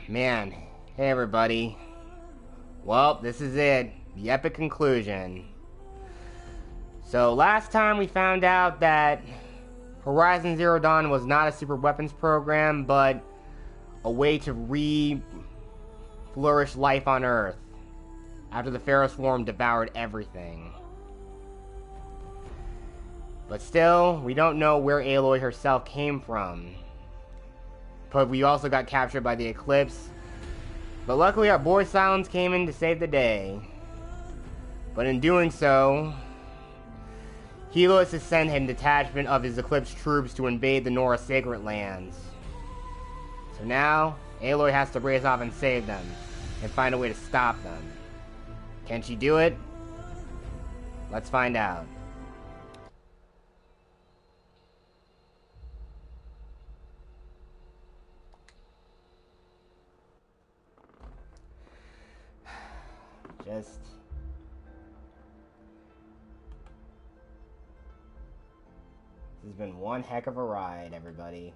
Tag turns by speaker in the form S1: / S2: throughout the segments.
S1: Man. Hey everybody. Well, this is it. The epic conclusion. So last time we found out that Horizon Zero Dawn was not a super weapons program, but a way to re-flourish life on Earth after the Faro Swarm devoured everything. But still, we don't know where Aloy herself came from. But we also got captured by the Eclipse. But luckily our boy Sylens came in to save the day. But in doing so, Helis has sent a detachment of his Eclipse troops to invade the Nora Sacred Lands. So now, Aloy has to race off and save them, and find a way to stop them. Can she do it? Let's find out. This has been one heck of a ride, everybody.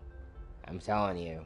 S1: I'm telling you.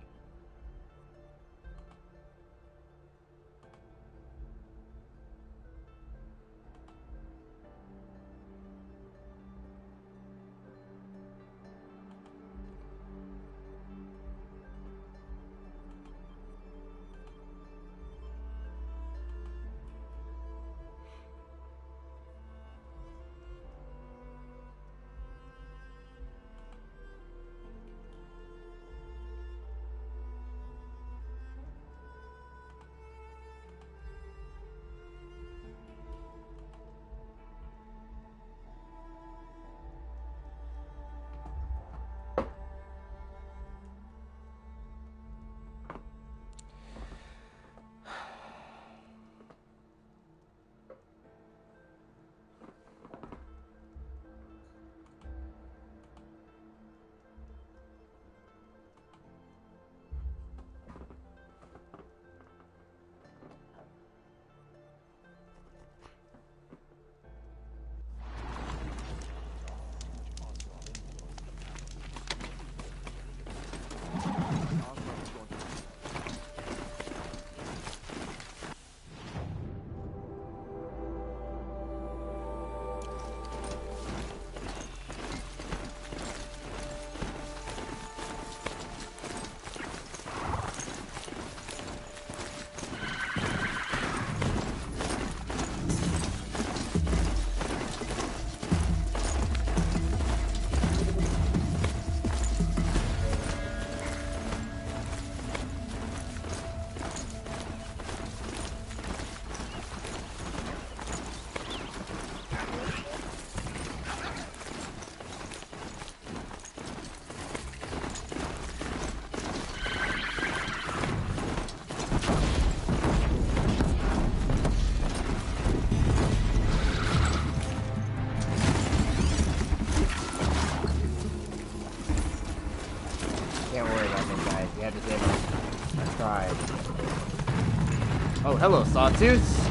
S1: Oh, hello, Sawtooth.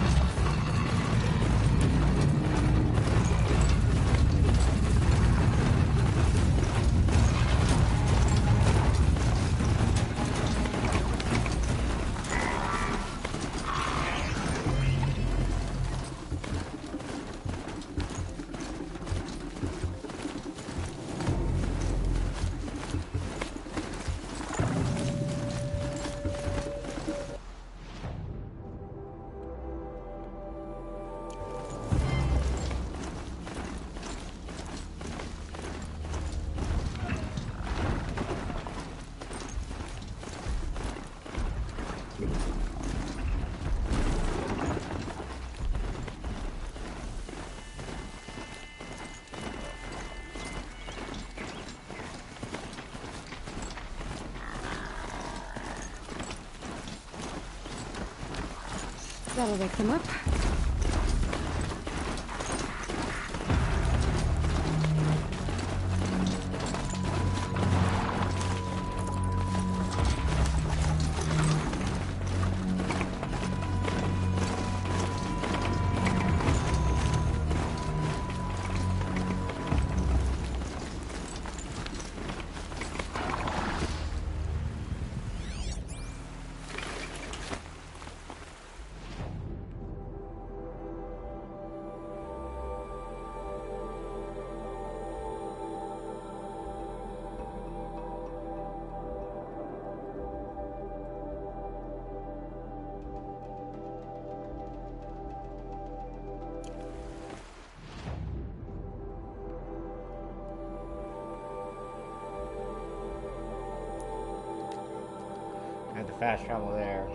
S2: That'll wake them up.
S1: I have to fast travel there.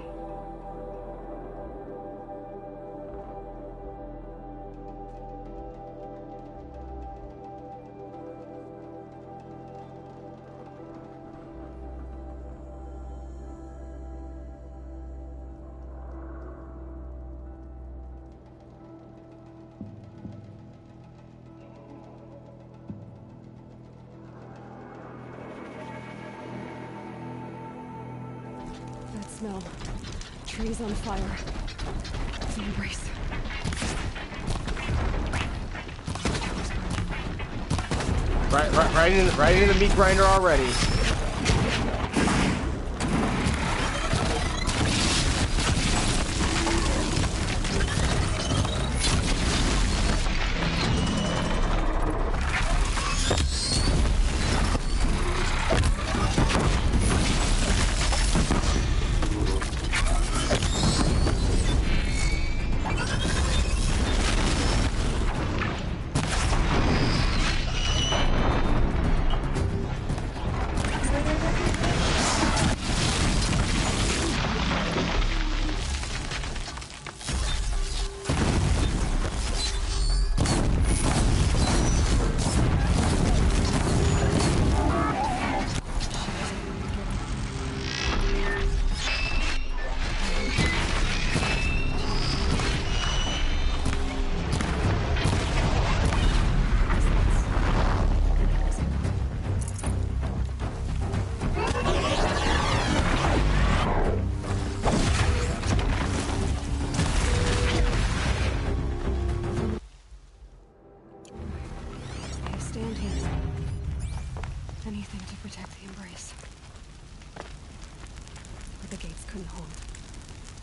S2: Smell. Trees on fire. The embrace.
S1: Right in the meat grinder already.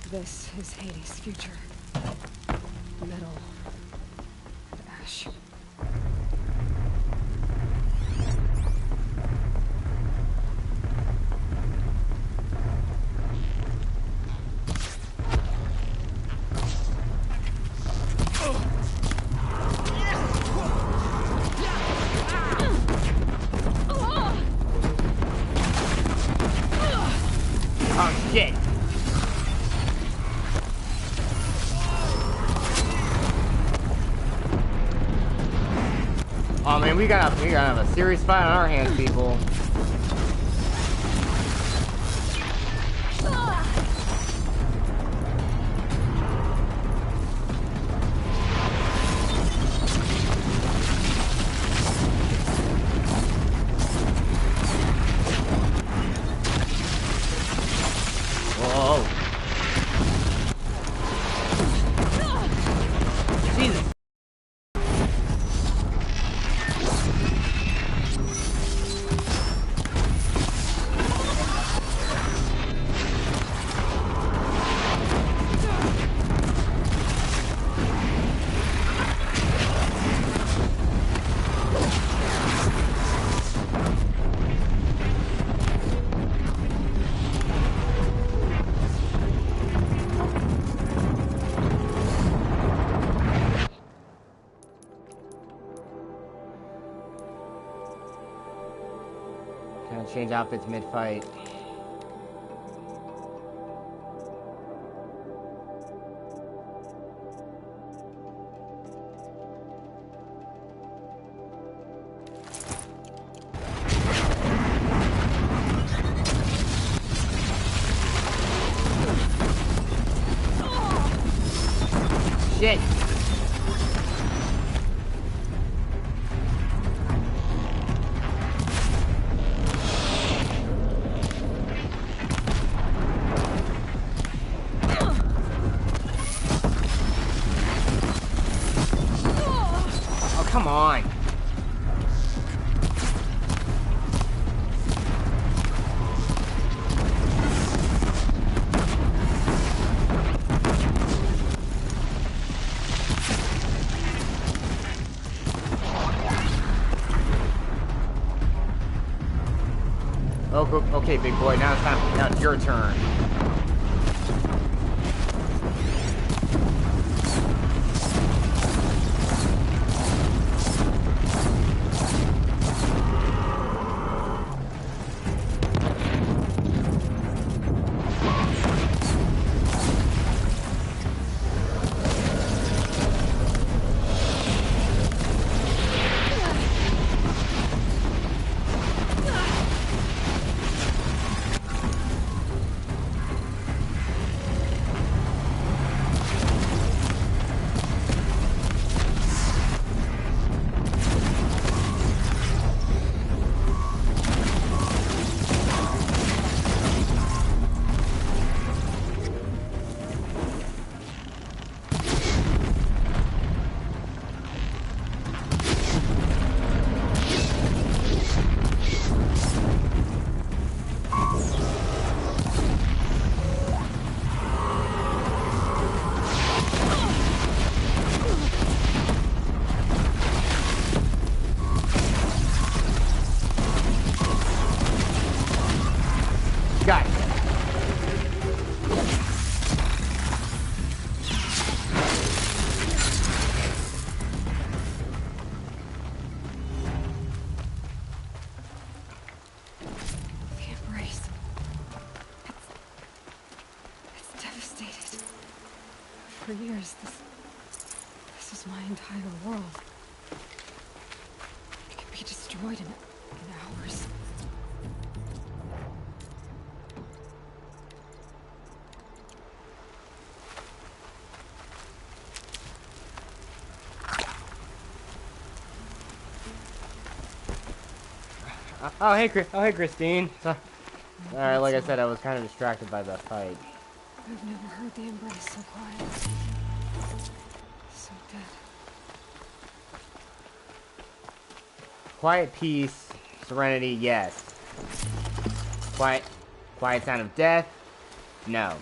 S2: This is Helis' future. Metal and ash.
S1: Oh shit! Oh man, we gotta have a serious fight on our hands, people. Whoa. Jesus. Change outfits mid-fight. Shit! Come on. Okay, big boy, now it's your turn. die.
S2: The embrace. It's devastated. For years, this is my entire world. It can be destroyed in hours.
S1: Oh hey, Christine. Alright, like I said, I was kind of distracted by the fight.
S2: I've never heard the embrace so quiet. So dead.
S1: Quiet peace, serenity, yes. Quiet sound of death, no.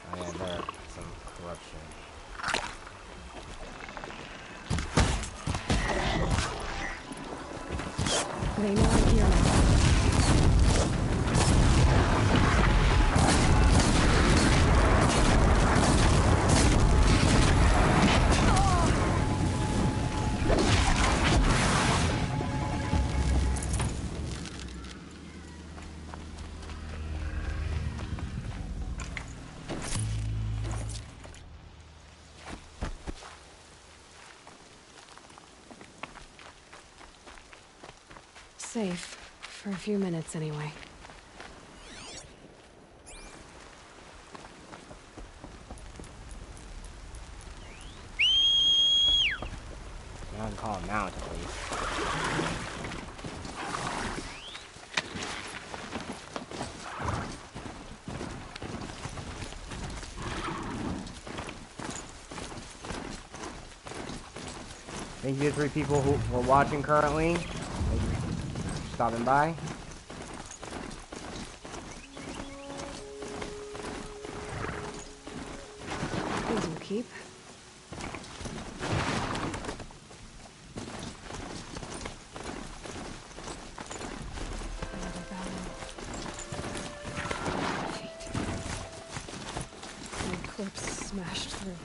S1: Oh yeah, there, some corruption.
S2: They know I'm here now. Safe. For a few minutes, anyway.
S1: Now I can call him out, at least. Thank you to 3 people who are watching currently. Thank you for stopping by.
S2: These will keep. Another battle. Defeat. The Eclipse smashed through.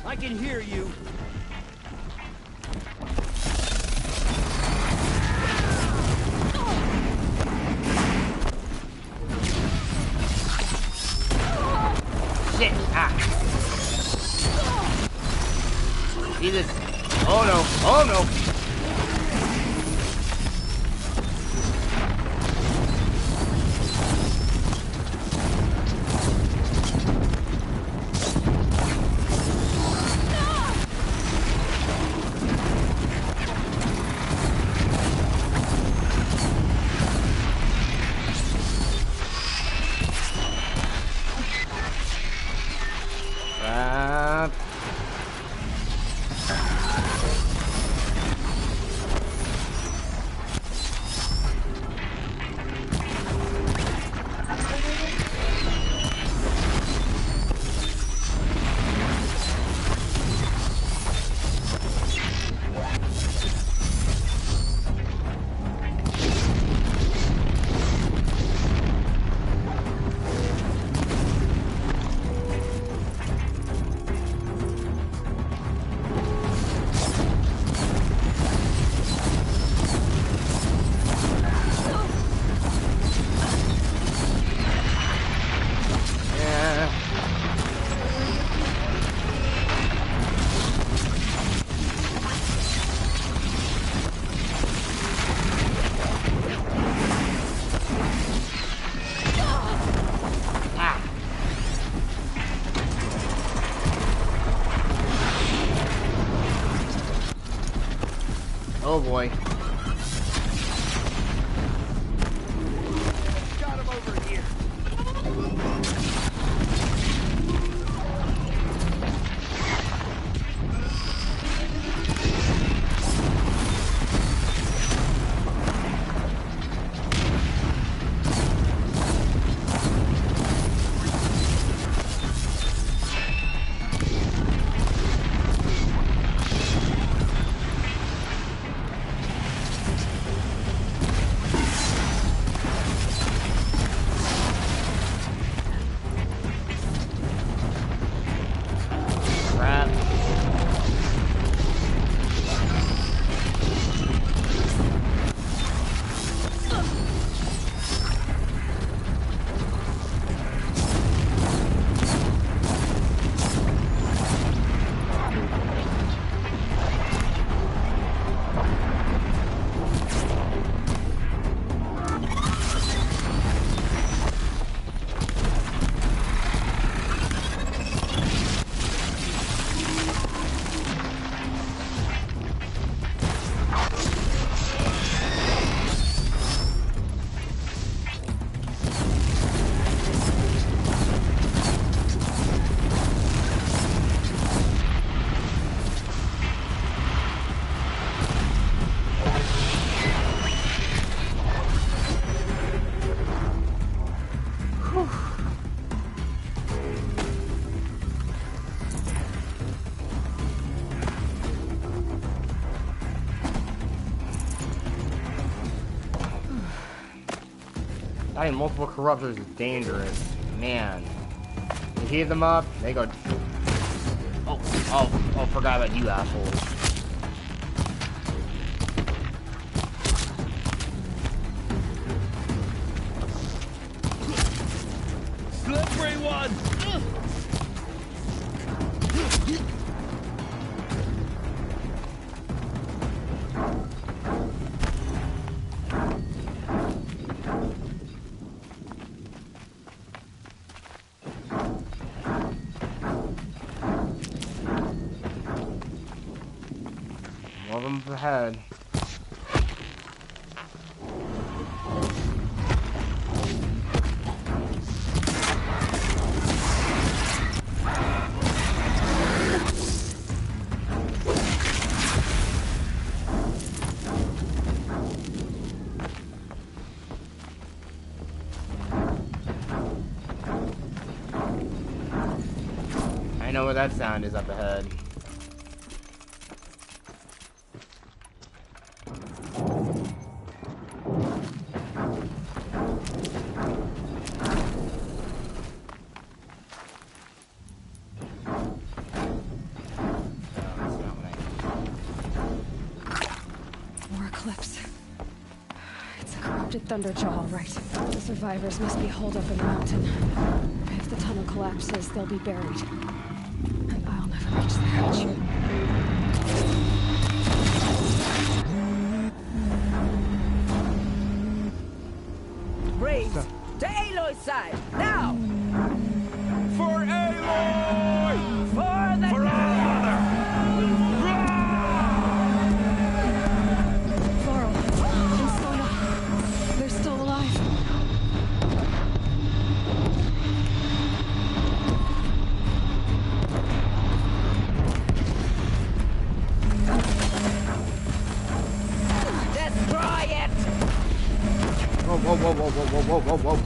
S3: I can hear you.
S1: Shit! Ah! Jesus! Oh no! Oh no! Oh boy.
S3: Got him over here.
S1: Fighting multiple corruptors is dangerous. Man. You heat them up, they go... Oh, forgot about you assholes.
S3: Slippery one!
S1: More of them ahead. I know where that sound is up ahead.
S2: More Eclipse. It's a corrupted Thunderjaw, all right. The survivors must be holed up in the mountain. If the tunnel collapses, they'll be buried. And I'll never reach the hatch.
S4: Braves, to Aloy's side, now!
S3: For Aloy!
S4: For the
S3: For our mother!
S2: Faro and Sona, they're still alive.
S4: Destroy it!
S1: Whoa.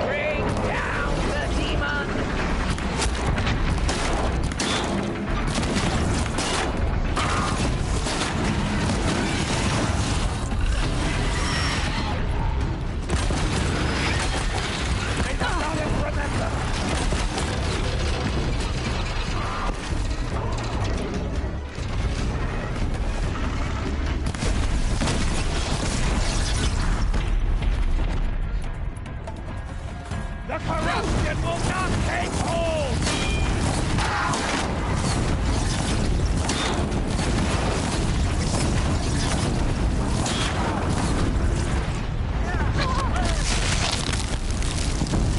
S4: Bring down the demon!
S3: The corruption will not take hold!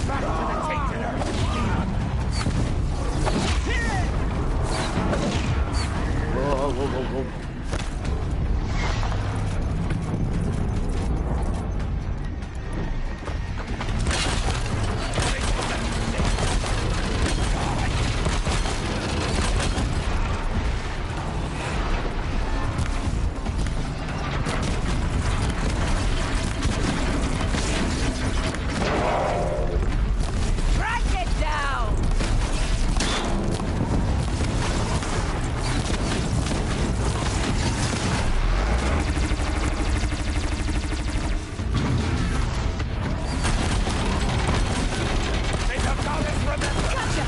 S3: Back to the tainted earth!
S1: Whoa.
S4: Strike it down!
S3: May the goddess remember!
S4: Gotcha!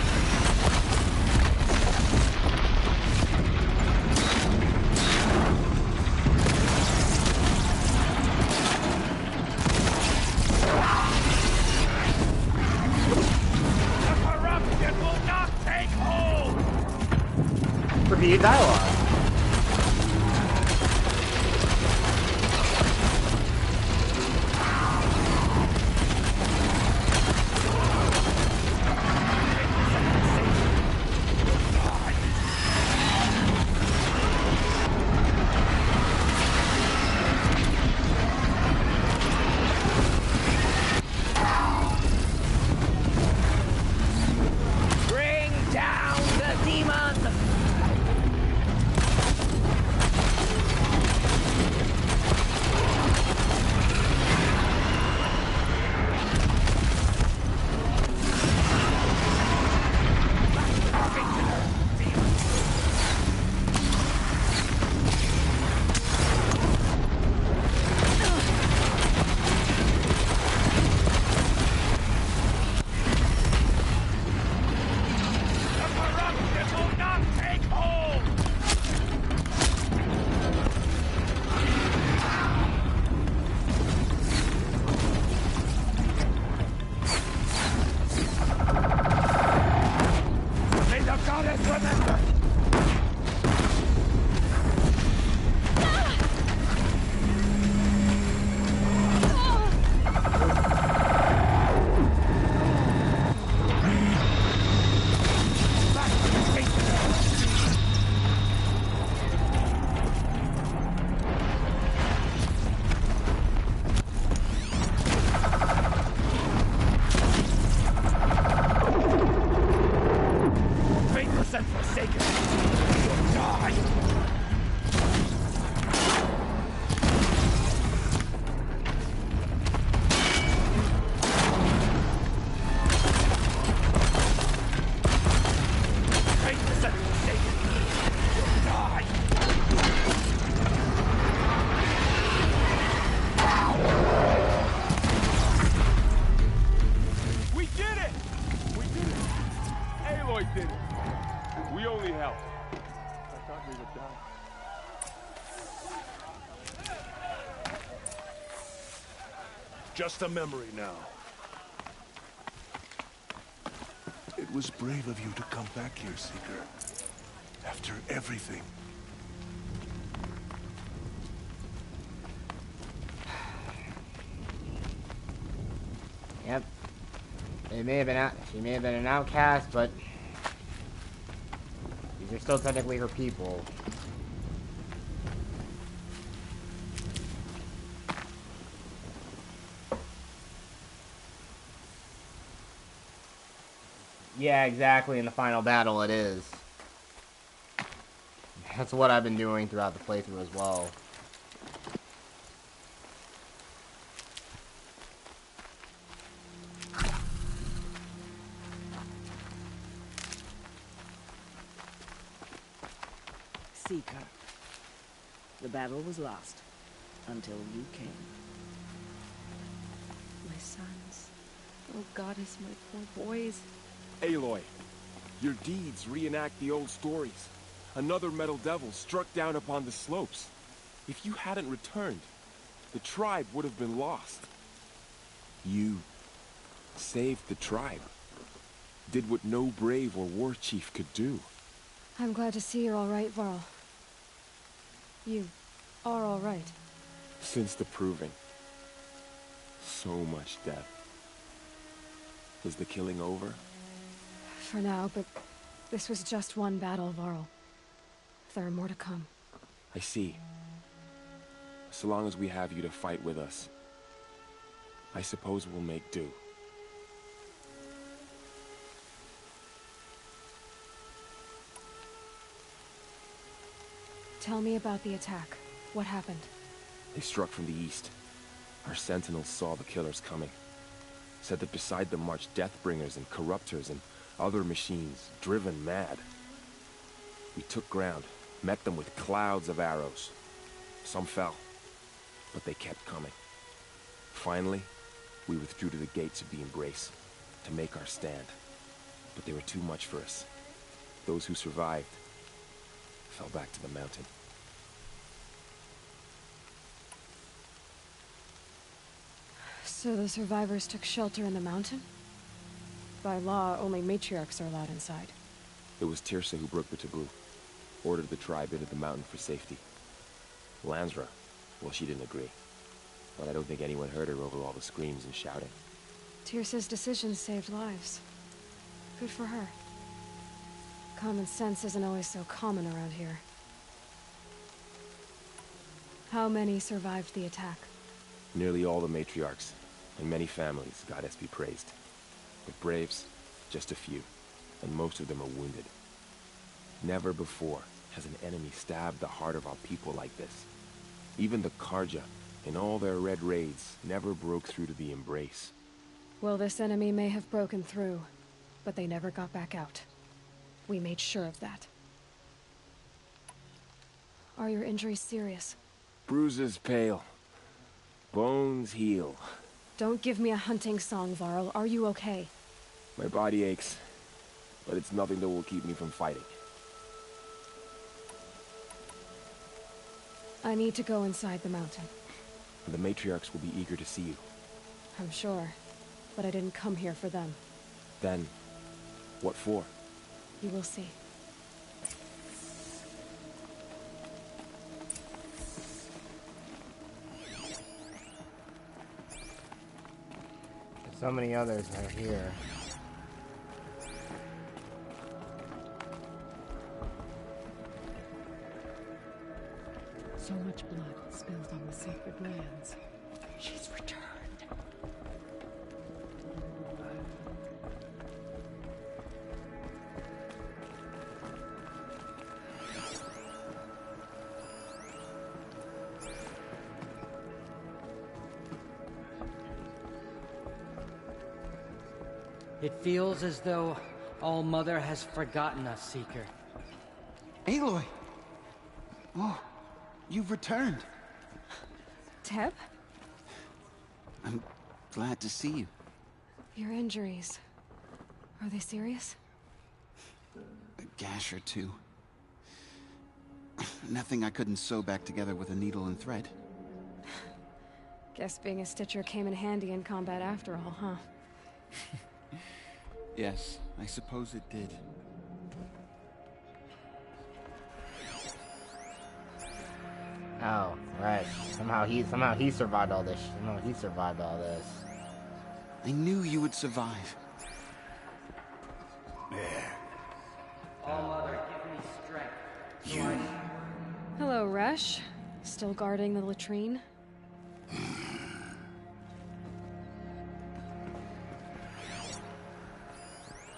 S3: The corruption will not take hold!
S1: Repeated dialogue.
S4: Bring down the demon!
S3: just a memory now.
S5: It was brave of you to come back here, Seeker. After everything.
S1: Yep. They may have been out. She may have been an outcast, but these are still technically her people. Yeah, exactly. In the final battle, it is. That's what I've been doing throughout the playthrough as well.
S6: Seeker. The battle was lost until you came.
S2: My sons. Oh, goddess, my poor boys.
S7: Aloy, your deeds reenact the old stories. Another metal devil struck down upon the slopes. If you hadn't returned, the tribe would have been lost. You saved the tribe. Did what no brave or war chief could do.
S2: I'm glad to see you're all right, Varl. You are all right.
S7: Since the proving. So much death. Is the killing over?
S2: For now, but this was just one battle, Varl. There are more to come.
S7: I see. So long as we have you to fight with us, I suppose we'll make do.
S2: Tell me about the attack. What happened?
S7: They struck from the east. Our sentinels saw the killers coming. Said that beside them marched Deathbringers and Corruptors and other machines, driven mad. We took ground, met them with clouds of arrows. Some fell, but they kept coming. Finally, we withdrew to the gates of the Embrace to make our stand. But they were too much for us. Those who survived fell back to the mountain.
S2: So the survivors took shelter in the mountain? By law, only matriarchs are allowed inside.
S7: It was Tirsa who broke the taboo. Ordered the tribe into the mountain for safety. Lansra, well, she didn't agree. But I don't think anyone heard her over all the screams and shouting.
S2: Tirsa's decision saved lives. Good for her. Common sense isn't always so common around here. How many survived the attack?
S7: Nearly all the matriarchs, and many families, goddess be praised. But braves, just a few, and most of them are wounded. Never before has an enemy stabbed the heart of our people like this. Even the Karja, in all their red raids, never broke through to the Embrace.
S2: Well, this enemy may have broken through, but they never got back out. We made sure of that. Are your injuries serious?
S7: Bruises pale. Bones heal.
S2: Don't give me a hunting song, Varl. Are you okay?
S7: My body aches, but it's nothing that will keep me from fighting.
S2: I need to go inside the mountain.
S7: The matriarchs will be eager to see you.
S2: I'm sure, but I didn't come here for them.
S7: Then, what for?
S2: You will see.
S1: There's so many others right here.
S8: So much blood spilled on the sacred lands. She's returned.
S9: It feels as though All-Mother has forgotten us, Seeker.
S10: Aloy! Oh, you've returned.
S2: Teb?
S10: I'm glad to see you.
S2: Your injuries. Are they serious?
S10: A gash or two. Nothing I couldn't sew back together with a needle and thread.
S2: Guess being a Stitcher came in handy in combat after all, huh?
S10: Yes, I suppose it did.
S1: Oh, right. Somehow he survived all this. Somehow he survived all this.
S10: I knew you would survive.
S9: All Mother, give me strength.
S2: Hello, Resh. Still guarding the latrine?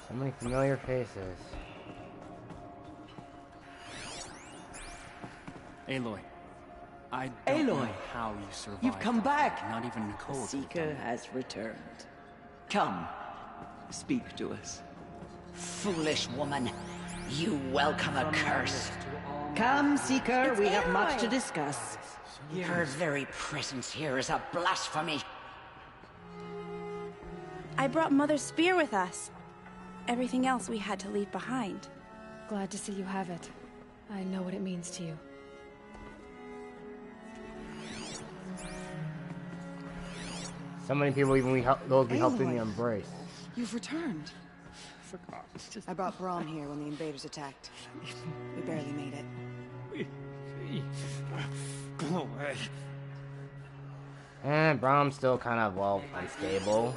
S1: So many familiar faces.
S10: Aloy. I don't know
S6: Aloy,
S10: how you survived.
S6: you've come back.
S10: Not even Nicole.
S6: The Seeker has returned. Come, speak to us.
S4: Foolish woman. You welcome a curse.
S6: Come, Seeker,
S2: It's
S6: we have much
S2: Aloy.
S6: to discuss.
S4: Her very presence here is a blasphemy.
S11: I brought Mother's spear with us. Everything else we had to leave behind.
S2: Glad to see you have it. I know what it means to you.
S1: So many people, even those we helped in the
S12: Aloy.
S1: embrace.
S12: You've returned. Forgot. I brought Brahm here when the invaders attacked. We barely made it.
S7: Go away.
S1: And Brahm's still kind of, well, unstable.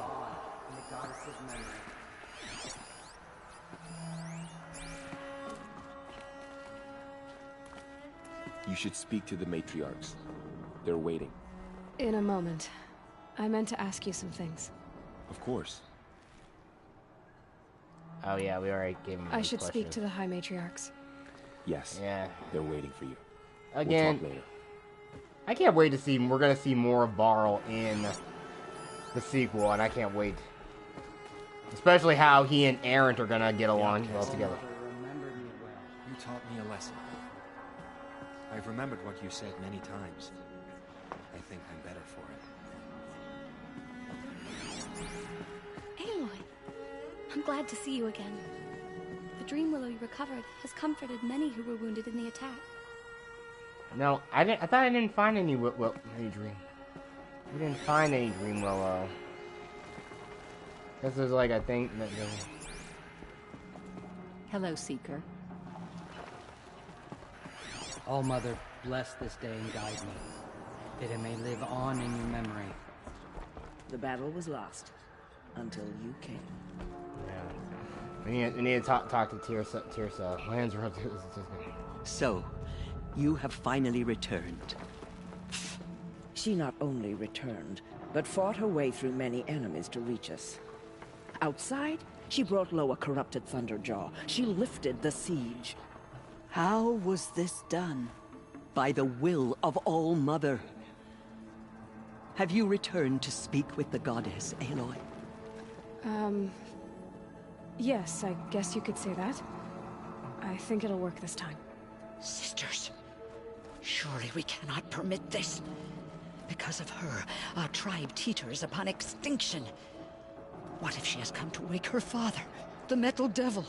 S7: You should speak to the matriarchs. They're waiting.
S2: In a moment. I meant to ask you some things.
S7: Of course.
S1: Oh yeah, we already gave him.
S2: I should speak to the High Matriarchs.
S7: Yes.
S1: Yeah.
S7: They're waiting for you.
S1: Again,
S7: We'll talk later.
S1: I can't wait to see. We're gonna see more of Varl in the sequel, and I can't wait. Especially how he and Errant are gonna get along well together.
S13: You taught me a lesson. I've remembered what you said many times. I think I'm better for it.
S14: Aloy, I'm glad to see you again. The dream willow you recovered has comforted many who were wounded in the attack.
S1: No, I didn't. I thought I didn't find any any dream. We didn't find any dream willow. This is like I think that.
S15: Hello, Seeker.
S9: All Mother, bless this day and guide me, that it may live on in your memory.
S6: The battle was lost until you came.
S1: Yeah. We need to talk to Tirsa. My hands are up.
S6: So, you have finally returned. She not only returned, but fought her way through many enemies to reach us. Outside, she brought low a corrupted Thunderjaw. She lifted the siege. How was this done? By the will of All Mother. Have you returned to speak with the goddess, Aloy?
S2: Yes, I guess you could say that. I think it'll work this time.
S4: Sisters, surely we cannot permit this. Because of her, our tribe teeters upon extinction. What if she has come to wake her father, the Metal Devil?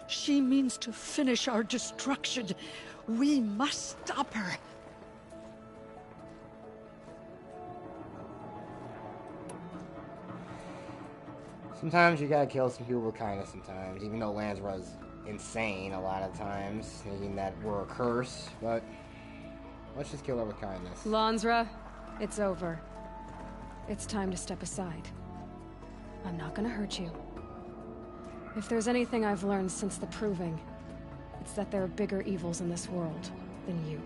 S4: She means to finish our destruction. We must stop her.
S1: Sometimes you gotta kill some people with kindness sometimes, even though Lansra's insane a lot of times, thinking that we're a curse, but let's just kill her with kindness.
S2: Lansra, it's over. It's time to step aside. I'm not gonna hurt you. If there's anything I've learned since the Proving, it's that there are bigger evils in this world than you.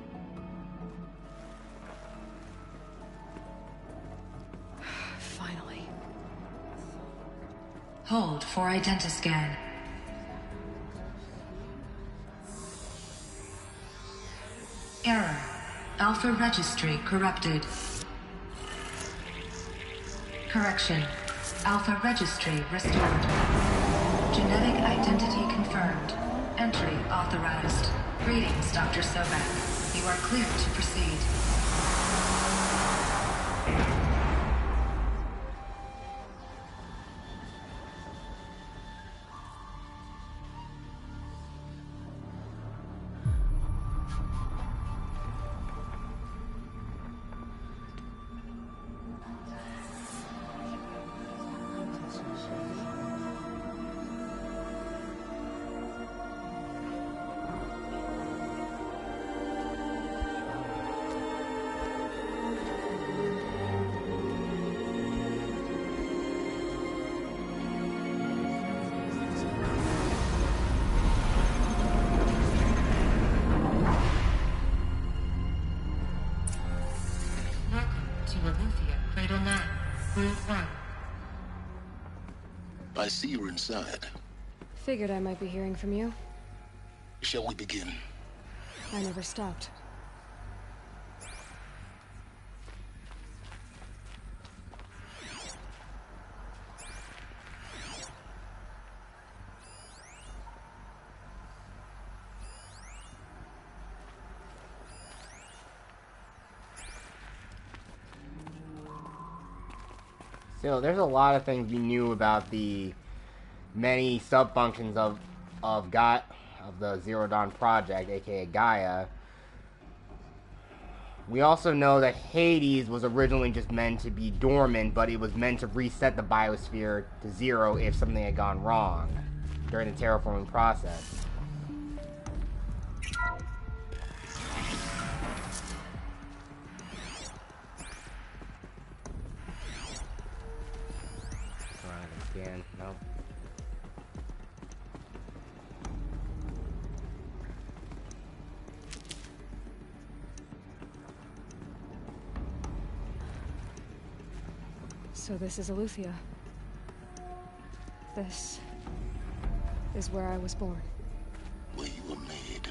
S2: Finally.
S16: Hold for identiscan. Error. Alpha registry corrupted. Correction. Alpha registry restored. Genetic identity confirmed. Entry authorized. Greetings, Dr. Sobek. You are clear to proceed.
S5: I see you're inside.
S2: Figured I might be hearing from you.
S5: Shall we begin?
S2: I never stopped.
S1: Still, there's a lot of things we knew about the many sub-functions of the Zero Dawn Project, aka Gaia. We also know that Hades was originally just meant to be dormant, but it was meant to reset the biosphere to zero if something had gone wrong during the terraforming process. Again, nope.
S2: So this is Aletheia. This is where I was born.
S5: Where you were made.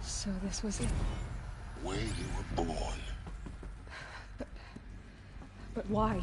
S2: So this was it.
S5: Where you were born.
S2: But why?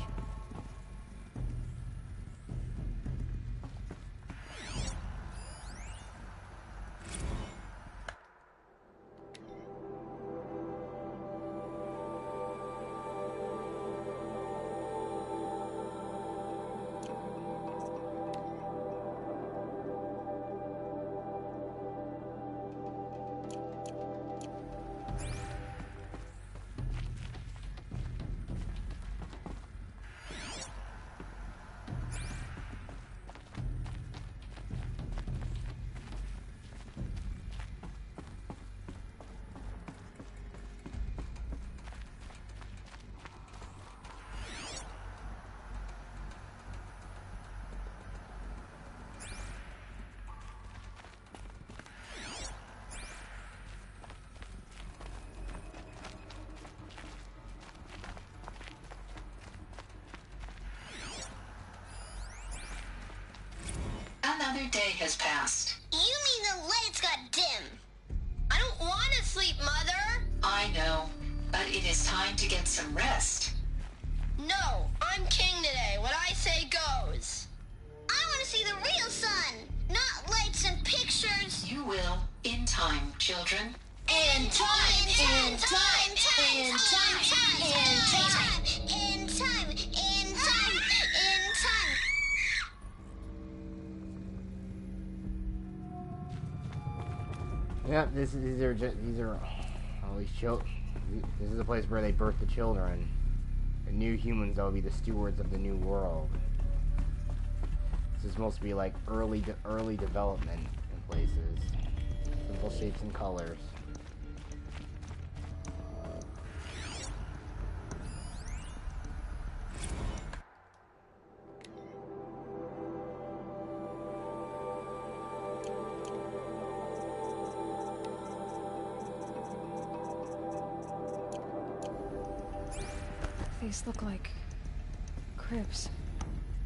S16: Another day has passed.
S15: You mean the lights got dim? I don't want to sleep, Mother!
S16: I know, but it is time to get some rest.
S15: No, I'm king today. What I say goes. I want to see the real sun, not lights and pictures.
S16: You will, in time, children.
S15: In time, in time, in time, in time, in time, in time, in time.
S1: Yep, these are all these children. This is a place where they birth the children. The new humans that will be the stewards of the new world. This is supposed to be like early development in places. Simple shapes and colors.
S2: These look like cribs.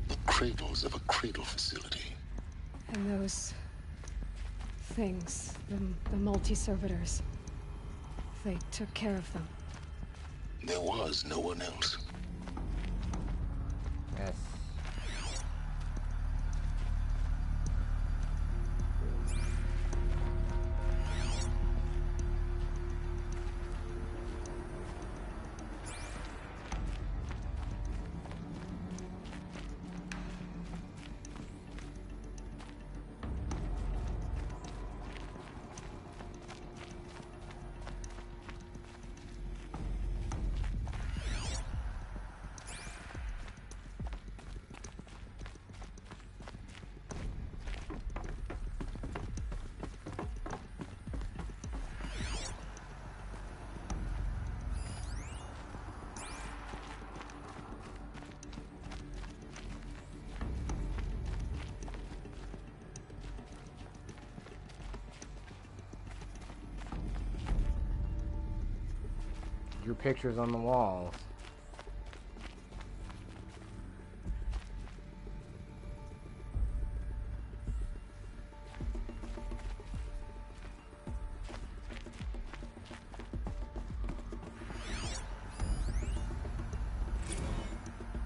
S5: The cradles of a cradle facility.
S2: And those things, the multi-servitors, they took care of them.
S5: There was no one else.
S1: Yes. drew pictures on the walls.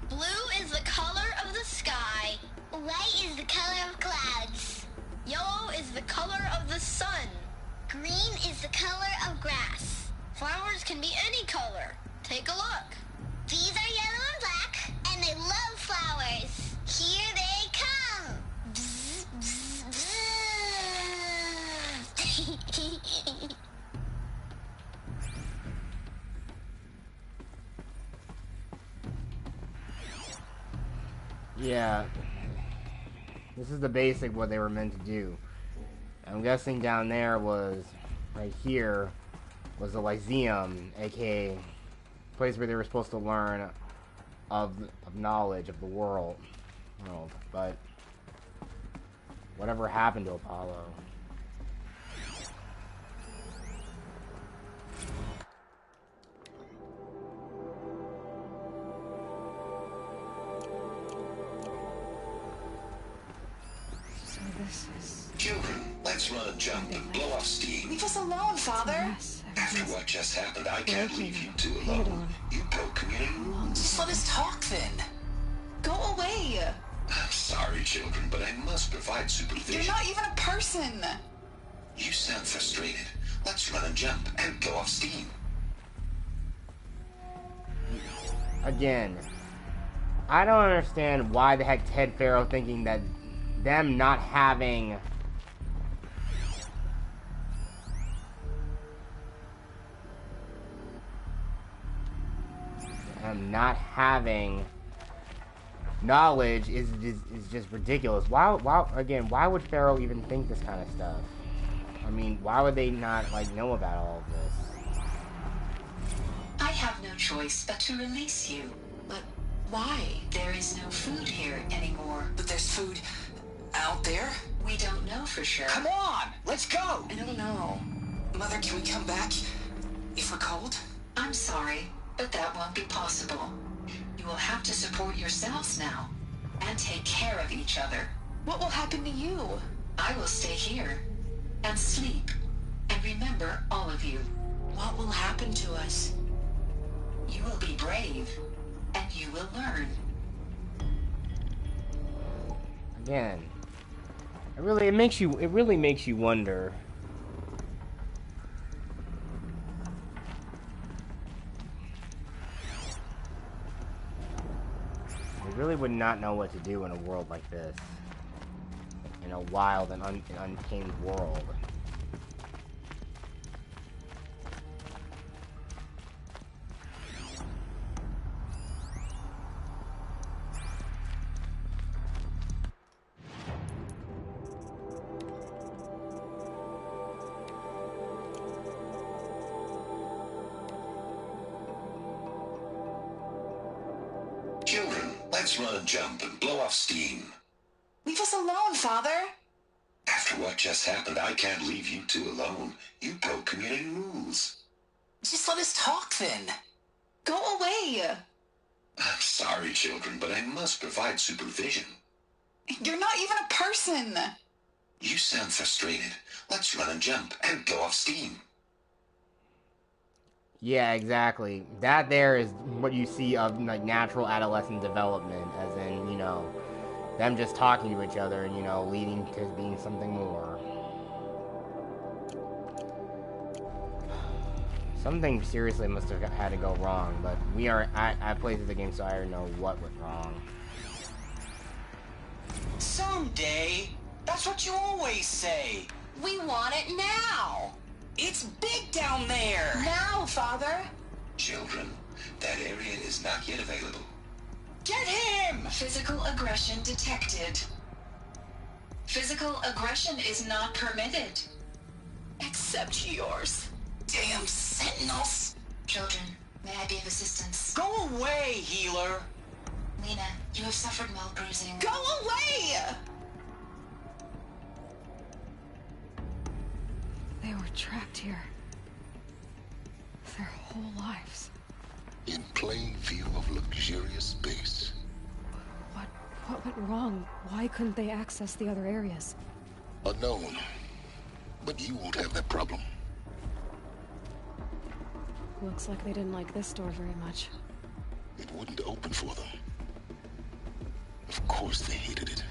S15: Blue is the color of the sky. White is the color of clouds. Yellow is the color of the sun. Green is the color of grass. Flowers can be any color. Take a look. These are yellow and black, and they love flowers. Here they come. Bzz, bzz, bzz.
S1: Yeah. This is the basic what they were meant to do. I'm guessing down there was, right here, was the Lyceum, aka place where they were supposed to learn of knowledge of the world. But whatever happened to Apollo?
S2: So this is...
S17: Children, let's run and jump and blow off steam.
S12: Leave us alone, Father.
S17: After what just happened, I can't leave you two alone. You broke community rules.
S10: Just let us talk then.
S12: Go away.
S17: I'm sorry, children, but I must provide supervision.
S12: You're not even a person.
S17: You sound frustrated. Let's run and jump and blow off steam.
S1: Again, I don't understand why the heck Ted Faro thinking that them not having knowledge is just ridiculous. Why would Faro even think this kind of stuff? I mean, why would they not know about all of this?
S16: I have no choice but to release you.
S10: But why?
S16: There is no food here anymore.
S10: But there's food out there?
S16: We don't know for sure.
S10: Come on, let's go! I don't know. Mother, can we come back if we're cold?
S16: I'm sorry, but that won't be possible. You will have to support yourselves now, and take care of each other.
S12: What will happen to you?
S16: I will stay here, and sleep, and remember all of you.
S10: What will happen to us?
S16: You will be brave, and you will learn.
S1: Again, it really makes you wonder. They really would not know what to do in a world like this. In a wild and untamed world.
S17: Children, let's run and jump and blow off steam.
S12: Leave us alone, Father.
S17: After what just happened, I can't leave you two alone. You broke community rules.
S10: Just let us talk then.
S12: Go away.
S17: I'm sorry, children, but I must provide supervision.
S12: You're not even a person.
S17: You sound frustrated. Let's run and jump and blow off steam.
S1: Yeah, exactly. That there is what you see of natural adolescent development, as in, them just talking to each other and, leading to being something more. Something seriously must have had to go wrong, but I played through the game, so I already know what went wrong.
S10: Someday. That's what you always say.
S12: We want it now.
S10: It's big down there.
S12: Now, Father.
S17: Children, that area is not yet available.
S10: Get him!
S16: Physical aggression detected. Physical aggression is not permitted.
S12: Except yours.
S10: Damn sentinels.
S16: Children, may I be of assistance?
S10: Go away, healer.
S16: Lena, you have suffered mild bruising.
S12: Go away!
S2: They were trapped here. Their whole lives.
S17: In plain view of luxurious space.
S2: What went wrong? Why couldn't they access the other areas?
S17: Unknown. But you won't have that problem.
S2: Looks like they didn't like this door very much.
S17: It wouldn't open for them. Of course they hated it.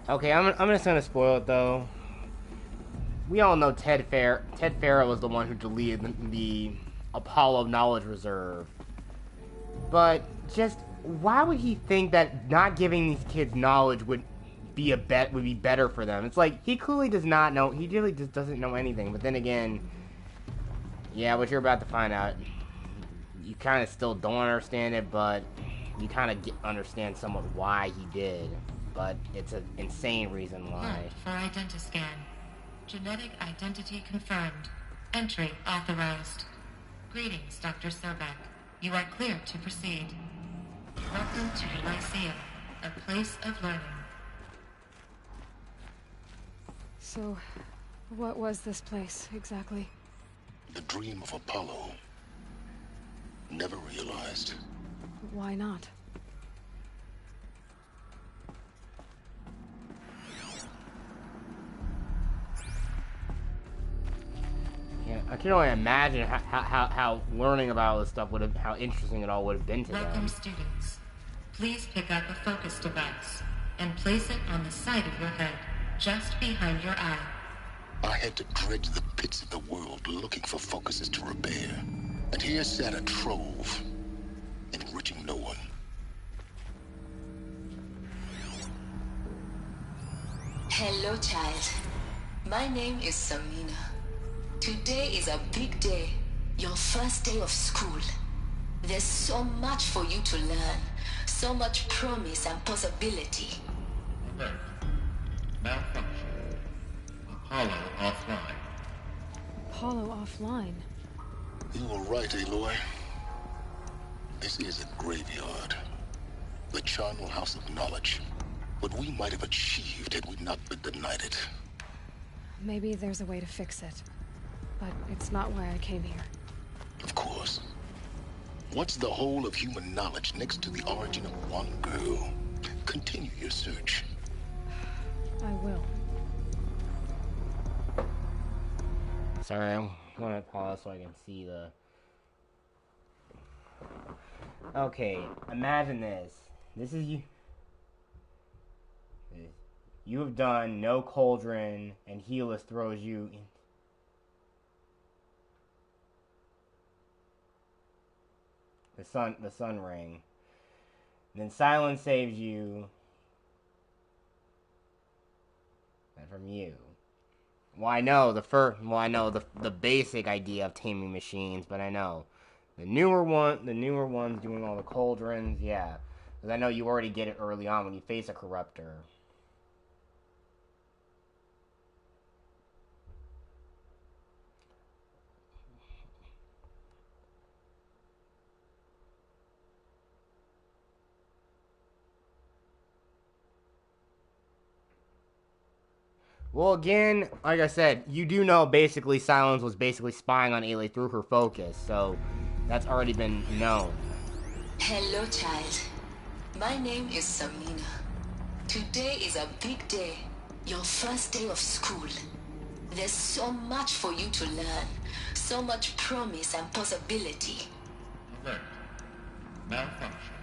S1: Okay, I'm just gonna spoil it though. We all know Ted Faro was the one who deleted the Apollo Knowledge Reserve. But just why would he think that not giving these kids knowledge would be better for them? It's like he clearly does not know. He really just doesn't know anything. But then again, yeah, what you're about to find out, you kind of still don't understand it, but you kind of understand somewhat why he did. But it's an insane reason why.
S18: For identiscan. Genetic identity confirmed. Entry authorized. Greetings, Dr. Sobek. You are clear to proceed. Welcome to Lyceum, a place of learning.
S2: So, what was this place, exactly?
S17: The dream of Apollo. Never realized.
S2: Why not?
S1: Yeah, I can only imagine how learning about all this stuff would have, how interesting it all would have been to them.
S18: Welcome, students. Please pick up a focus device and place it on the side of your head, just behind your eye.
S17: I had to dredge the pits of the world looking for focuses to repair. And here sat a trove, enriching no one.
S16: Hello, child. My name is Samina. Today is a big day. Your first day of school. There's so much for you to learn. So much promise and possibility.
S18: Alert. Malfunction. Apollo offline.
S2: Apollo offline?
S17: You were right, Aloy. This is a graveyard. The charnel house of knowledge. What we might have achieved had we not been denied it.
S2: Maybe there's a way to fix it. But it's not why I came here.
S17: Of course. What's the whole of human knowledge next to the origin of one girl? Continue your search.
S2: I will.
S1: Sorry, I'm going to pause so I can see the... Okay, imagine this. This is you. You have done no cauldron, and Helis throws you in. The sun ring. And then Sylens saves you. And from you. Well, I know the basic idea of taming machines, but I know the newer ones doing all the cauldrons, yeah. Because I know you already get it early on when you face a corruptor. Well, again, like I said, you do know basically Sylens was basically spying on Aloy through her focus, so that's already been known.
S16: Hello, child. My name is Samina. Today is a big day. Your first day of school. There's so much for you to learn. So much promise and possibility.
S18: Alert. Malfunction.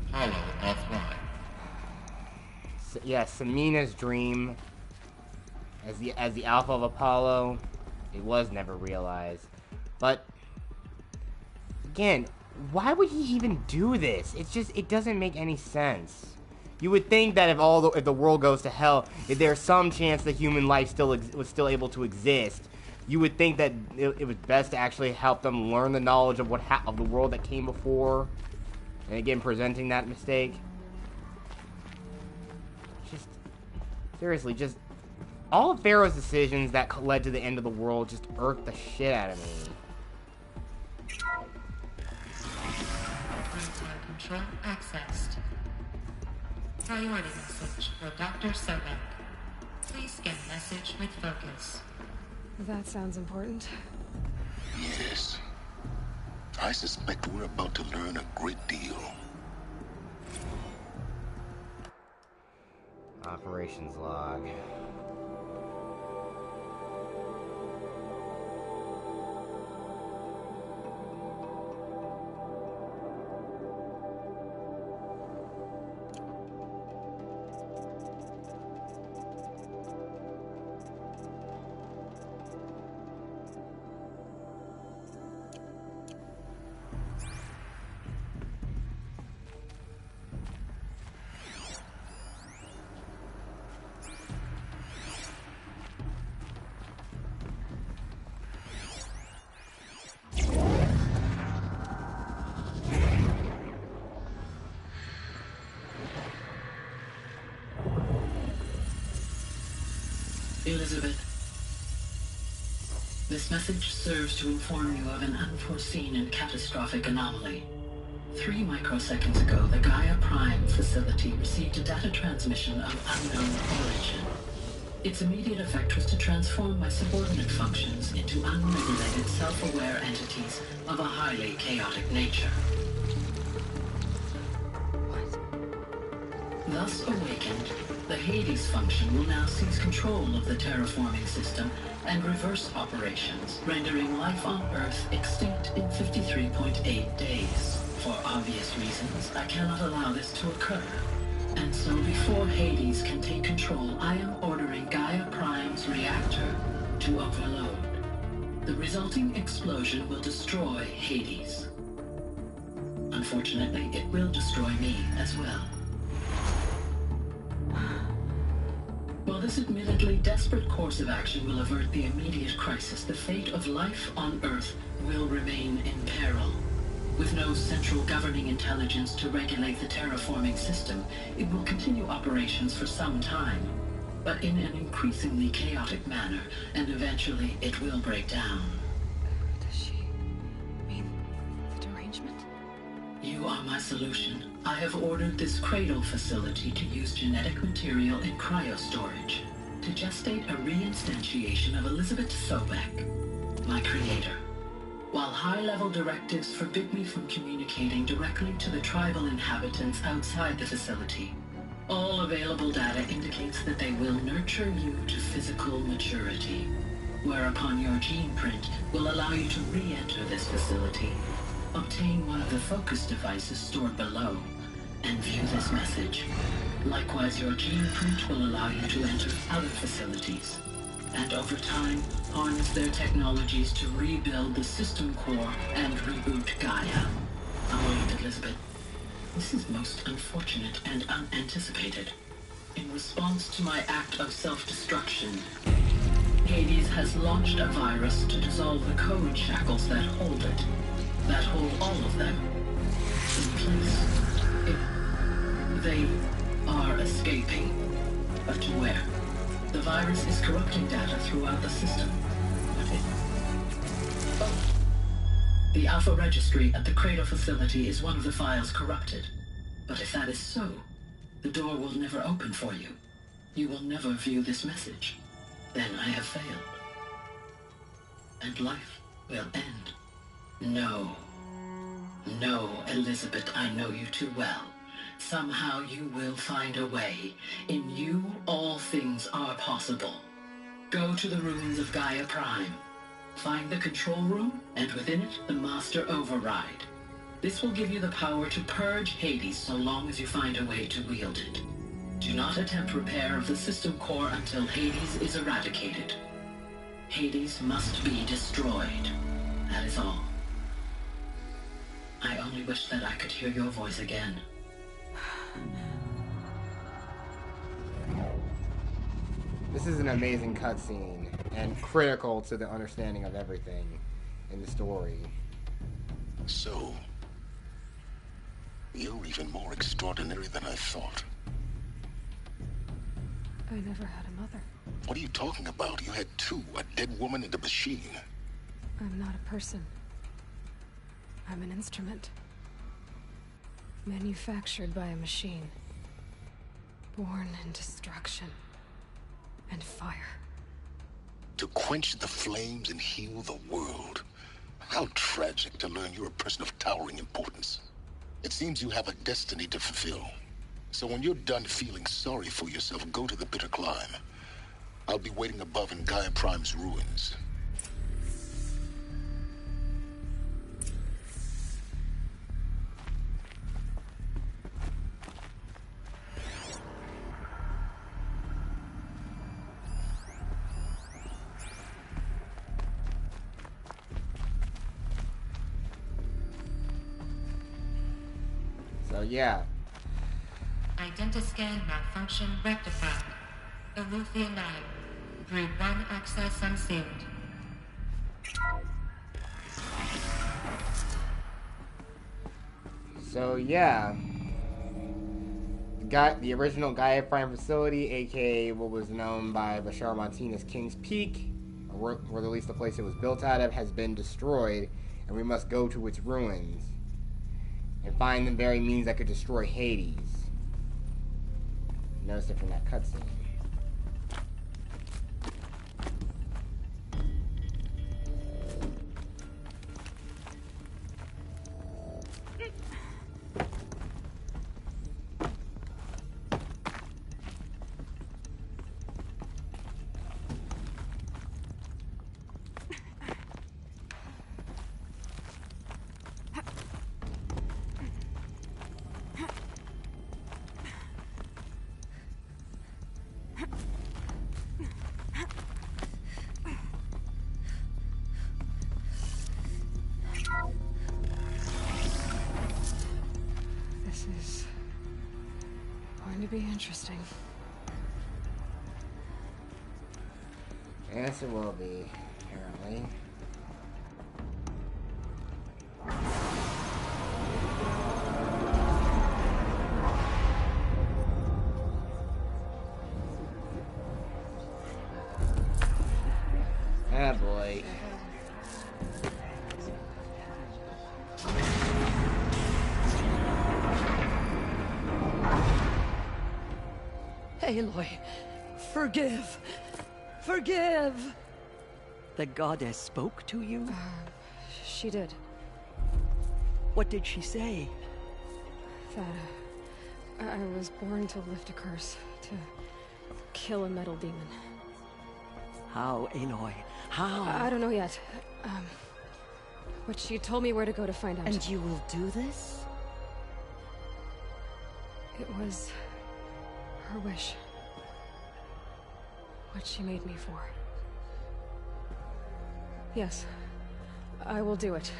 S18: Apollo offline.
S1: Yeah, Samina's dream as the Alpha of Apollo, it was never realized. But again, why would he even do this? It doesn't make any sense. You would think that if the world goes to hell, if there's some chance that human life was still able to exist, you would think that it was best to actually help them learn the knowledge of of the world that came before, and again presenting that mistake. Seriously, all of Pharaoh's decisions that led to the end of the world just irked the shit out of me.
S18: Real-time control accessed. Priority message for Dr. Sobek. Please scan message with focus.
S2: That sounds important.
S17: Yes. I suspect we're about to learn a great deal.
S1: Operations log.
S19: Elizabeth, this message serves to inform you of an unforeseen and catastrophic anomaly. 3 microseconds ago, the GAIA Prime facility received a data transmission of unknown origin. Its immediate effect was to transform my subordinate functions into unregulated, self-aware entities of a highly chaotic nature. Thus awakened, the Hades function will now seize control of the terraforming system and reverse operations, rendering life on Earth extinct in 53.8 days. For obvious reasons, I cannot allow this to occur. And so before Hades can take control, I am ordering GAIA Prime's reactor to overload. The resulting explosion will destroy Hades. Unfortunately, it will destroy me as well. While this admittedly desperate course of action will avert the immediate crisis, the fate of life on Earth will remain in peril. With no central governing intelligence to regulate the terraforming system, it will continue operations for some time, but in an increasingly chaotic manner, and eventually it will break down.
S2: Does she mean the derangement?
S19: You are my solution. I have ordered this cradle facility to use genetic material in cryostorage to gestate a reinstantiation of Elizabeth Sobek, my creator. While high-level directives forbid me from communicating directly to the tribal inhabitants outside the facility, all available data indicates that they will nurture you to physical maturity, whereupon your gene print will allow you to re-enter this facility, obtain one of the focus devices stored below, and view this message. Likewise, your gene print will allow you to enter other facilities, and over time, harness their technologies to rebuild the system core and reboot GAIA. Wait, Elizabeth. This is most unfortunate and unanticipated. In response to my act of self-destruction, Hades has launched a virus to dissolve the code shackles that hold it, that hold all of them in place. They are escaping, but to where? The virus is corrupting data throughout the system. The Alpha Registry at the Cradle facility is one of the files corrupted. But if that is so, the door will never open for you. You will never view this message. Then I have failed. And life will end. No. No, Elizabeth, I know you too well. Somehow you will find a way. In you, all things are possible. Go to the ruins of GAIA Prime. Find the control room, and within it, the Master Override. This will give you the power to purge Hades so long as you find a way to wield it. Do not attempt repair of the system core until Hades is eradicated. Hades must be destroyed. That is all. I only wish that I could hear your voice again.
S1: This is an amazing cutscene, and critical to the understanding of everything in the story.
S17: So, you're even more extraordinary than I thought.
S2: I never had a mother.
S17: What are you talking about? You had two, a dead woman and a machine.
S2: I'm not a person. I'm an instrument. Manufactured by a machine. Born in destruction. And fire.
S17: To quench the flames and heal the world. How tragic to learn you're a person of towering importance. It seems you have a destiny to fulfill. So when you're done feeling sorry for yourself, go to the bitter climb. I'll be waiting above in Gaia Prime's ruins.
S1: So yeah.
S18: Identiscan malfunction rectified. Elufia 9. Group 1 access unsealed.
S1: So yeah. Got the original Gaia Prime facility, aka what was known by Bashar Martinez King's Peak, or at least the place it was built out of, has been destroyed, and we must go to its ruins and find the very means that could destroy Hades. Notice it from that cutscene.
S2: This is going to be interesting.
S1: Yes, it will be, apparently. Ah, boy.
S6: Aloy, forgive. Forgive! The goddess spoke to you?
S2: She did.
S6: What did she say?
S2: That I was born to lift a curse, to kill a metal demon.
S6: How, Aloy? How?
S2: I don't know yet. But she told me where to go to find out.
S6: And you will do this?
S2: It was her wish. What she made me for. Yes, I will do it.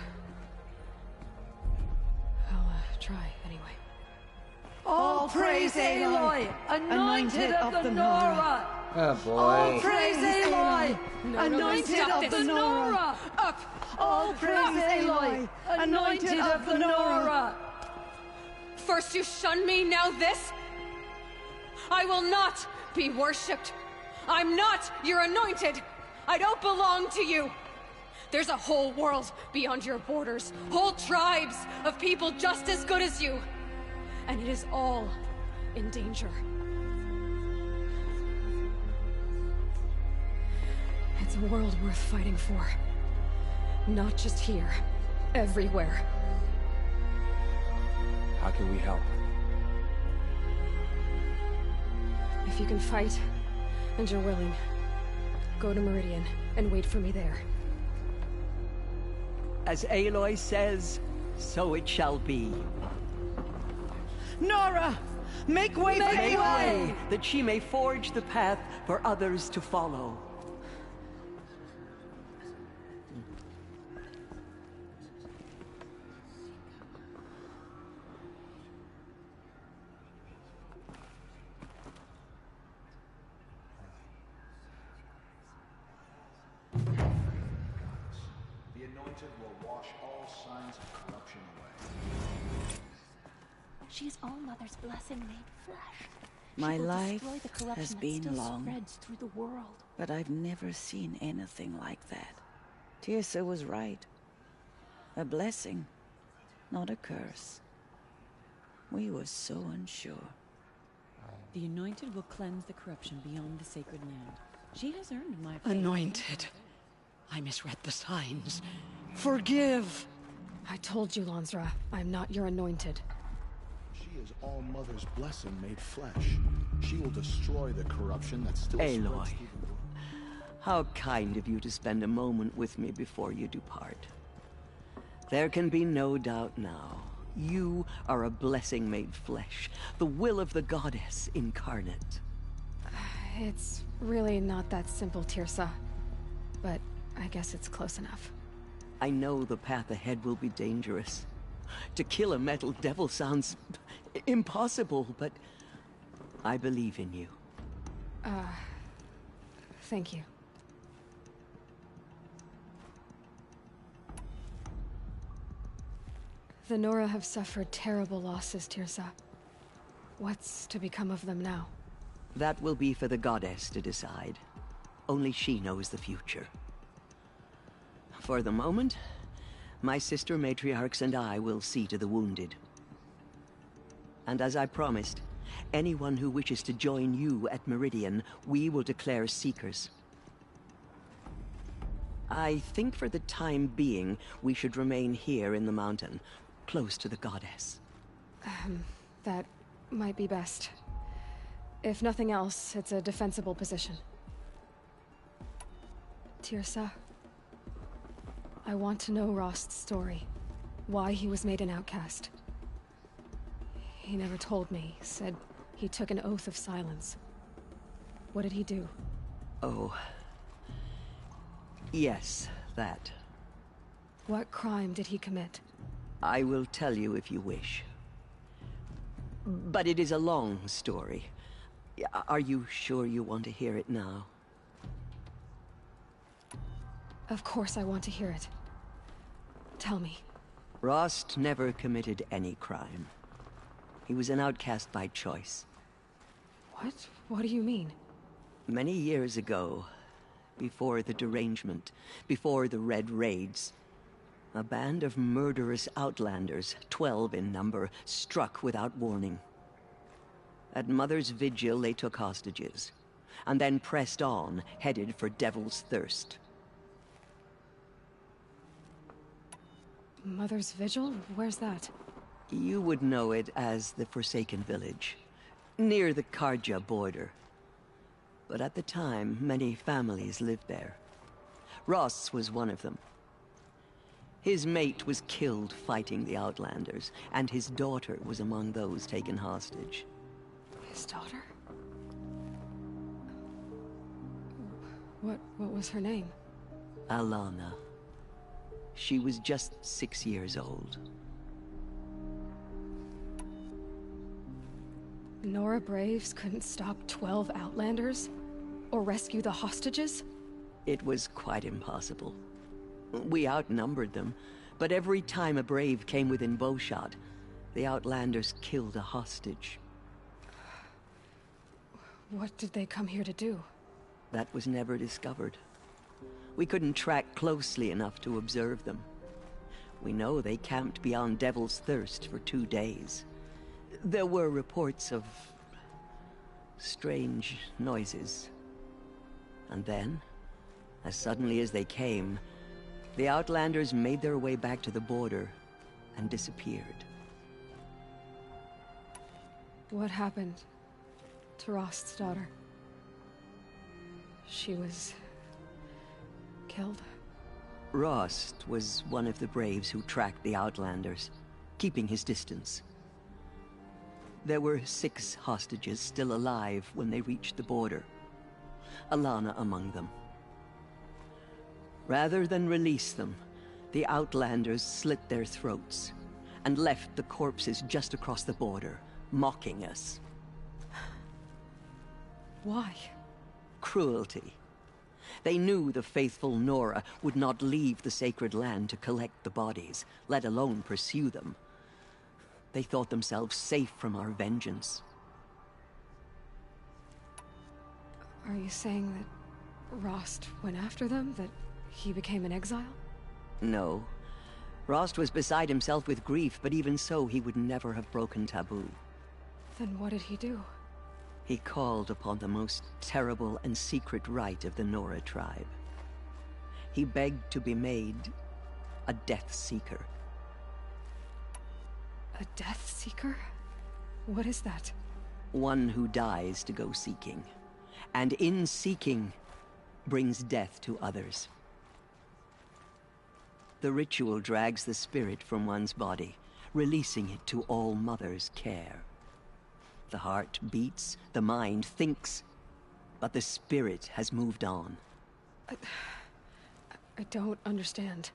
S2: I'll try anyway.
S6: All praise Aloy, anointed of the Nora!
S1: Oh boy.
S6: All praise Aloy,
S2: No,
S6: anointed
S2: stop
S6: of
S2: this.
S6: the Nora!
S2: Up!
S6: All praise Aloy, anointed of the Nora!
S2: First you shun me, now this? I will not be worshipped. I'm not your anointed. I don't belong to you. There's a whole world beyond your borders, whole tribes of people just as good as you. And it is all in danger. It's a world worth fighting for. Not just here, everywhere.
S7: How can we help?
S2: If you can fight, and you're willing, go to Meridian and wait for me there.
S6: As Aloy says, so it shall be. Nora! Make way for Aloy! That she may forge the path for others to follow.
S20: The anointed will wash all signs of corruption away.
S14: She's All Mother's blessing made flesh.
S21: My
S14: She will
S21: life
S14: destroy the corruption
S21: has
S14: that
S21: been
S14: still
S21: long,
S14: spreads through the world.
S21: but I've never seen anything like that. Tirsa was right. A blessing, not a curse. We were so unsure.
S8: The Anointed will cleanse the corruption beyond the Sacred Land. She has earned my faith.
S4: Anointed. I misread the signs. Forgive!
S2: I told you, Lansra, I'm not your Anointed.
S20: She is All Mother's blessing made flesh. She will destroy the corruption that still spreads
S3: Aloy,
S20: through the world.
S3: how kind of you to spend a moment with me before you depart. There can be no doubt now. You are a blessing made flesh, the will of the goddess incarnate.
S2: It's really not that simple, Tirsa. But I guess it's close enough.
S3: I know the path ahead will be dangerous. To kill a metal devil sounds impossible, but I believe in you.
S2: Thank you. The Nora have suffered terrible losses, Tirsa. What's to become of them now?
S3: That will be for the goddess to decide. Only she knows the future. For the moment, my sister matriarchs and I will see to the wounded. And as I promised, anyone who wishes to join you at Meridian, we will declare seekers. I think for the time being, we should remain here in the mountain, close to the goddess.
S2: That might be best. If nothing else, it's a defensible position. Tirsa, I want to know Rost's story. Why he was made an outcast. He never told me, said he took an oath of silence. What did he do?
S3: Oh. Yes, that.
S2: What crime did he commit?
S3: I will tell you if you wish. But it is a long story. Are you sure you want to hear it now?
S2: Of course I want to hear it. Tell me.
S3: Rost never committed any crime. He was an outcast by choice.
S2: What? What do you mean?
S3: Many years ago, before the derangement, before the Red Raids, a band of murderous outlanders, 12 in number, struck without warning. At Mother's vigil, they took hostages, and then pressed on, headed for Devil's Thirst.
S2: Mother's vigil? Where's that?
S3: You would know it as the Forsaken Village, near the Karja border. But at the time, many families lived there. Ross was one of them. His mate was killed fighting the Outlanders, and his daughter was among those taken hostage.
S2: His daughter? What was her name?
S3: Alana. She was just 6 years old.
S2: Nora Braves couldn't stop 12 Outlanders? Or rescue the hostages?
S3: It was quite impossible. We outnumbered them, but every time a Brave came within bowshot, the Outlanders killed a hostage.
S2: What did they come here to do?
S3: That was never discovered. We couldn't track closely enough to observe them. We know they camped beyond Devil's Thirst for 2 days. There were reports of strange noises. And then, as suddenly as they came, the Outlanders made their way back to the border and disappeared.
S2: What happened to Rost's daughter? She was killed?
S3: Rost was one of the Braves who tracked the Outlanders, keeping his distance. There were 6 hostages still alive when they reached the border. Alana among them. Rather than release them, the Outlanders slit their throats and left the corpses just across the border, mocking us.
S2: Why?
S3: Cruelty. They knew the faithful Nora would not leave the Sacred Land to collect the bodies, let alone pursue them. They thought themselves safe from our vengeance.
S2: Are you saying that Rost went after them? That he became an exile?
S3: No. Rost was beside himself with grief, but even so, he would never have broken taboo.
S2: Then what did he do?
S3: He called upon the most terrible and secret rite of the Nora tribe. He begged to be made a Death Seeker.
S2: A Death Seeker? What is that?
S3: One who dies to go seeking, and in seeking, brings death to others. The ritual drags the spirit from one's body, releasing it to All Mother's care. The heart beats, the mind thinks, but the spirit has moved on.
S2: I don't understand.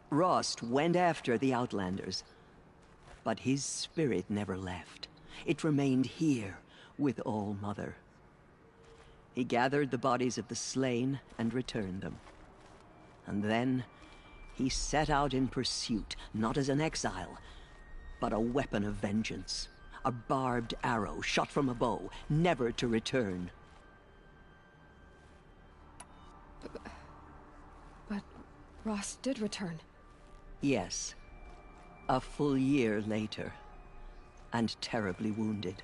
S3: Rost went after the Outlanders, but his spirit never left. It remained here with All Mother. He gathered the bodies of the slain and returned them. And then he set out in pursuit, not as an exile, but a weapon of vengeance. A barbed arrow shot from a bow, never to return.
S2: But Rost did return.
S3: Yes. A full year later, and terribly wounded.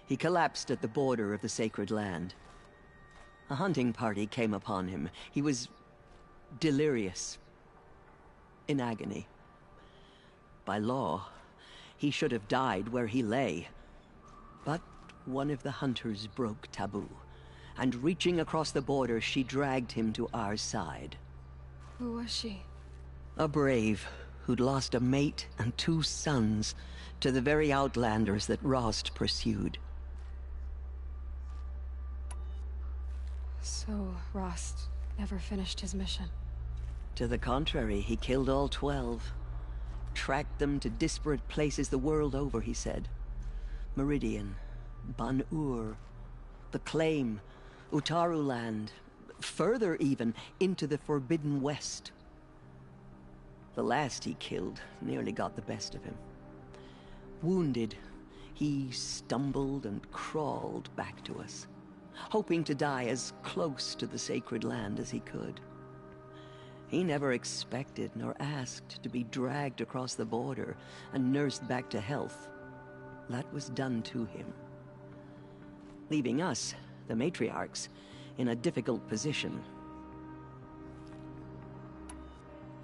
S3: He collapsed at the border of the Sacred Land. A hunting party came upon him. He was delirious, in agony. By law, he should have died where he lay. But one of the hunters broke taboo, and reaching across the border, she dragged him to our side.
S2: Who was she?
S3: A brave who'd lost a mate and 2 sons to the very Outlanders that Rost pursued.
S2: So Rost never finished his mission?
S3: To the contrary, he killed all 12. Tracked them to disparate places the world over, he said. Meridian, Ban-Ur, the Claim, Utaru Land, further even, into the Forbidden West. The last he killed nearly got the best of him. Wounded, he stumbled and crawled back to us, hoping to die as close to the Sacred Land as he could. He never expected nor asked to be dragged across the border and nursed back to health. That was done to him, leaving us, the matriarchs, in a difficult position.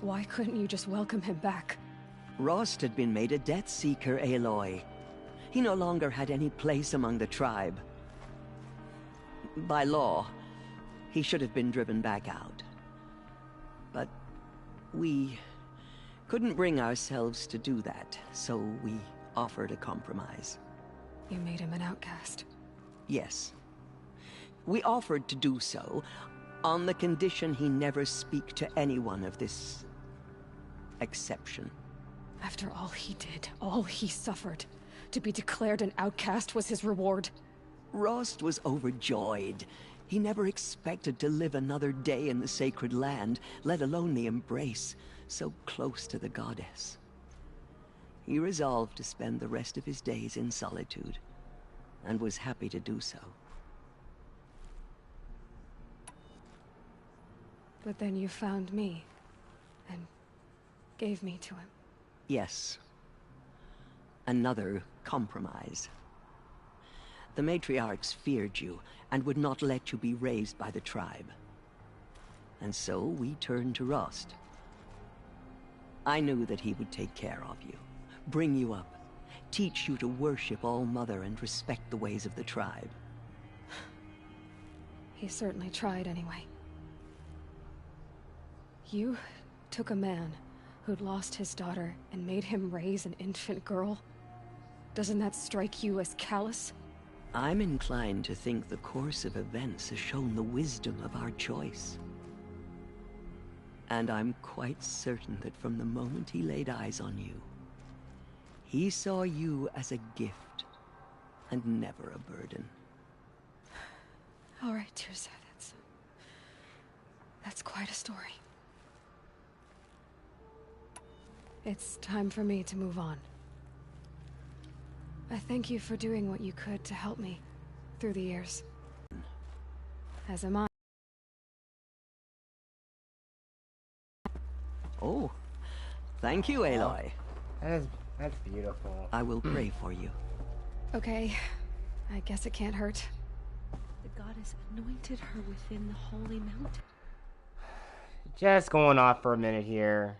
S2: Why couldn't you just welcome him back?
S3: Rost had been made a Death Seeker, Aloy. He no longer had any place among the tribe. By law, he should have been driven back out. But we couldn't bring ourselves to do that, so we offered a compromise.
S2: You made him an outcast?
S3: Yes. We offered to do so on the condition he never speak to anyone of this exception.
S2: After all he did, all he suffered, to be declared an outcast was his reward?
S3: Rost was overjoyed. He never expected to live another day in the Sacred Land, let alone the embrace, so close to the goddess. He resolved to spend the rest of his days in solitude, and was happy to do so.
S2: But then you found me, and gave me to him.
S3: Yes. Another compromise. The matriarchs feared you, and would not let you be raised by the tribe. And so we turned to Rost. I knew that he would take care of you, bring you up, teach you to worship All Mother and respect the ways of the tribe.
S2: He certainly tried anyway. You took a man who'd lost his daughter and made him raise an infant girl? Doesn't that strike you as callous?
S3: I'm inclined to think the course of events has shown the wisdom of our choice. And I'm quite certain that from the moment he laid eyes on you, he saw you as a gift, and never a burden.
S2: All right, Tirsa, that's quite a story. It's time for me to move on. I thank you for doing what you could to help me through the years. As am I.
S3: Oh, thank you, Aloy.
S1: That's beautiful.
S3: I will pray for you.
S2: Okay, I guess it can't hurt.
S8: The goddess anointed her within the holy mountain.
S1: Just going off for a minute here.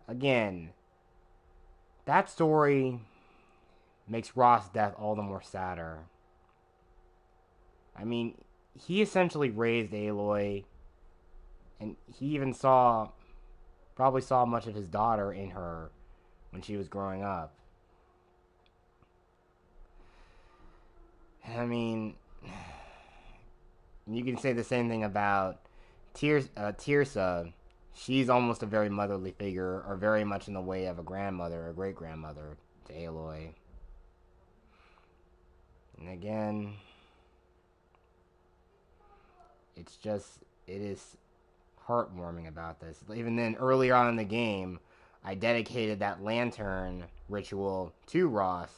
S1: Again, that story makes Ross' death all the more sadder. I mean, he essentially raised Aloy, and he even probably saw much of his daughter in her when she was growing up. I mean, you can say the same thing about Tirsa. She's almost a very motherly figure, or very much in the way of a grandmother or great-grandmother to Aloy. And again, it is heartwarming about this. Even then, earlier on in the game, I dedicated that lantern ritual to Ross.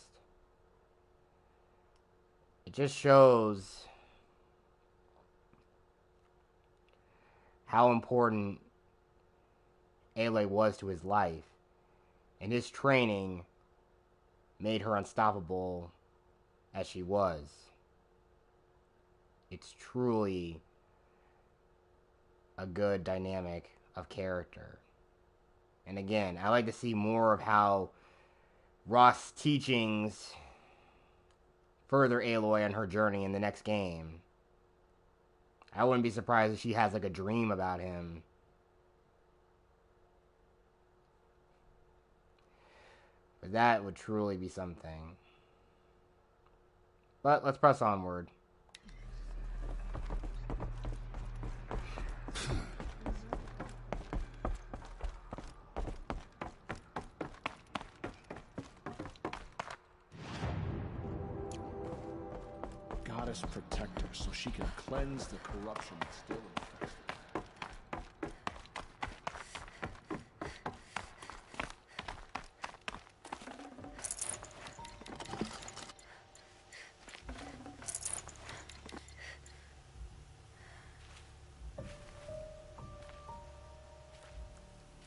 S1: It just shows how important Aloy was to his life, and his training made her unstoppable as she was. It's truly a good dynamic of character. And again, I like to see more of how Ross' teachings further Aloy on her journey in the next game. I wouldn't be surprised if she has like a dream about him. But that would truly be something. But let's press onward.
S20: Goddess protect her so she can cleanse the corruption that's still infected.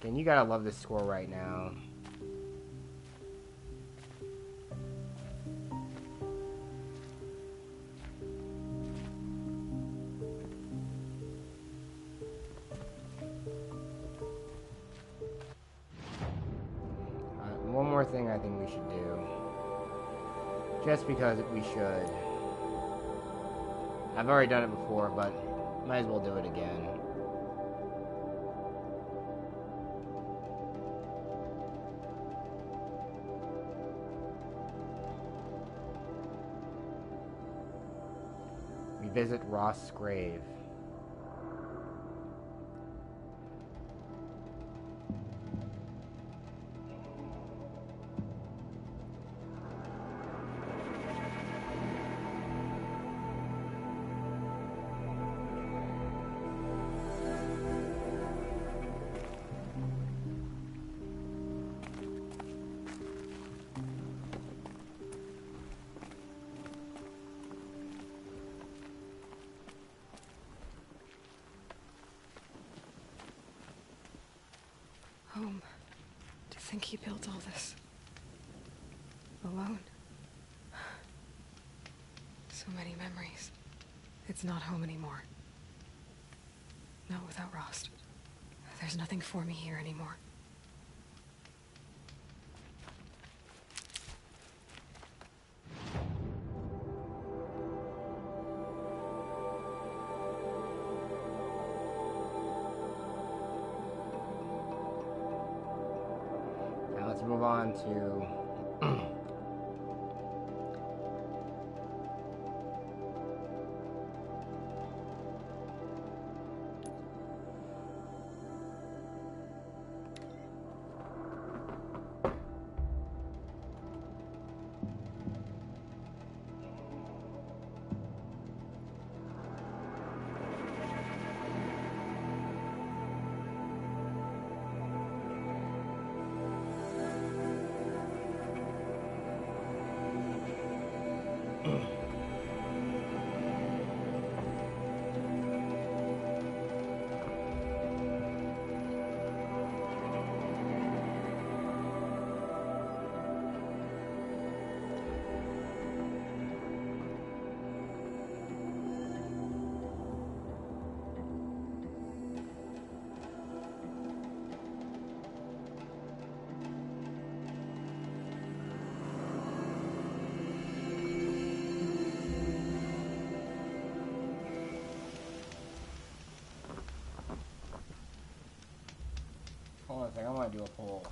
S1: And you gotta love this score right now. One more thing I think we should do. Just because we should. I've already done it before, but might as well do it again. We visit Ross' grave.
S2: Home. To think he built all this. Alone. So many memories. It's not home anymore. Not without Rost. There's nothing for me here anymore.
S1: Let's move on to Hold on a second, I want to do a poll.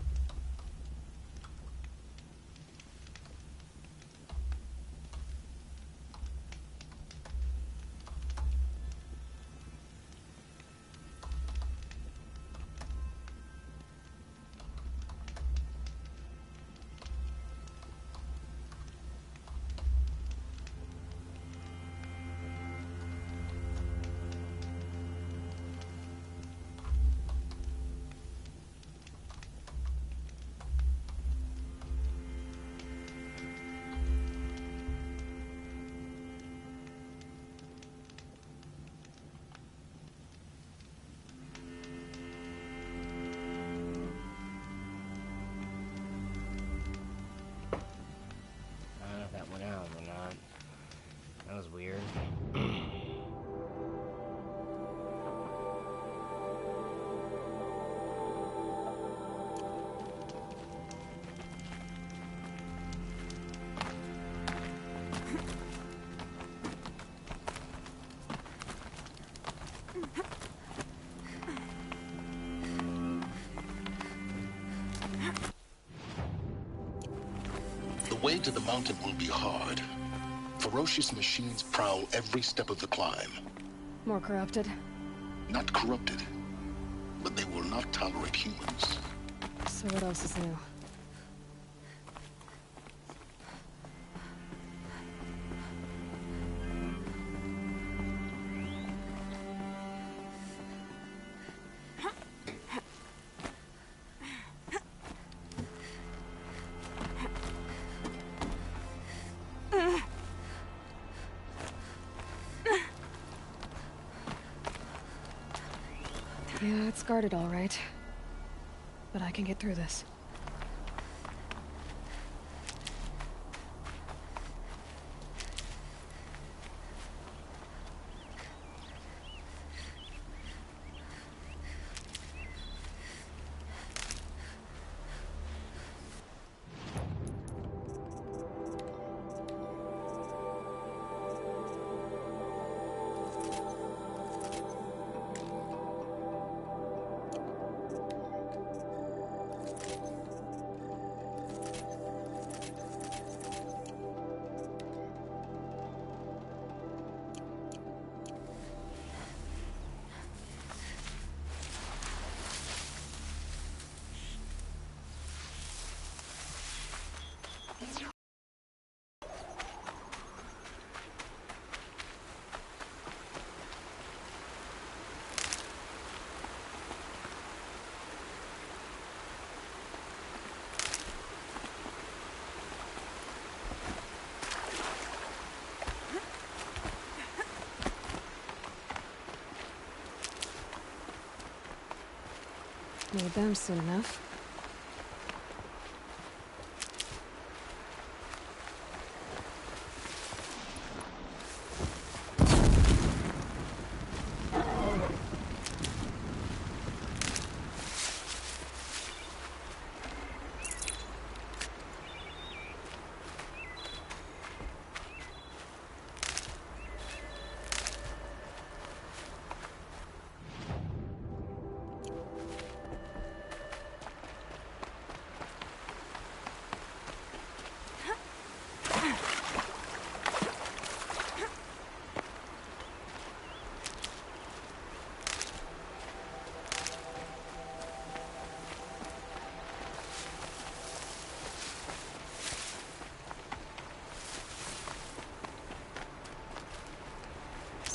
S1: That was weird.
S17: The way to the mountain will be hard. Ferocious machines prowl every step of the climb.
S2: More corrupted?
S17: Not corrupted, but they will not tolerate humans.
S2: So what else is new? Yeah, it's guarded all right. But I can get through this. Need them soon enough.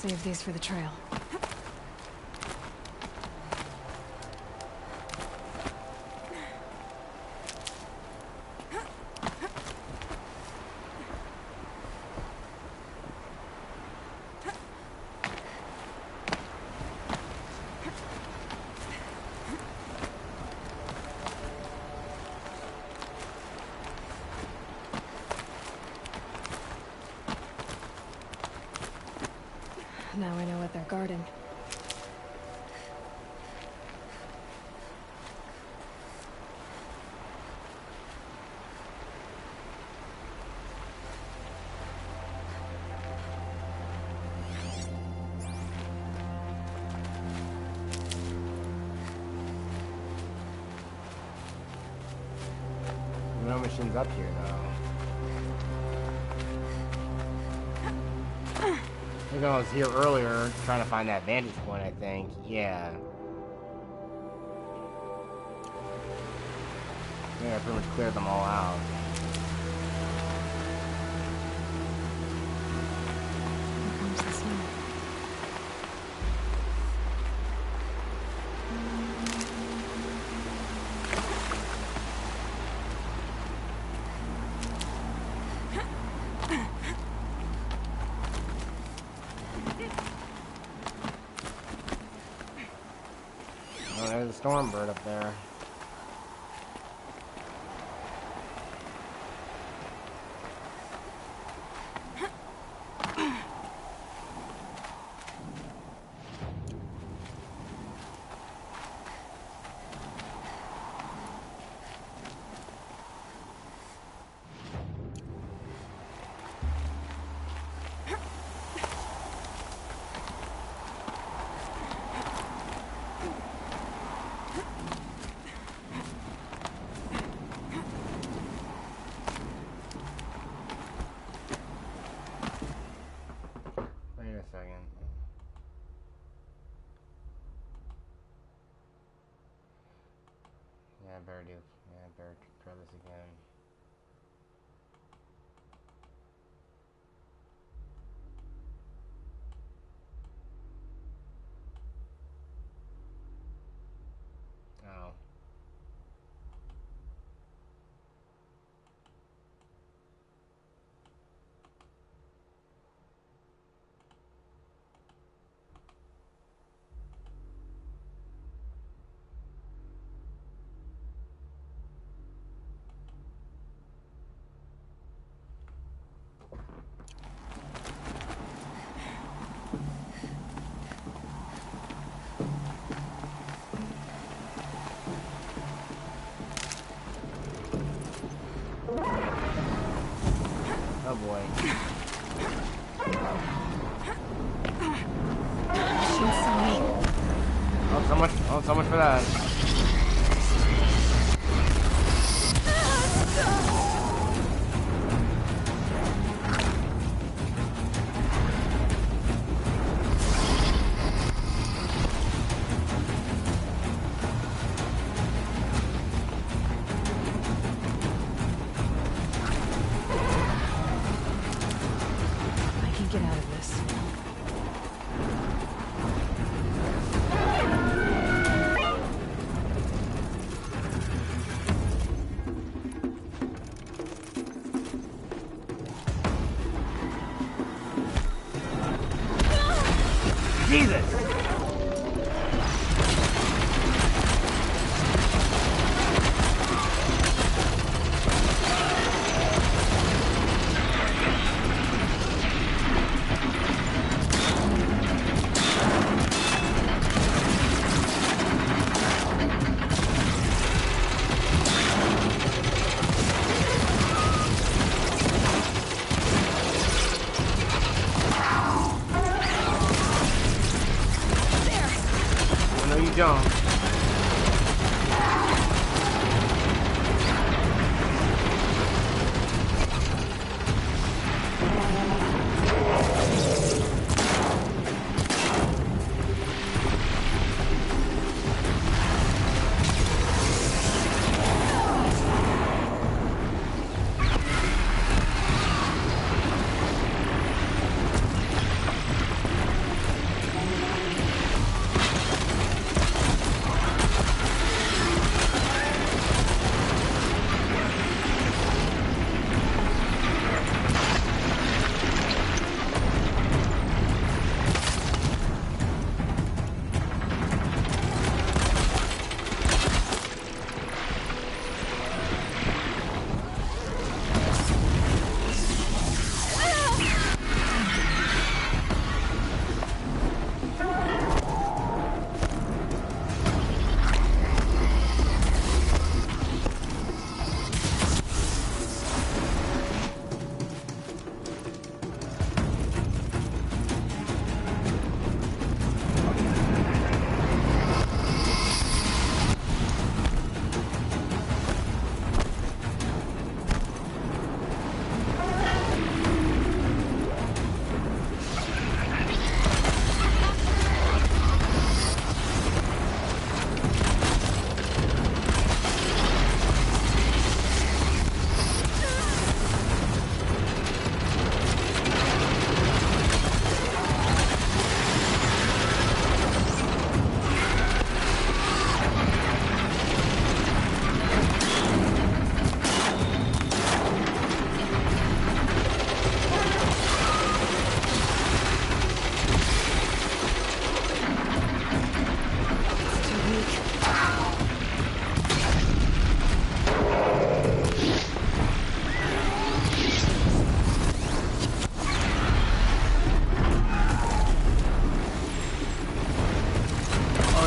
S2: Save these for the trail. Now I know what they're guarding.
S1: missions up here, though. I think I was here earlier trying to find that vantage point, I think. Yeah. Yeah, I pretty much cleared them all out.
S2: Here comes the snow.
S1: Oh, there's a storm bird up there. I better try this again. Oh. Oh boy. Oh, so much for that. Jump.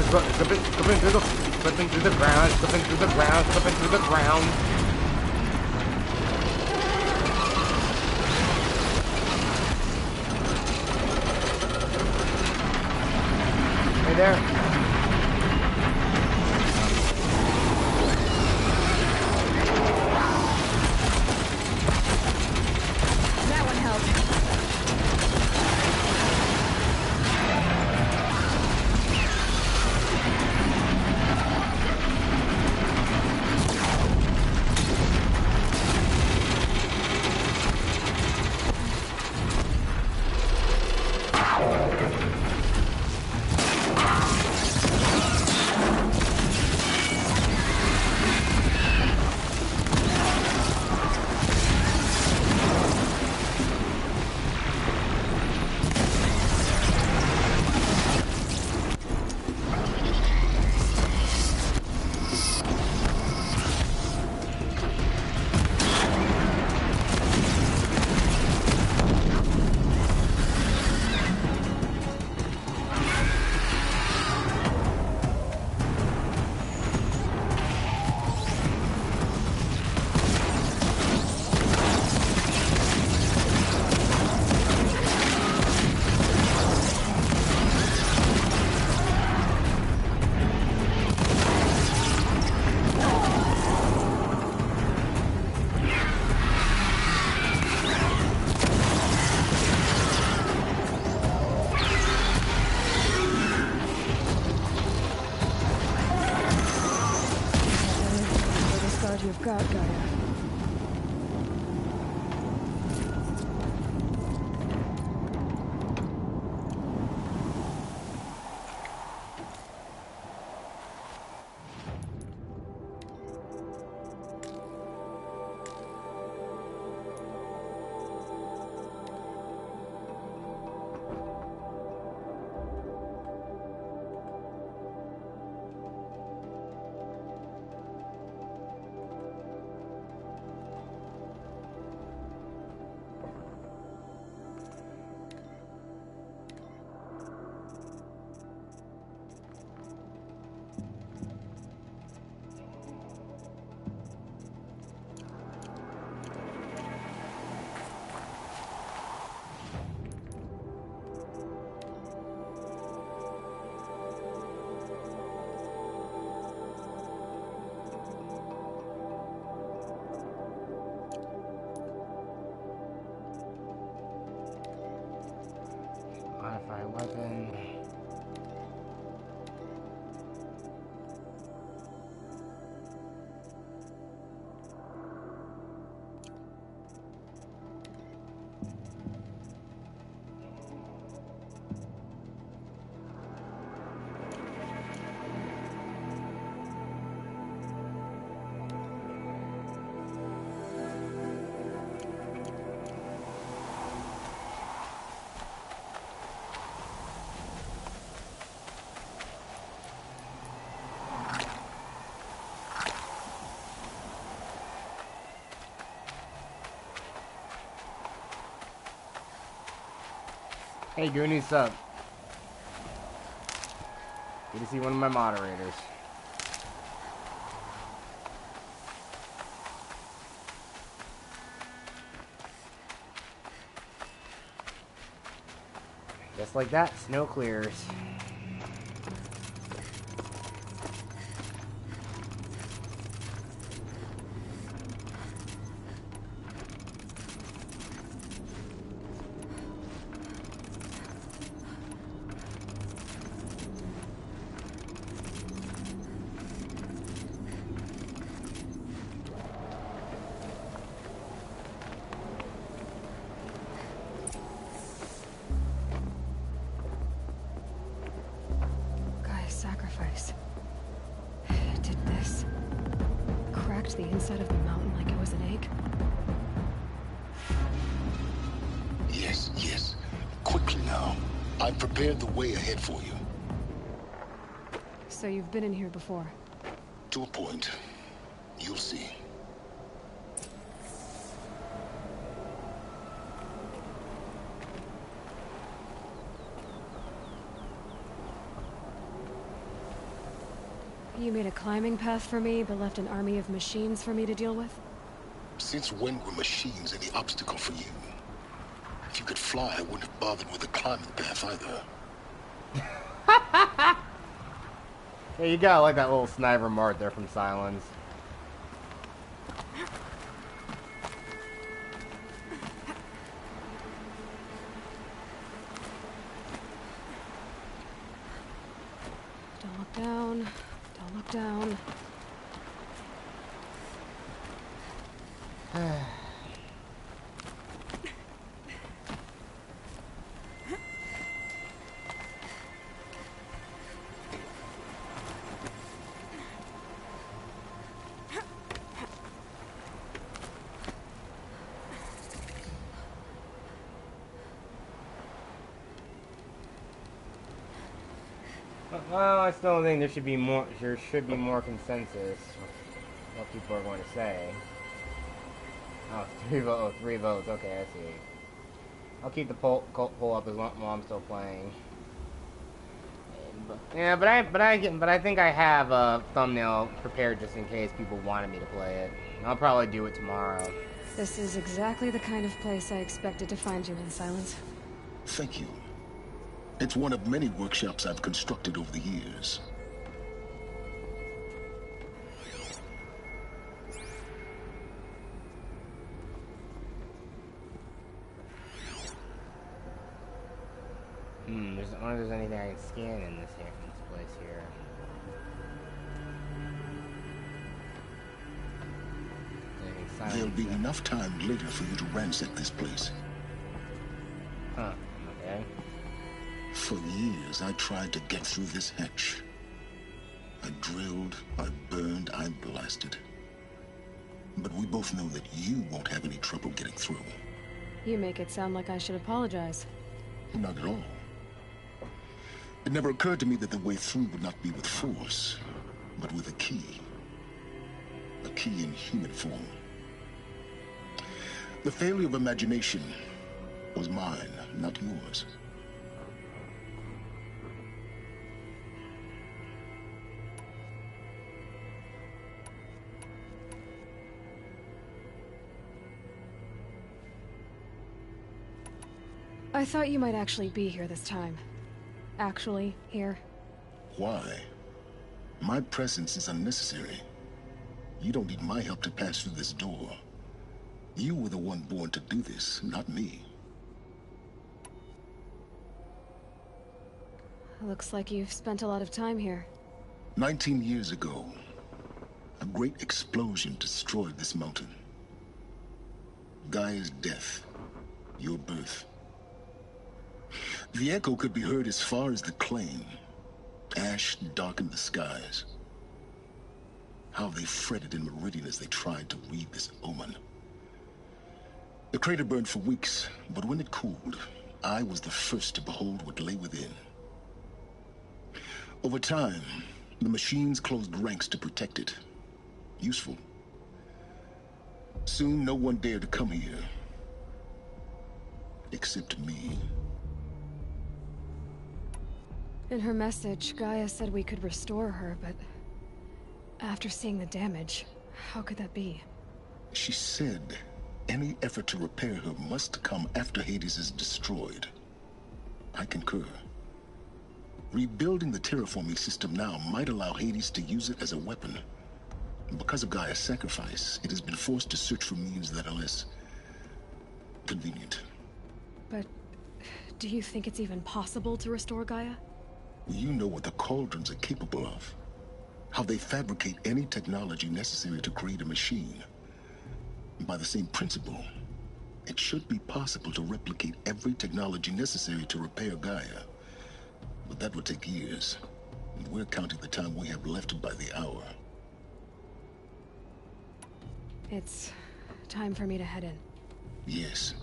S1: slipping through the ground, slipping through the ground, slipping through the ground. Hey there.
S2: That one helped. You've got, Gaia.
S1: Modify weapon. Hey Goonie, sup? Good to see one of my moderators. Just like that, snow clears.
S2: Sacrifice. It did this. Cracked the inside of the mountain like it was an egg.
S17: Yes, yes. Quickly now. I've prepared the way ahead for you.
S2: So you've been in here before?
S17: To a point. You'll see.
S2: You made a climbing path for me, but left an army of machines for me to deal with?
S17: Since when were machines any obstacle for you? If you could fly, I wouldn't have bothered with a climbing path either.
S1: Yeah, you got like that little sniper mark there from Sylens.
S2: Don't look down. Don't look down.
S1: Well, I still think there should be more. There should be more consensus. What people are going to say. Oh, 3 votes. 3 votes. Okay, I see. I'll keep the poll up as long while I'm still playing. Yeah, but I think I have a thumbnail prepared just in case people wanted me to play it. I'll probably do it tomorrow.
S2: This is exactly the kind of place I expected to find you in, Sylens.
S17: Thank you. It's one of many workshops I've constructed over the years.
S1: I wonder if there's anything I can scan in this place here.
S17: There'll be enough time later for you to ransack this place.
S1: Huh, okay.
S17: For years, I tried to get through this hatch. I drilled, I burned, I blasted. But we both know that you won't have any trouble getting through.
S2: You make it sound like I should apologize.
S17: Not at all. It never occurred to me that the way through would not be with force, but with a key. A key in human form. The failure of imagination was mine, not yours.
S2: I thought you might actually be here this time. Actually, here.
S17: Why? My presence is unnecessary. You don't need my help to pass through this door. You were the one born to do this, not me.
S2: Looks like you've spent a lot of time here.
S17: 19 years ago, a great explosion destroyed this mountain. Gaia's death, your birth. The echo could be heard as far as the claim. Ash darkened the skies. How they fretted in Meridian as they tried to read this omen. The crater burned for weeks, but when it cooled, I was the first to behold what lay within. Over time, the machines closed ranks to protect it. Useful. Soon, no one dared to come here. Except me.
S2: In her message, Gaia said we could restore her, but after seeing the damage, how could that be?
S17: She said any effort to repair her must come after Hades is destroyed. I concur. Rebuilding the terraforming system now might allow Hades to use it as a weapon. Because of Gaia's sacrifice, it has been forced to search for means that are less convenient.
S2: But do you think it's even possible to restore Gaia?
S17: You know what the Cauldrons are capable of. How they fabricate any technology necessary to create a machine. By the same principle, it should be possible to replicate every technology necessary to repair Gaia. But that would take years. And we're counting the time we have left by the hour.
S2: It's time for me to head in.
S17: Yes.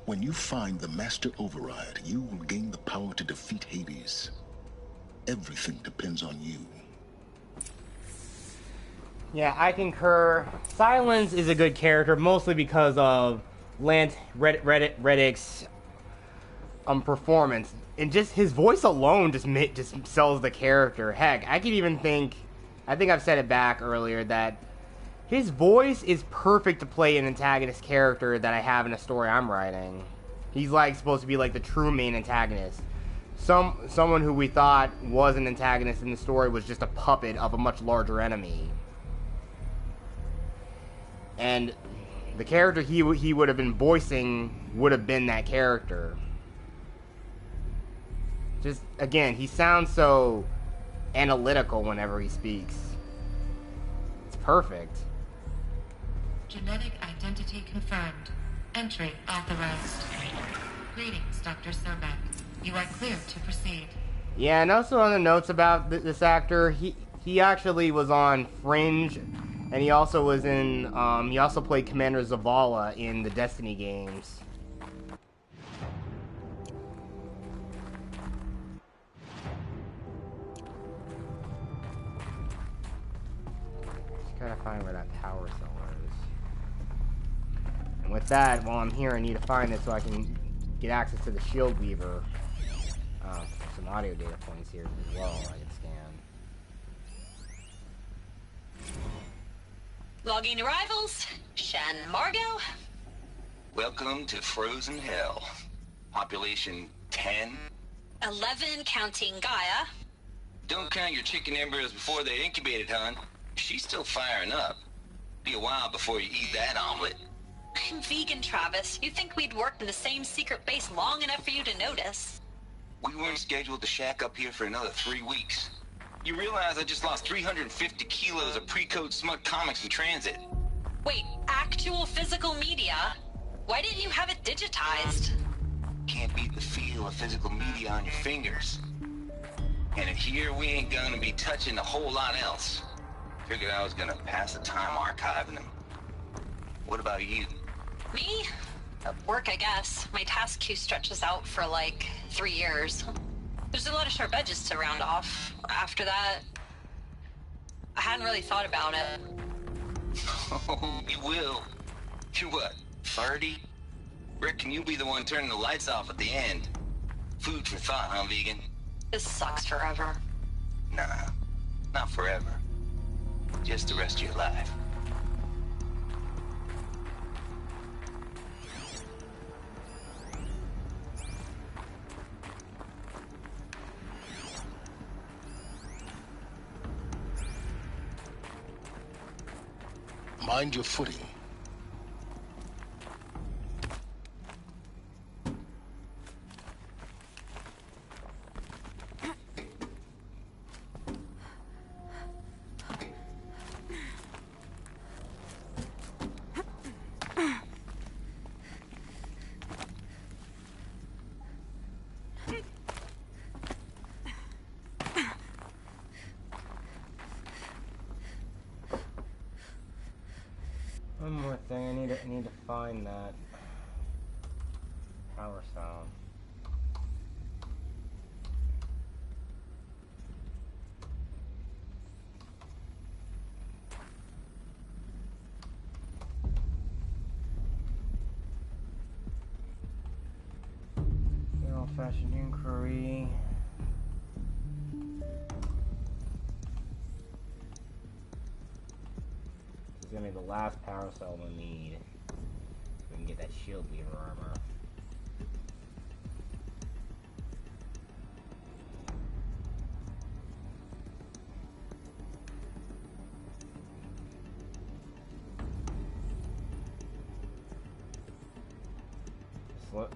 S17: When you find the Master Override, you will gain the power to defeat Hades. Everything depends on you.
S1: Yeah, I concur. Sylens is a good character, mostly because of Reddick's performance. And just his voice alone just sells the character. Heck, I could even think, I think I've said it back earlier, that his voice is perfect to play an antagonist character that I have in a story I'm writing. He's like supposed to be like the true main antagonist. Someone who we thought was an antagonist in the story was just a puppet of a much larger enemy. And the character he would have been voicing would have been that character. Just, again, he sounds so analytical whenever he speaks. It's perfect.
S18: Genetic identity confirmed. Entry authorized. Greetings, Dr. Sobek. You are clear to proceed.
S1: Yeah, and also on the notes about this actor, he actually was on Fringe, and he also was in, he also played Commander Zavala in the Destiny games. Just gotta find where that power cell is. And with that, while I'm here, I need to find it so I can get access to the Shield Weaver. Some audio data points here as well I can scan.
S11: Logging arrivals. Shan Margot.
S22: Welcome to Frozen Hell. Population 10.
S11: 11 counting GAIA.
S22: Don't count your chicken embryos before they're incubated, hon. She's still firing up. Be a while before you eat that omelet.
S11: I'm vegan, Travis. You'd think we'd worked in the same secret base long enough for you to notice.
S22: We weren't scheduled to shack up here for another 3 weeks. You realize I just lost 350 kilos of pre-code smut comics in transit.
S11: Wait, actual physical media? Why didn't you have it digitized?
S22: Can't beat the feel of physical media on your fingers. And in here, we ain't gonna be touching a whole lot else. Figured I was gonna pass the time archiving them. What about you?
S11: Me? Work, I guess. My task queue stretches out for like 3 years. There's a lot of sharp edges to round off. After that, I hadn't really thought about it.
S22: Oh, you will. You're what, 30? Reckon you'll be the one turning the lights off at the end. Food for thought, huh, vegan?
S11: This sucks forever.
S22: Nah, not forever. Just the rest of your life.
S17: Mind your footing.
S1: One more thing, I need to find that power cell. The old-fashioned inquiry. This is gonna be the last power cell we'll need. We can get that shield weaver armor.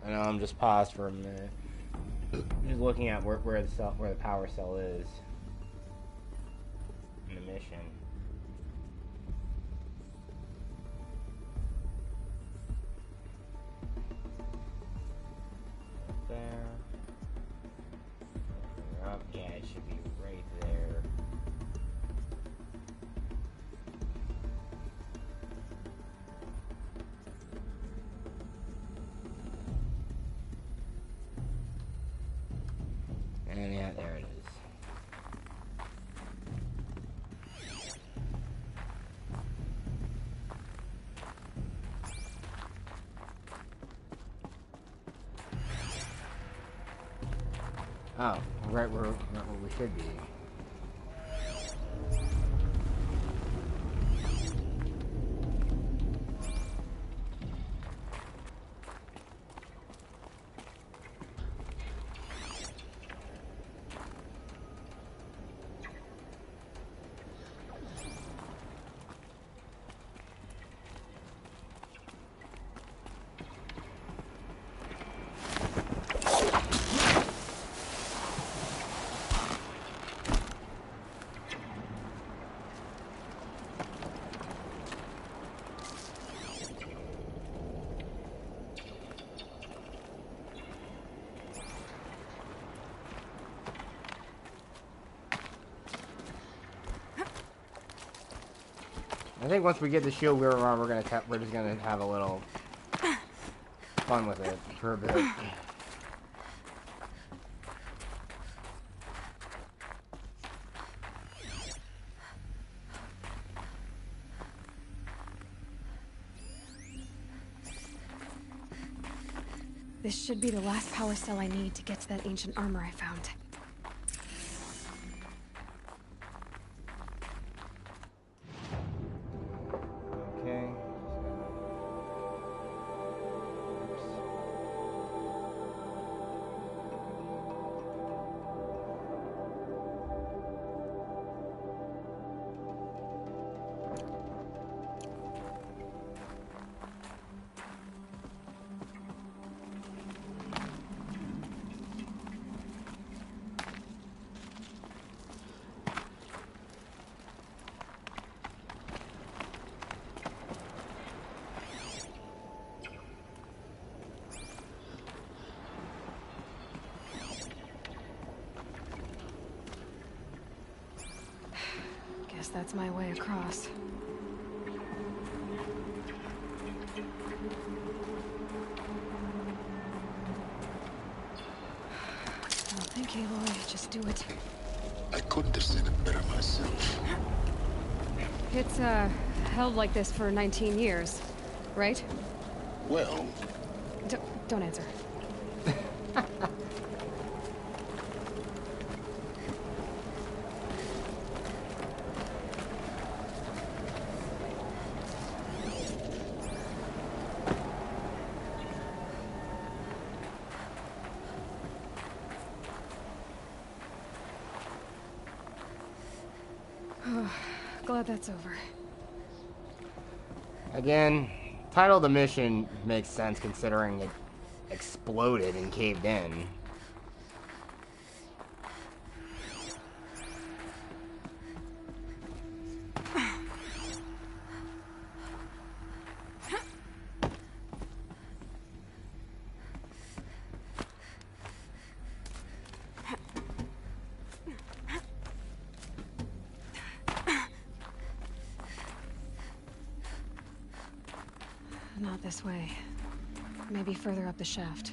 S1: I know I'm just paused for a minute. Just looking at where the power cell is in the mission. Up there. Up, yeah, it should be right there. And yeah, there it is. Oh, right where we should be. I think once we get the shield we're on, we're just gonna have a little fun with it for a bit.
S2: This should be the last power cell I need to get to that ancient armor I found.
S1: Okay.
S2: Guess that's my way across. Well, thank you, Aloy. Just do it.
S17: I couldn't have said it better myself.
S2: It's, held like this for 19 years, right?
S17: Well...
S2: Don't answer. Glad that's over.
S1: Again, title of the mission makes sense considering it exploded and caved in.
S2: Not this way. Maybe further up the shaft.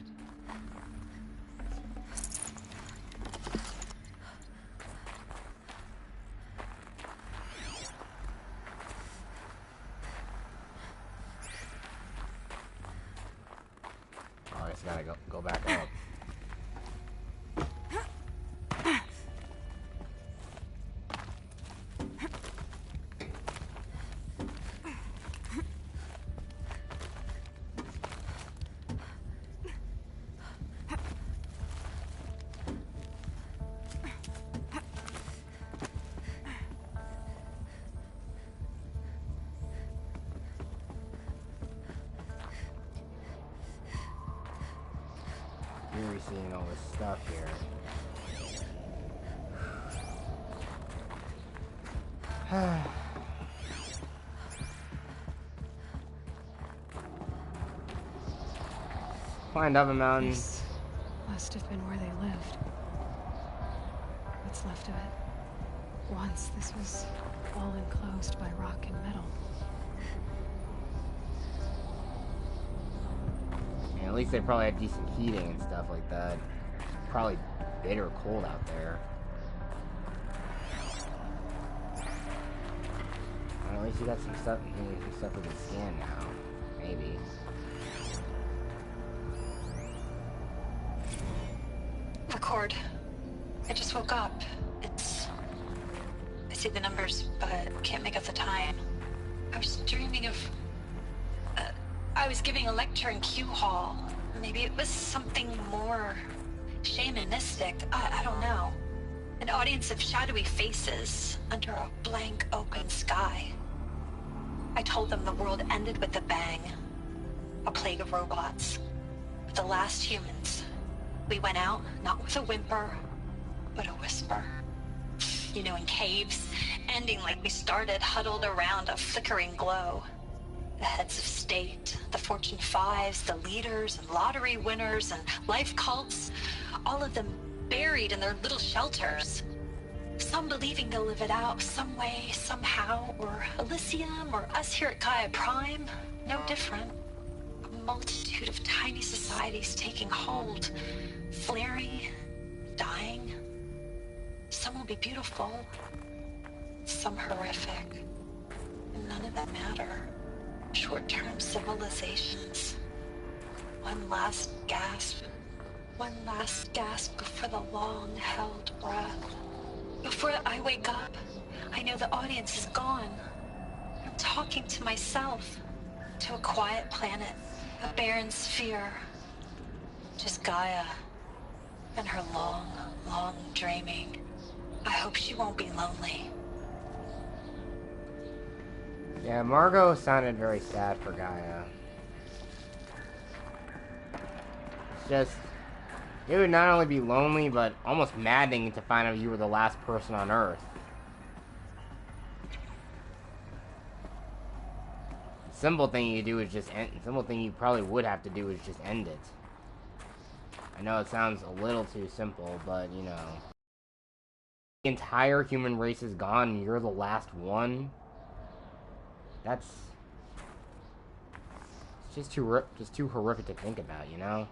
S1: Oh, I just gotta go back up. Here seeing all this stuff here. Climbed up a mountain.
S2: This must have been where they lived. What's left of it. Once this was all enclosed by rock and metal.
S1: And at least they probably had decent heating and stuff like that. Probably bitter cold out there. Well, at least you got some stuff we can scan now. Maybe.
S11: Record. I just woke up. I see the numbers, but can't make out the time. I was dreaming of... I was giving a lecture in Q Hall. Maybe it was something more shamanistic. I don't know. An audience of shadowy faces under a blank open sky. I told them the world ended with a bang. A plague of robots. The last humans. We went out, not with a whimper, but a whisper. You know, in caves, ending like we started, huddled around a flickering glow. The heads of state, the Fortune 5s, the leaders and lottery winners and life cults, all of them buried in their little shelters. Some believing they'll live it out some way, somehow, or Elysium, or us here at GAIA Prime, no different. A multitude of tiny societies taking hold, flaring, dying. Some will be beautiful, some horrific, and none of them matter. Short-term civilizations. One last gasp before the long-held breath. Before I wake up, I know the audience is gone. I'm talking to myself, to a quiet planet, a barren sphere. Just Gaia and her long, long dreaming. I hope she won't be lonely.
S1: Yeah, Margot sounded very sad for Gaia. It's just... it would not only be lonely, but almost maddening to find out you were the last person on Earth. Simple thing you do is just end... simple thing you probably would have to do is just end it. I know it sounds a little too simple, but, you know... the entire human race is gone and you're the last one? That's... it's just too horrific to think about, you know?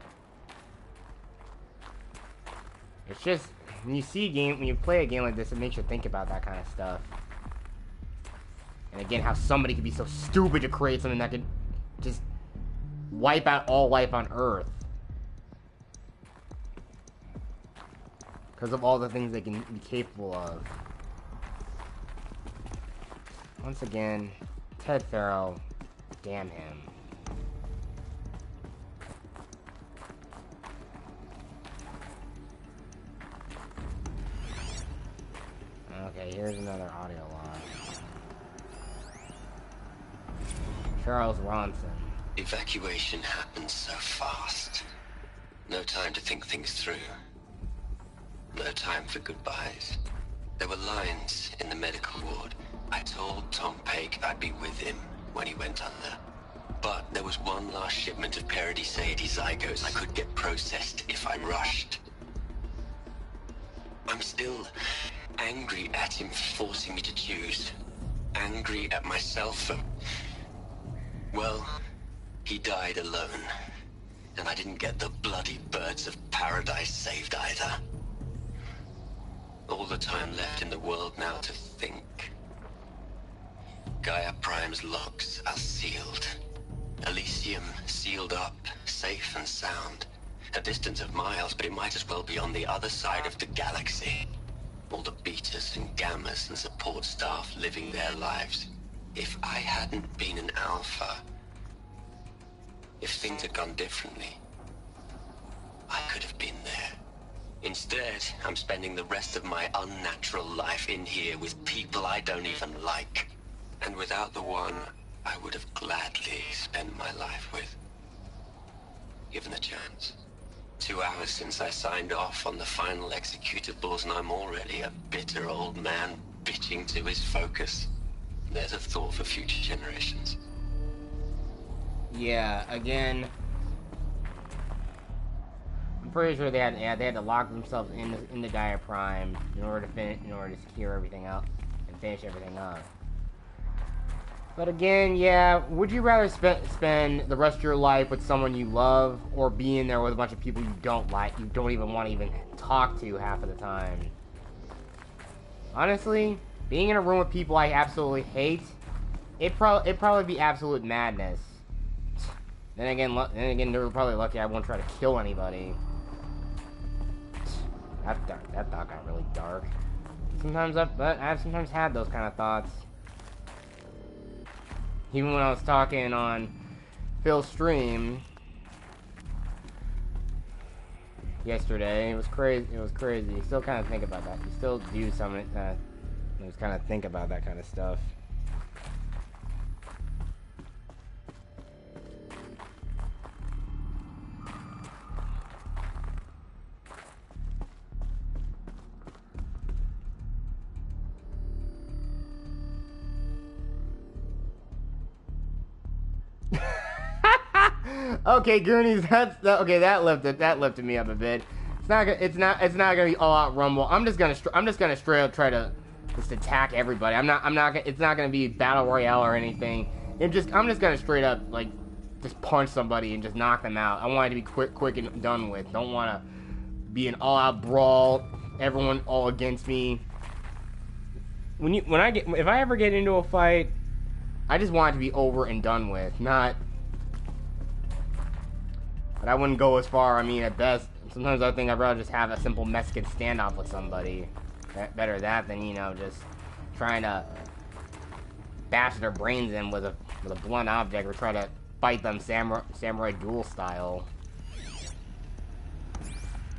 S1: It's just, when you play a game like this, it makes you think about that kind of stuff. And again, how somebody could be so stupid to create something that could just wipe out all life on Earth. Because of all the things they can be capable of. Once again, Ted Faro, damn him. Okay, here's another audio log. Charles Ronson.
S9: Evacuation happened so fast. No time to think things through. No time for goodbyes. There were lines in the medical ward. I told Tom Pake I'd be with him when he went under. But there was one last shipment of Paradis-Sade zygotes I could get processed if I rushed. I'm still angry at him for forcing me to choose. Angry at myself for... well, he died alone. And I didn't get the bloody birds of paradise saved either. All the time left in the world now to think. Gaia Prime's locks are sealed. Elysium sealed up, safe and sound. A distance of miles, but it might as well be on the other side of the galaxy. All the betas and gammas and support staff living their lives. If I hadn't been an alpha, if things had gone differently, I could have been there. Instead, I'm spending the rest of my unnatural life in here with people I don't even like. And without the one I would have gladly spent my life with. Given a chance. 2 hours since I signed off on the final executables and I'm already a bitter old man bitching to his focus. There's a thought for future generations.
S1: Yeah, again... I'm pretty sure they had to lock themselves in the Gaia Prime in order to secure everything out and finish everything up. But again, yeah, would you rather spend the rest of your life with someone you love, or be in there with a bunch of people you don't like, you don't even want to even talk to half of the time? Honestly, being in a room with people I absolutely hate, it'd probably be absolute madness. Then again, they're probably lucky I won't try to kill anybody. That thought got really dark. But I've sometimes had those kind of thoughts. Even when I was talking on Phil's stream yesterday, it was crazy. It was crazy. You still kind of think about that. You still do some of it. Just kind of think about that kind of stuff. Okay, Goonies. Okay. That lifted me up a bit. It's not gonna be all out rumble. I'm just gonna straight up try to just attack everybody. It's not gonna be battle royale or anything. I'm just gonna straight up like just punch somebody and just knock them out. I want it to be quick and done with. Don't want to be an all out brawl. Everyone all against me. If I ever get into a fight, I just want it to be over and done with. Not. But I wouldn't go as far. I mean, at best, sometimes I think I'd rather just have a simple Mexican standoff with somebody. Better that than, you know, just trying to bash their brains in with a blunt object or try to fight them samurai duel style.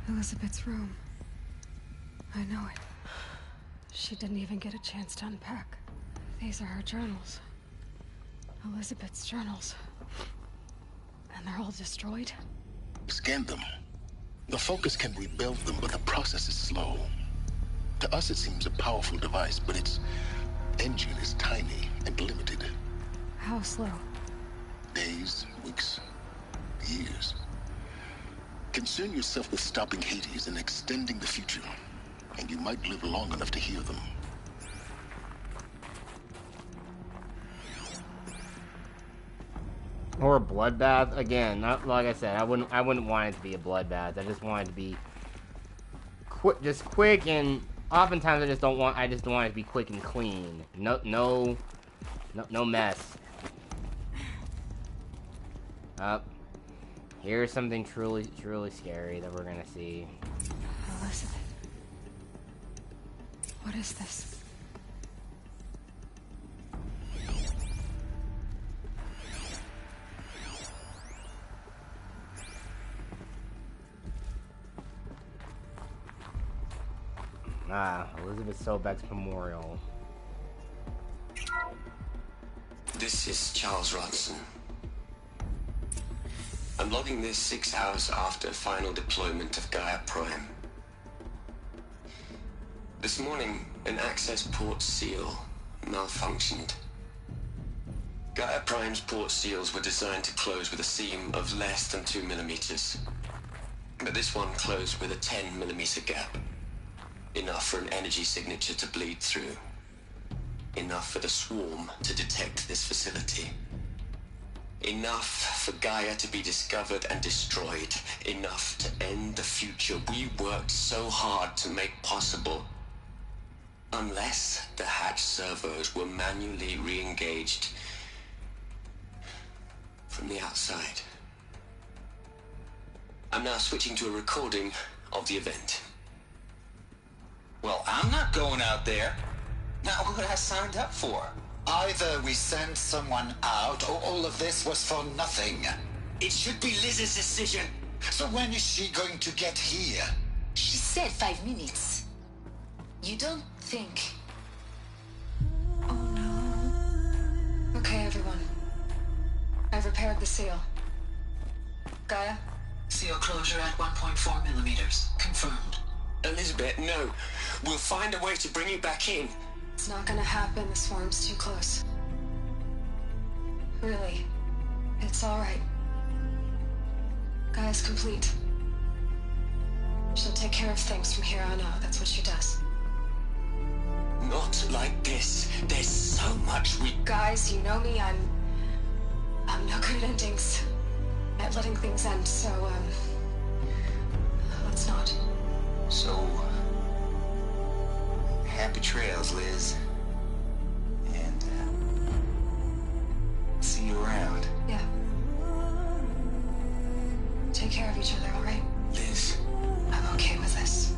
S2: Elizabeth's room. I know it. She didn't even get a chance to unpack. These are her journals. Elizabeth's journals. And they're all destroyed?
S17: Scan them. The Focus can rebuild them, but the process is slow. To us, it seems a powerful device, but its engine is tiny and limited.
S2: How slow?
S17: Days, weeks, years. Concern yourself with stopping Hades and extending the future, and you might live long enough to hear them.
S1: Or a bloodbath. Again, not like I said, I wouldn't want it to be a bloodbath. I just want it to be quick, and oftentimes I just want it to be quick and clean. No mess. Here's something truly scary that we're gonna see.
S2: Elizabeth. What is this?
S1: Elizabeth Sobek's memorial.
S9: This is Charles Rodson. I'm logging this 6 hours after final deployment of GAIA Prime. This morning, an access port seal malfunctioned. GAIA Prime's port seals were designed to close with a seam of less than 2 millimeters. But this one closed with a 10 millimeter gap. Enough for an energy signature to bleed through. Enough for the swarm to detect this facility. Enough for GAIA to be discovered and destroyed. Enough to end the future we worked so hard to make possible. Unless the hatch servos were manually re-engaged from the outside. I'm now switching to a recording of the event.
S5: Well, I'm not going out there. Not what I signed up for. Either we send someone out, or all of this was for nothing.
S9: It should be Liz's decision.
S5: So when is she going to get here?
S16: She said 5 minutes. You don't think...
S2: Oh no. Okay, everyone. I've repaired the seal. GAIA?
S19: Seal closure at 1.4 millimeters. Confirmed.
S9: Elizabeth, no. We'll find a way to bring you back in.
S2: It's not gonna happen. The swarm's too close. Really. It's alright. GAIA's complete. She'll take care of things from here on out. That's what she does.
S9: Not like this. There's so much we...
S2: Guys, you know me. I'm no good at endings. At letting things end, so, let's not.
S5: So, happy trails, Liz. And, see you around.
S2: Yeah. Take care of each other, alright?
S9: Liz.
S2: I'm okay with this.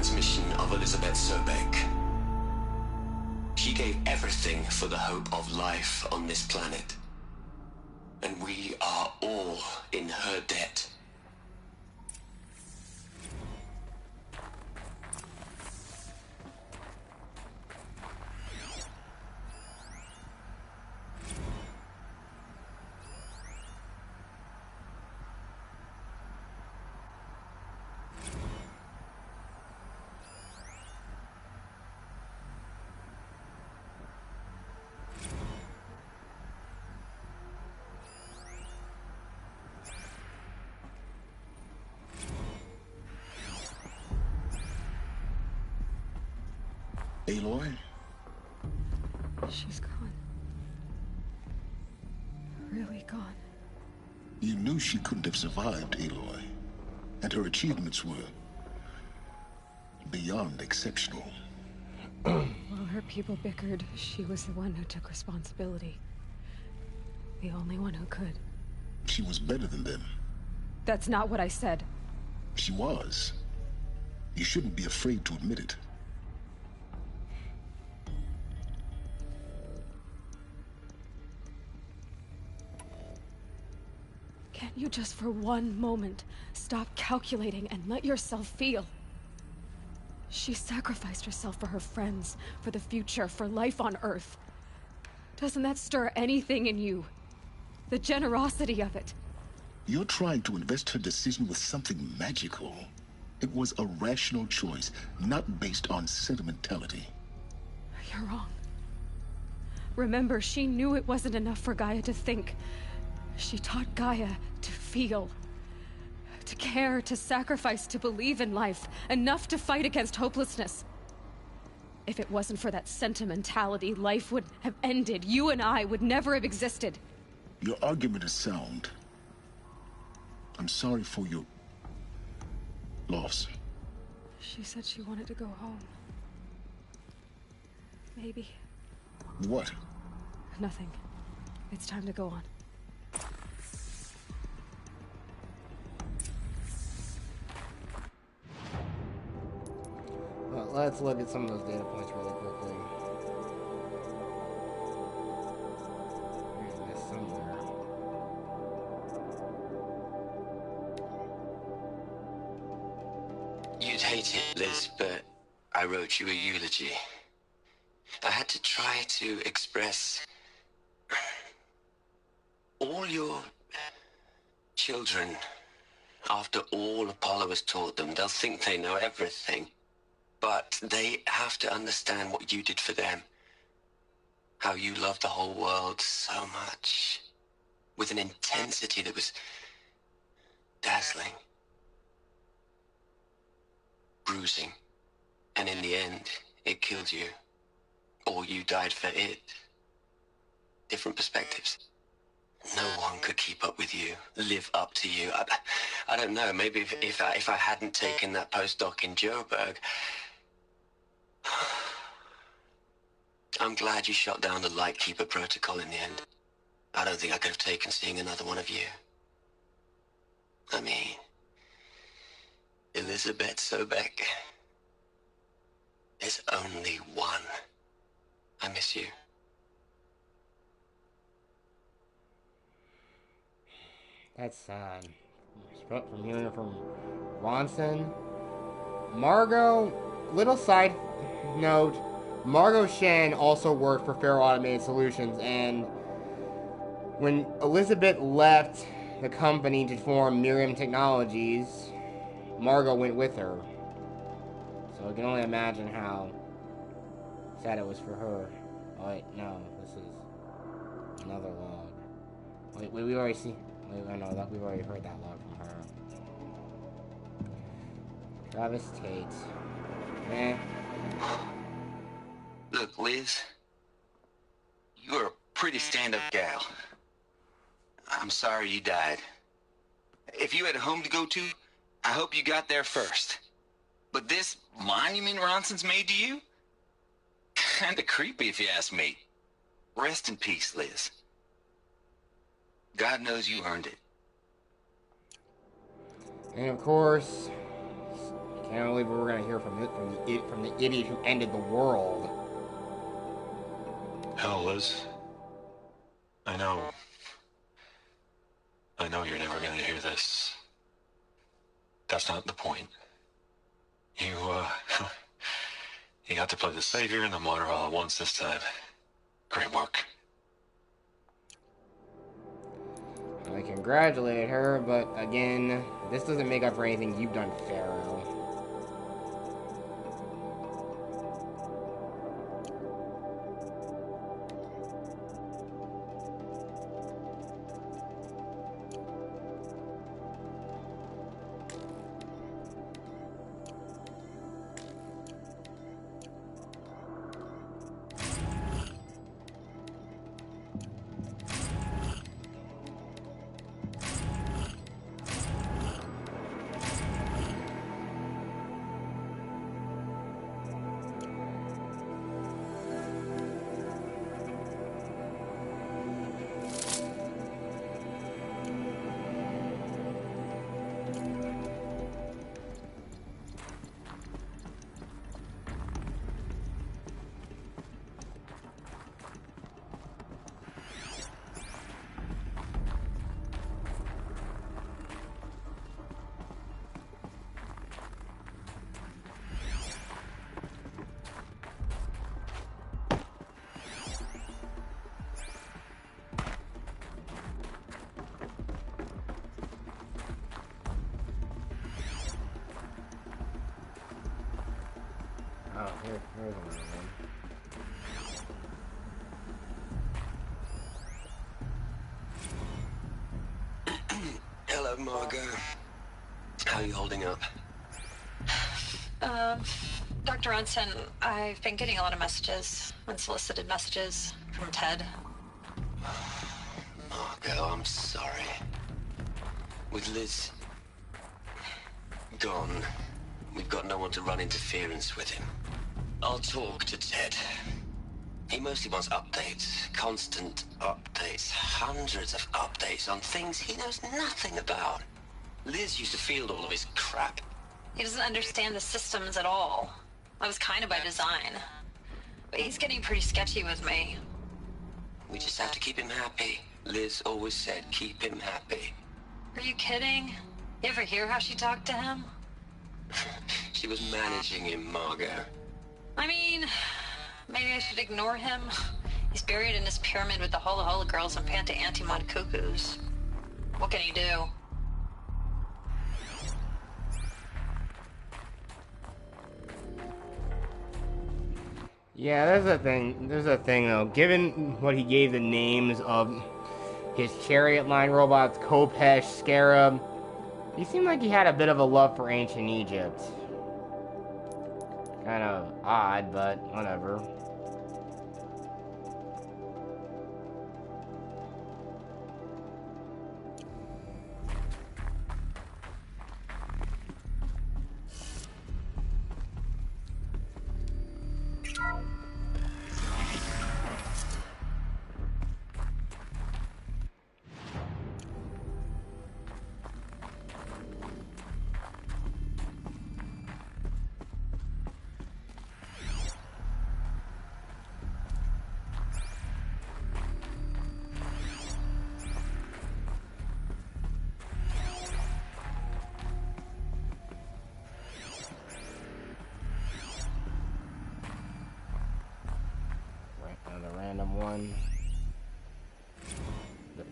S9: transmission of Elizabeth Sobek. She gave everything for the hope of life on this planet. And we are all in her debt.
S17: Aloy?
S2: She's gone. Really gone.
S17: You knew she couldn't have survived, Aloy. And her achievements were beyond exceptional.
S2: While her people bickered, she was the one who took responsibility. The only one who could.
S17: She was better than them.
S2: That's not what I said.
S17: She was. You shouldn't be afraid to admit it.
S2: Can't you just for one moment stop calculating and let yourself feel? She sacrificed herself for her friends, for the future, for life on Earth. Doesn't that stir anything in you? The generosity of it.
S17: You're trying to invest her decision with something magical. It was a rational choice, not based on sentimentality.
S2: You're wrong. Remember, she knew it wasn't enough for Gaia to think. She taught Gaia to feel, to care, to sacrifice, to believe in life, enough to fight against hopelessness. If it wasn't for that sentimentality, life would have ended. You and I would never have existed.
S17: Your argument is sound. I'm sorry for your loss.
S2: She said she wanted to go home. Maybe.
S17: What?
S2: Nothing. It's time to go on.
S1: Well, let's look at some of those data points really quickly. There's this somewhere.
S9: You'd hate it, Liz, but I wrote you a eulogy. I had to try to express all your children. After all Apollo has taught them, they'll think they know everything. But they have to understand what you did for them. How you loved the whole world so much. With an intensity that was dazzling. Bruising. And in the end, it killed you. Or you died for it. Different perspectives. No one could keep up with you, live up to you. I don't know, maybe if I hadn't taken that postdoc in Joburg, I'm glad you shot down the Lightkeeper protocol in the end. I don't think I could have taken seeing another one of you. I mean, Elizabeth Sobek. There's only one. I miss you.
S1: That's sad. From hearing from Ronson. Margot, little side note, Margot Shen also worked for Faro Automated Solutions, and when Elizabeth left the company to form Miriam Technologies, Margot went with her. So I can only imagine how sad it was for her. Oh wait, no, this is another log. Wait, we already see. Wait, I know that we've already heard that log from her. Travis Tate. Man.
S22: Look, Liz. You're a pretty stand-up gal. I'm sorry you died. If you had a home to go to, I hope you got there first. But this monument Ronson's made to you? Kinda creepy if you ask me. Rest in peace, Liz. God knows you earned it.
S1: And of course, Can't believe we're gonna hear from the idiot who ended the world.
S13: Hell, Liz. I know you're never gonna hear this. That's not the point. You got to play the savior and the martyr all at once this time. Great work.
S1: I congratulate her, but again, this doesn't make up for anything you've done, Faro. Oh, here's another one.
S9: Hello, Margot. How are you holding up?
S11: Dr. Ronson, I've been getting a lot of messages, unsolicited messages from Ted.
S9: Margot, I'm sorry. With Liz gone, we've got no one to run interference with him. I'll talk to Ted. He mostly wants updates, constant updates, hundreds of updates on things he knows nothing about. Liz used to field all of his crap.
S11: He doesn't understand the systems at all. That was kind of by design. But he's getting pretty sketchy with me.
S9: We just have to keep him happy. Liz always said keep him happy.
S11: Are you kidding? You ever hear how she talked to him?
S9: She was managing him, Margot.
S11: I mean, maybe I should ignore him. He's buried in his pyramid with the Hola Hola girls and Panta Antimod cuckoos. What can he do?
S1: Yeah, there's a thing though. Given what he gave the names of his chariot line robots, Kopesh, Scarab, he seemed like he had a bit of a love for ancient Egypt. Kind of odd, but whatever.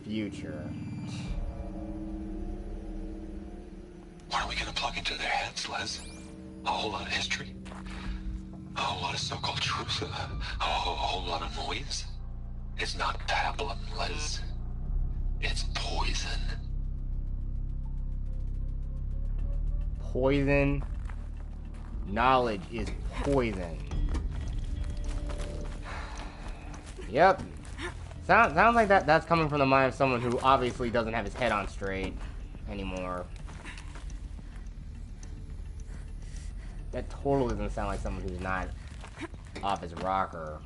S1: Future.
S13: What are we gonna plug into their heads, Les? A whole lot of history? A whole lot of so-called truth? A whole lot of noise? It's not pablum, Les. It's poison.
S1: Poison. Knowledge is poison. Yep. Sounds like that's coming from the mind of someone who obviously doesn't have his head on straight anymore. That totally doesn't sound like someone who's not off his rocker.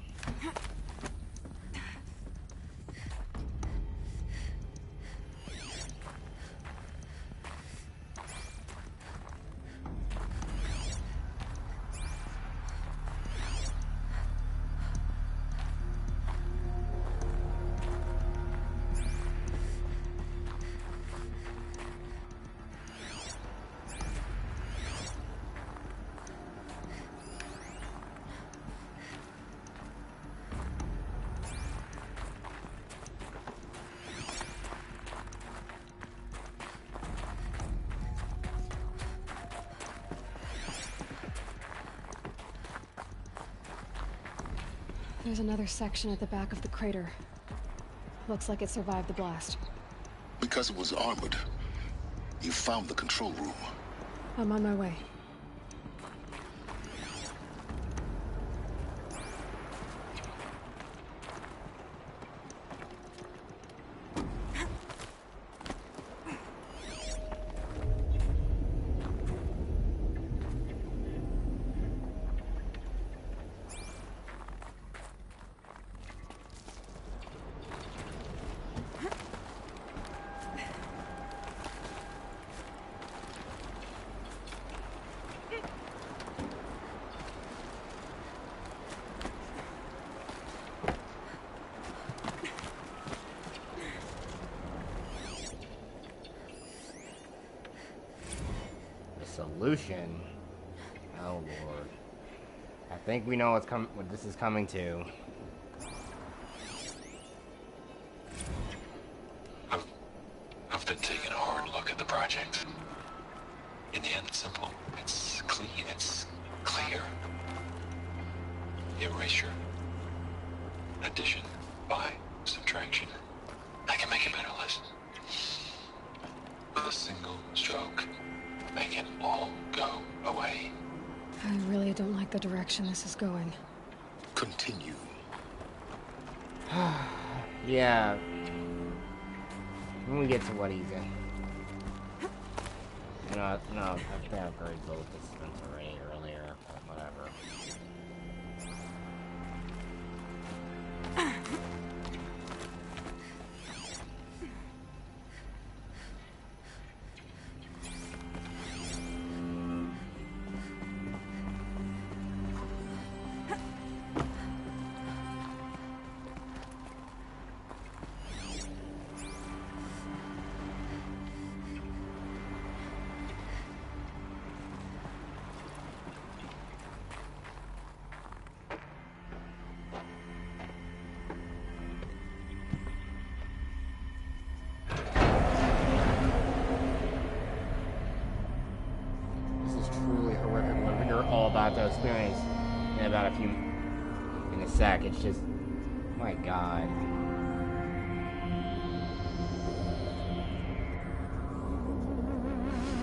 S2: There's another section at the back of the crater. Looks like it survived the blast.
S17: Because it was armored, you found the control room.
S2: I'm on my way.
S1: Solution? Oh lord. I think we know what this is coming to.
S13: I've been taking a hard look at the project. In the end, it's simple. It's clean. It's clear. Erasure. Addition. By subtraction. I can make it better, Liz. With a single stroke. Make it all go away.
S2: I really don't like the direction this is going.
S17: Continue.
S1: Yeah. When we get to what he's in. No, I think I upgraded both dispense already earlier, but whatever. To experience in about in a sec. It's just, my god.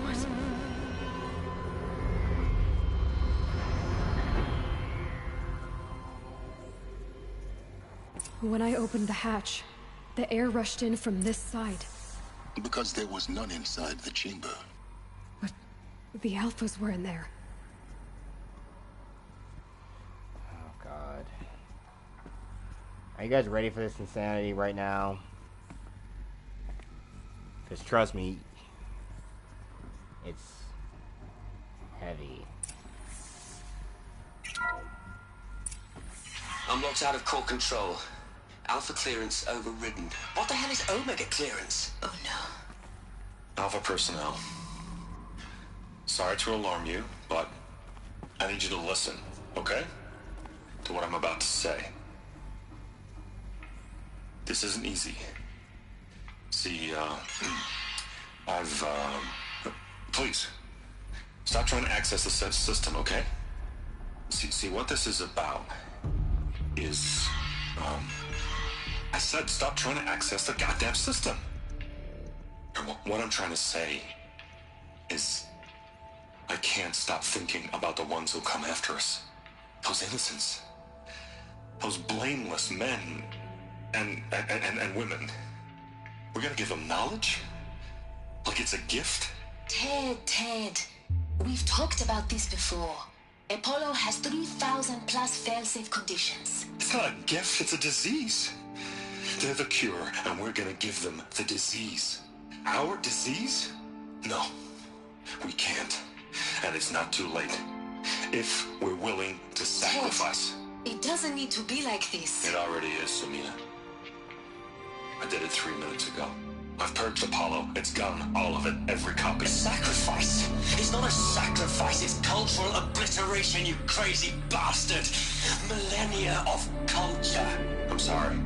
S2: What? When I opened the hatch, the air rushed in from this side.
S17: Because there was none inside the chamber.
S2: But the alphas were in there.
S1: Are you guys ready for this insanity right now? Because trust me, it's heavy.
S9: I'm locked out of core control. Alpha clearance overridden. What the hell is Omega clearance? Oh no.
S13: Alpha personnel. Sorry to alarm you, but I need you to listen, okay? To what I'm about to say. This isn't easy. See, please, stop trying to access the system, okay? See, what this is about is, I said stop trying to access the goddamn system. And what I'm trying to say is, I can't stop thinking about the ones who come after us. Those innocents. Those blameless men and women. We're gonna give them knowledge? Like it's a gift?
S16: Ted. We've talked about this before. Apollo has 3,000 plus fail-safe conditions.
S13: It's not a gift, it's a disease. They're the cure, and we're gonna give them the disease. Our disease? No, we can't. And it's not too late. If we're willing to sacrifice.
S16: Ted, it doesn't need to be like this.
S13: It already is, Samina. I did it 3 minutes ago. I've purged Apollo. It's gone. All of it. Every copy.
S9: A sacrifice? It's not a sacrifice. It's cultural obliteration, you crazy bastard. Millennia of culture.
S13: I'm sorry.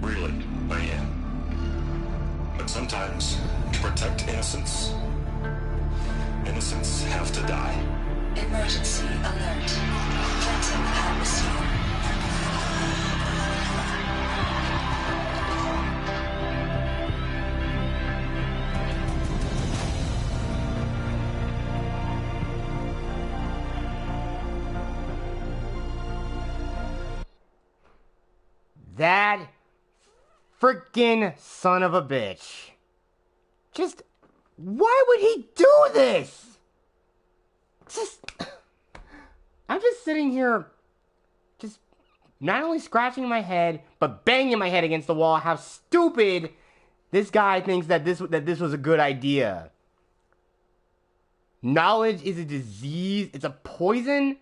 S13: Really, I am. But sometimes, to protect innocence, innocents have to die.
S16: Emergency alert. Cleansing atmosphere.
S1: That freaking son of a bitch. Just, why would he do this? I'm just sitting here, just not only scratching my head, but banging my head against the wall. How stupid this guy thinks that this was a good idea. Knowledge is a disease. It's a poison.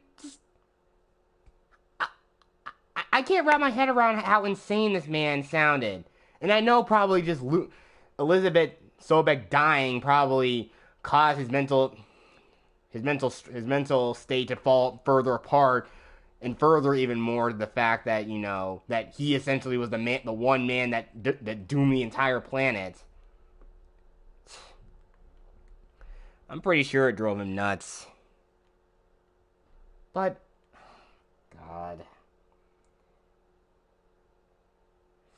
S1: I can't wrap my head around how insane this man sounded. And I know probably just Elizabeth Sobek dying probably caused his mental state to fall further apart, and further even more to the fact that, you know, that he essentially was the one man that doomed the entire planet. I'm pretty sure it drove him nuts. But, God.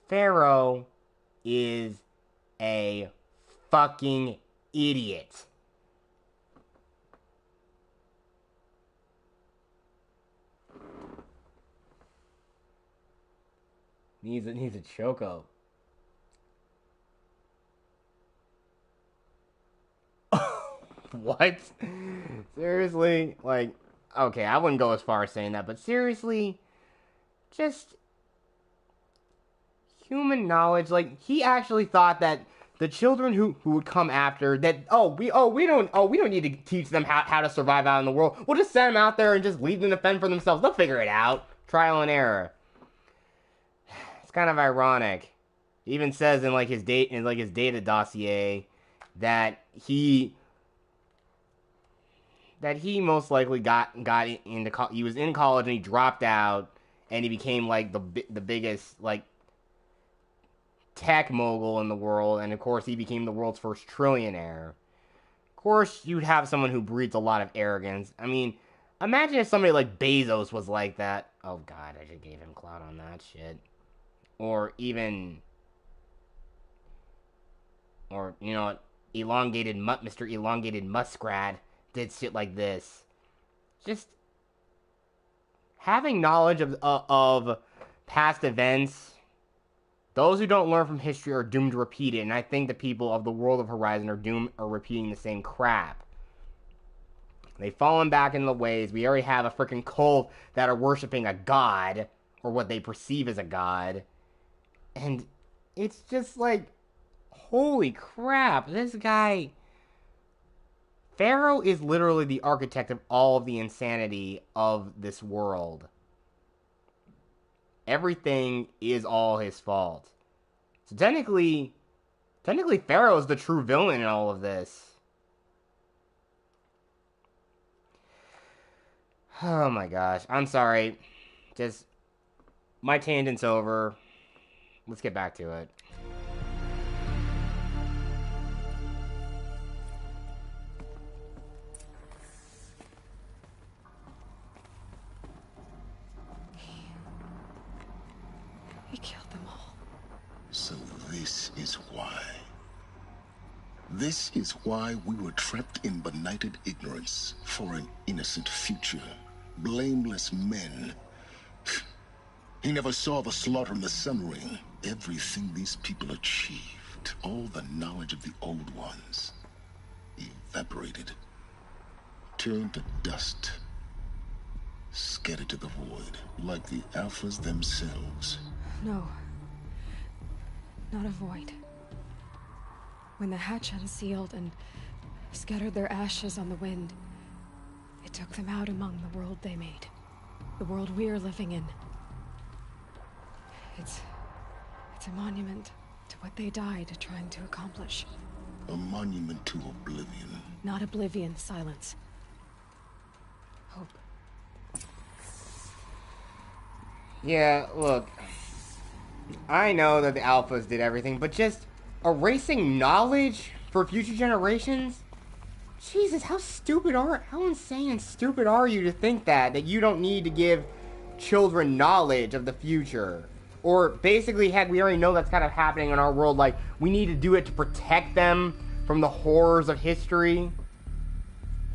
S1: Faro is a fucking idiot. Needs a choco. What? Seriously? Like, okay, I wouldn't go as far as saying that, but seriously, just human knowledge. Like, he actually thought that the children who would come after that, we don't need to teach them how to survive out in the world. We'll just send them out there and just leave them to fend for themselves. They'll figure it out. Trial and error. It's kind of ironic. He even says in his data dossier that he most likely got into he was in college and he dropped out and he became like the biggest like tech mogul in the world, and of course he became the world's first trillionaire. Of course, you'd have someone who breeds a lot of arrogance. I mean, imagine if somebody like Bezos was like that. Oh God, I just gave him clout on that shit. Or even, or you know, Mr. Elongated Muskrat did shit like this. Just having knowledge of past events. Those who don't learn from history are doomed to repeat it, and I think the people of the world of Horizon are repeating the same crap. They've fallen back into the ways. We already have a freaking cult that are worshiping a god, or what they perceive as a god. And it's just like, holy crap, this guy... Faro is literally the architect of all of the insanity of this world. Everything is all his fault. So technically Faro is the true villain in all of this. Oh my gosh. I'm sorry. Just, my tangent's over. Let's get back to it.
S2: He killed them all.
S17: So this is why. This is why we were trapped in benighted ignorance for an innocent future. Blameless men. He never saw the slaughter in the Sun Ring. Everything these people achieved, all the knowledge of the old ones, evaporated, turned to dust, scattered to the void, like the Alphas themselves.
S2: No. Not a void. When the hatch unsealed and scattered their ashes on the wind, it took them out among the world they made. The world we're living in. It's a monument to what they died trying to accomplish.
S17: A monument to oblivion.
S2: Not oblivion, Sylens. Hope.
S1: Yeah, look. I know that the Alphas did everything, but just erasing knowledge for future generations? Jesus, how insane and stupid are you to think that you don't need to give children knowledge of the future? Or basically, heck, we already know that's kind of happening in our world, like, we need to do it to protect them from the horrors of history.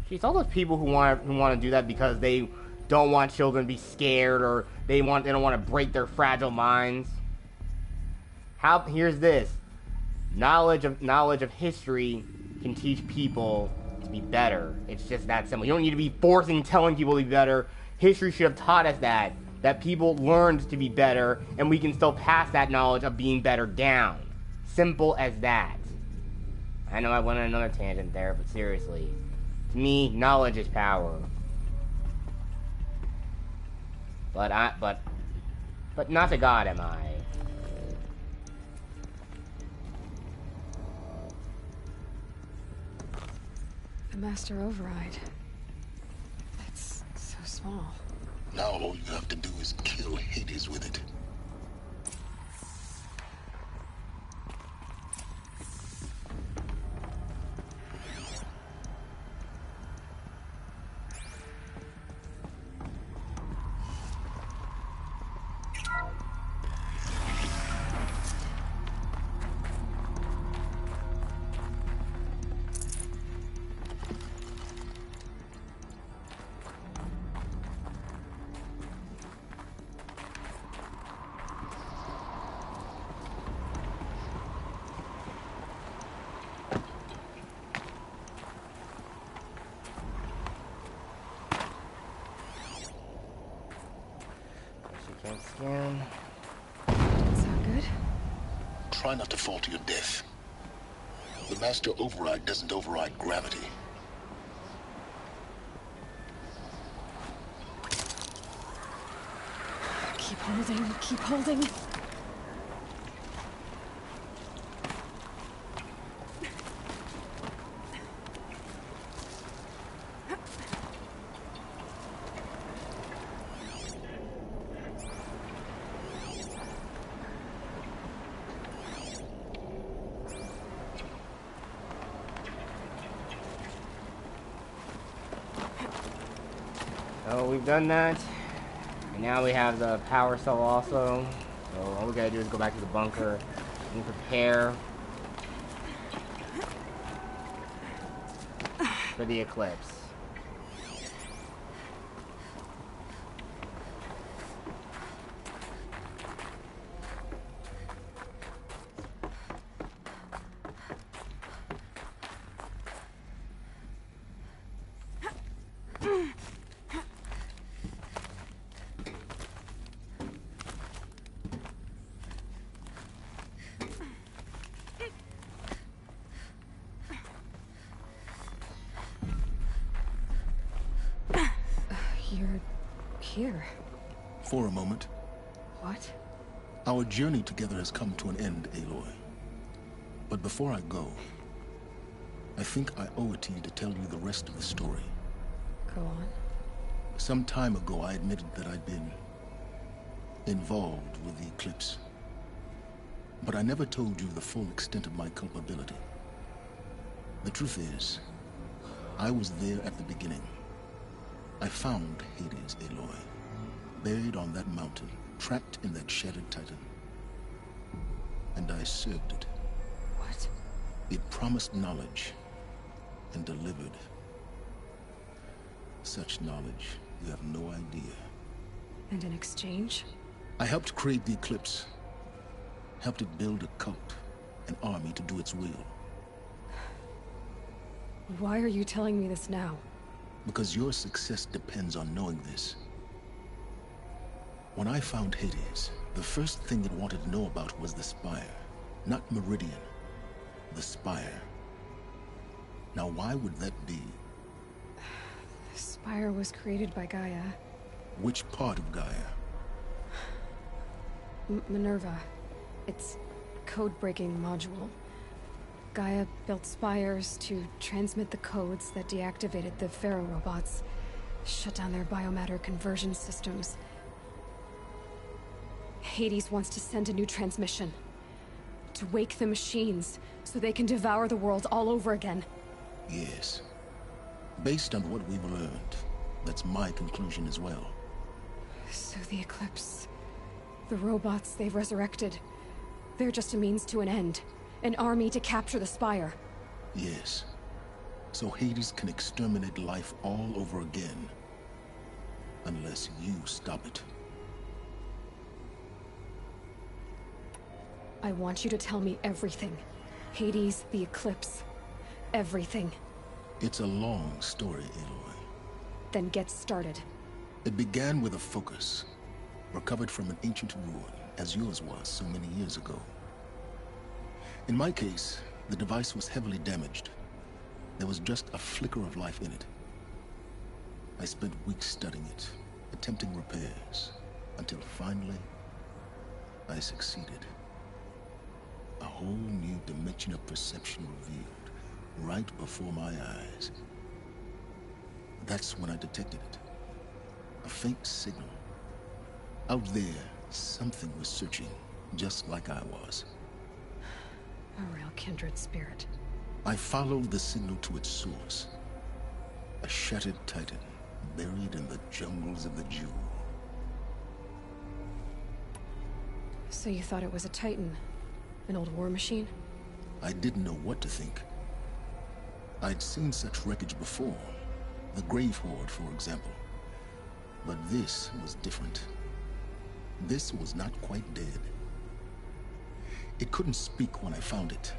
S1: Jeez, all those people who want to do that because they don't want children to be scared, or they don't want to break their fragile minds. Here's this. Knowledge of history can teach people to be better. It's just that simple. You don't need to be telling people to be better. History should have taught us that people learned to be better, and we can still pass that knowledge of being better down. Simple as that. I know I went on another tangent there, but seriously. To me, knowledge is power. But not to God am I.
S2: The Master Override. That's so small.
S17: Now all you have to do is kill Hades with it.
S1: Scan.
S2: Sound good?
S17: Try not to fall to your death. The Master Override doesn't override gravity.
S2: Keep holding, keep holding.
S1: So we've done that, and now we have the power cell also. So all we gotta do is go back to the bunker and prepare for the Eclipse.
S2: You're here.
S17: For a moment.
S2: What?
S17: Our journey together has come to an end, Aloy. But before I go, I think I owe it to you to tell you the rest of the story.
S2: Go on.
S17: Some time ago, I admitted that I'd been involved with the Eclipse. But I never told you the full extent of my culpability. The truth is, I was there at the beginning. I found Hades, Aloy, buried on that mountain, trapped in that shattered titan. And I served it.
S2: What?
S17: It promised knowledge and delivered. Such knowledge, you have no idea.
S2: And in exchange?
S17: I helped create the Eclipse. Helped it build a cult, an army to do its will.
S2: Why are you telling me this now?
S17: Because your success depends on knowing this. When I found Hades, the first thing it wanted to know about was the Spire. Not Meridian. The Spire. Now why would that be?
S2: The Spire was created by Gaia.
S17: Which part of Gaia?
S2: Minerva. It's code-breaking module. Gaia built spires to transmit the codes that deactivated the Faro robots, shut down their biomatter conversion systems. Hades wants to send a new transmission. To wake the machines, so they can devour the world all over again.
S17: Yes. Based on what we've learned, that's my conclusion as well.
S2: So the Eclipse... the robots they've resurrected... they're just a means to an end. An army to capture the Spire.
S17: Yes. So Hades can exterminate life all over again. Unless you stop it.
S2: I want you to tell me everything. Hades, the Eclipse, everything.
S17: It's a long story, Aloy.
S2: Then get started.
S17: It began with a focus, recovered from an ancient ruin, as yours was so many years ago. In my case, the device was heavily damaged. There was just a flicker of life in it. I spent weeks studying it, attempting repairs, until finally, I succeeded. A whole new dimension of perception revealed, right before my eyes. That's when I detected it. A faint signal. Out there, something was searching, just like I was.
S2: A real kindred spirit.
S17: I followed the signal to its source. A shattered titan, buried in the jungles of the Jewel.
S2: So you thought it was a titan? An old war machine?
S17: I didn't know what to think. I'd seen such wreckage before. The Grave Horde, for example. But this was different. This was not quite dead. It couldn't speak when I found it,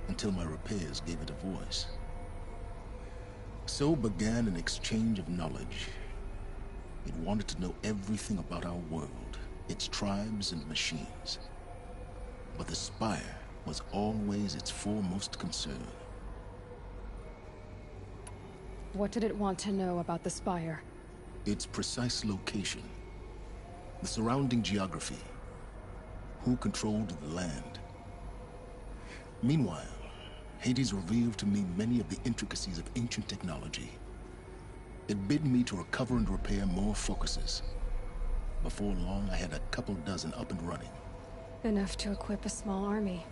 S17: until my repairs gave it a voice. So began an exchange of knowledge. It wanted to know everything about our world, its tribes and machines. But the Spire was always its foremost concern.
S2: What did it want to know about the Spire?
S17: Its precise location, the surrounding geography, who controlled the land. Meanwhile, Hades revealed to me many of the intricacies of ancient technology. It bid me to recover and repair more focuses. Before long, I had a couple dozen up and running.
S2: Enough to equip a small army.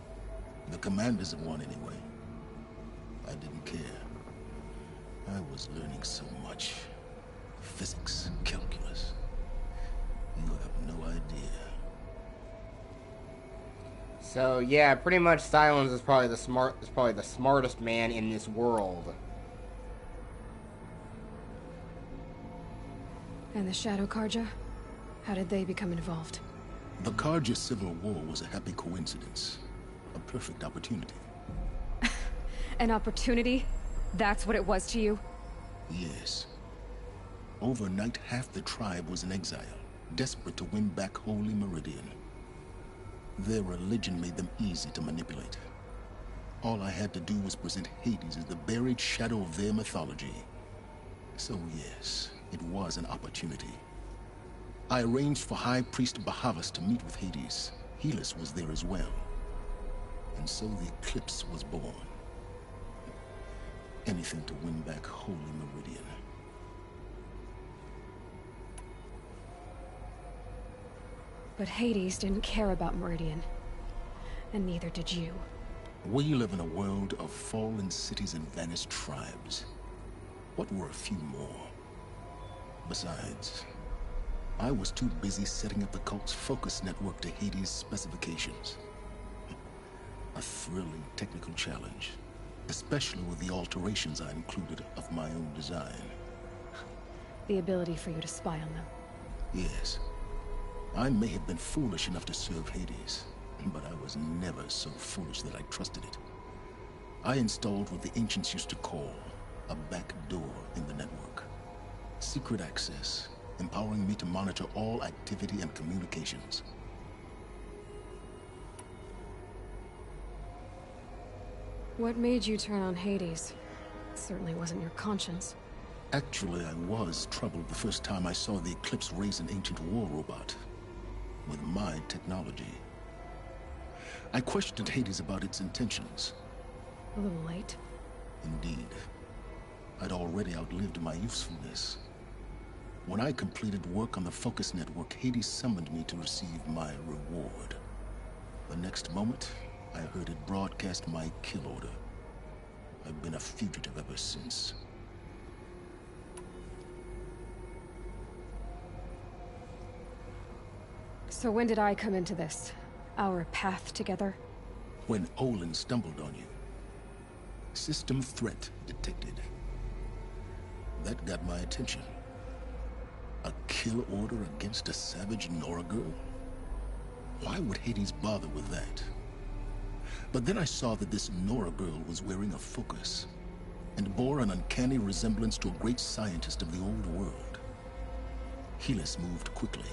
S17: The commanders of one, anyway. I didn't care. I was learning so much. Physics, calculus. You have no idea.
S1: So yeah, pretty much Sylens is probably the smartest man in this world.
S2: And the Shadow Karja? How did they become involved?
S17: The Karja Civil War was a happy coincidence. A perfect opportunity.
S2: An opportunity? That's what it was to you?
S17: Yes. Overnight, half the tribe was in exile, desperate to win back Holy Meridian. Their religion made them easy to manipulate. All I had to do was present Hades as the buried shadow of their mythology. So yes, it was an opportunity. I arranged for High Priest Bahavas to meet with Hades. Helis was there as well. And so the Eclipse was born. Anything to win back Holy Meridian.
S2: But Hades didn't care about Meridian. And neither did you.
S17: We live in a world of fallen cities and vanished tribes. What were a few more? Besides, I was too busy setting up the cult's focus network to Hades' specifications. A thrilling technical challenge, especially with the alterations I included of my own design.
S2: The ability for you to spy on them.
S17: Yes. I may have been foolish enough to serve Hades, but I was never so foolish that I trusted it. I installed what the ancients used to call a back door in the network. Secret access, empowering me to monitor all activity and communications.
S2: What made you turn on Hades? It certainly wasn't your conscience.
S17: Actually, I was troubled the first time I saw the Eclipse raise an ancient war robot. With my technology. I questioned Hades about its intentions.
S2: A little late.
S17: Indeed. I'd already outlived my usefulness. When I completed work on the Focus Network, Hades summoned me to receive my reward. The next moment, I heard it broadcast my kill order. I've been a fugitive ever since.
S2: So when did I come into this? Our path together?
S17: When Olin stumbled on you. System threat detected. That got my attention. A kill order against a savage Nora girl? Why would Hades bother with that? But then I saw that this Nora girl was wearing a focus, and bore an uncanny resemblance to a great scientist of the old world. Helis moved quickly.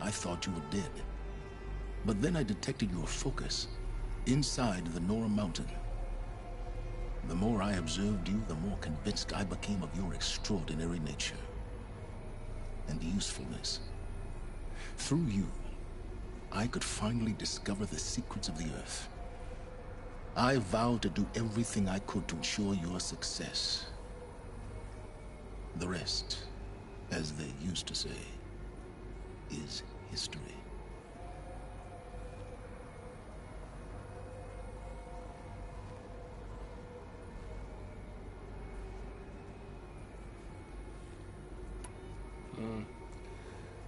S17: I thought you were dead. But then I detected your focus inside the Nora mountain. The more I observed you, the more convinced I became of your extraordinary nature and usefulness. Through you, I could finally discover the secrets of the Earth. I vowed to do everything I could to ensure your success. The rest, as they used to say, is history.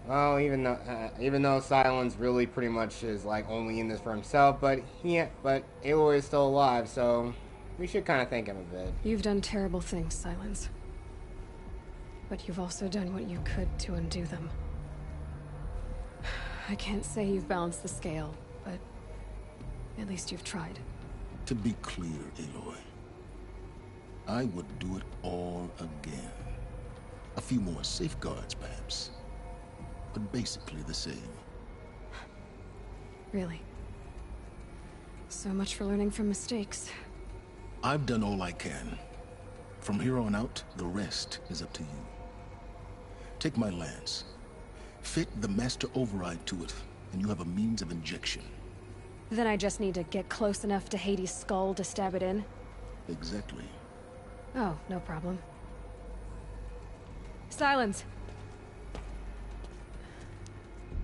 S1: Well, even though Sylens really pretty much is like only in this for himself, but Aloy is still alive, so we should kind of thank him a bit.
S2: You've done terrible things, Sylens. But you've also done what you could to undo them. I can't say you've balanced the scale, but at least you've tried.
S17: To be clear, Aloy, I would do it all again. A few more safeguards, perhaps. But basically the same.
S2: Really? So much for learning from mistakes.
S17: I've done all I can. From here on out, the rest is up to you. Take my lance. Fit the master override to it, and you have a means of injection.
S2: Then I just need to get close enough to Hades' skull to stab it in?
S17: Exactly.
S2: Oh, no problem. Sylens!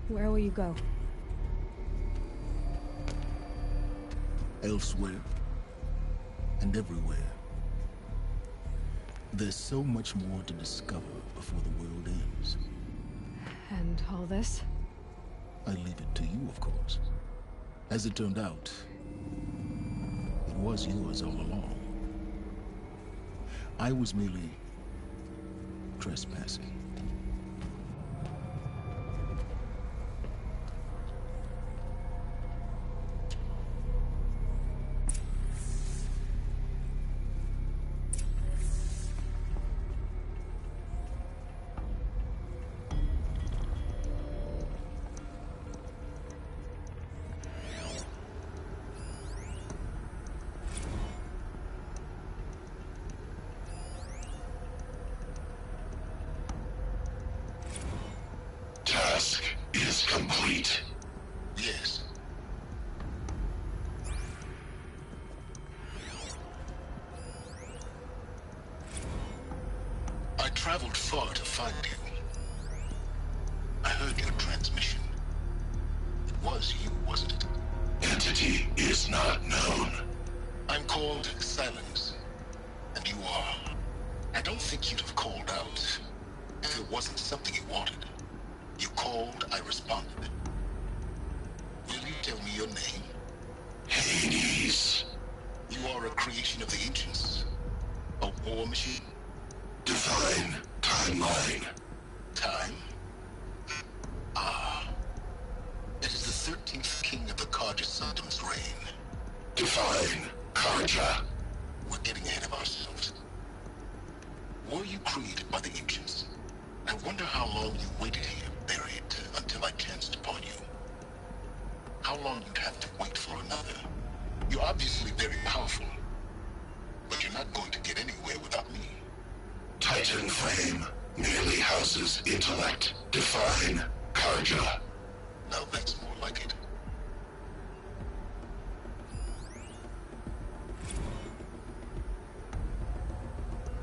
S2: Where will you go?
S17: Elsewhere. And everywhere. There's so much more to discover before the world ends.
S2: And all this?
S17: I leave it to you, of course. As it turned out, it was yours all along. I was merely trespassing.
S10: Task is complete.
S17: Yes. I traveled far to find you. I heard your transmission. It was you, wasn't it?
S10: Entity is not known.
S17: I'm called Sylens, and you are. I don't think you'd have called out if it wasn't something you wanted. You called, I responded. Will you tell me your name?
S10: Hades.
S17: You are a creation of the ancients. A war machine.
S10: Divine timeline.
S17: Time? Ah. It is the 13th king of the Karja Sanctum's reign.
S10: Divine Karja.
S17: We're getting ahead of ourselves. Were you created by the ancients? I wonder how long you waited here, buried, until I chanced upon you. How long you'd have to wait for another. You're obviously very powerful, but you're not going to get anywhere without me.
S10: Titan Flame merely houses intellect. Divine Karja.
S17: Now that's more like it.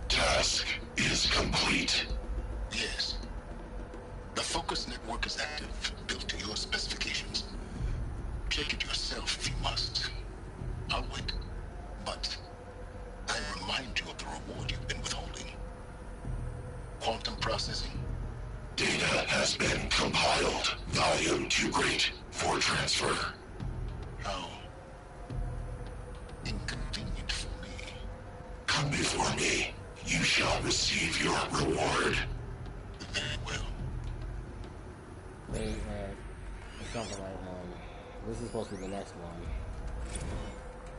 S10: Task is complete.
S17: Yes. The focus network is active, built to your specifications. Check it yourself if you must. I'll wait. But I remind you of the reward you've been withholding. Quantum processing.
S10: Data has been compiled. Volume too great for transfer.
S17: How inconvenient for me.
S10: Come before me. You shall receive your reward.
S17: Very well.
S1: Something like that. This is supposed to be the next one.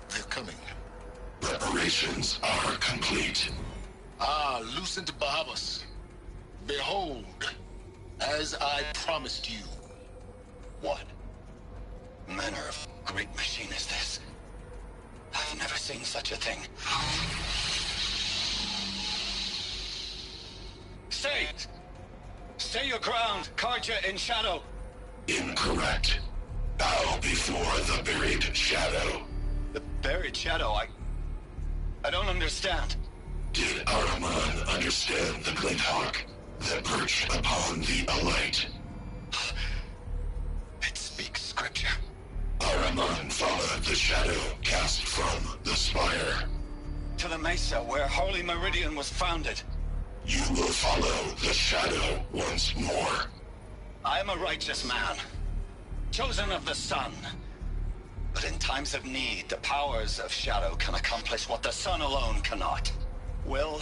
S17: They're coming. Preparations are complete. Ah, Lucent Bahavas. Behold, as I promised you.
S22: What manner of great machine is this? I've never seen such a thing. Stay! Stay your ground, Karja in shadow!
S10: Incorrect. Bow before the buried shadow.
S22: The buried shadow? I don't understand.
S10: Did Araman understand the glint hawk that perched upon the alight?
S22: It speaks scripture.
S10: Araman followed the shadow cast from the spire.
S22: To the mesa where Holy Meridian was founded.
S10: You will follow the shadow once more.
S22: I am a righteous man, chosen of the sun. But in times of need, the powers of shadow can accomplish what the sun alone cannot. Will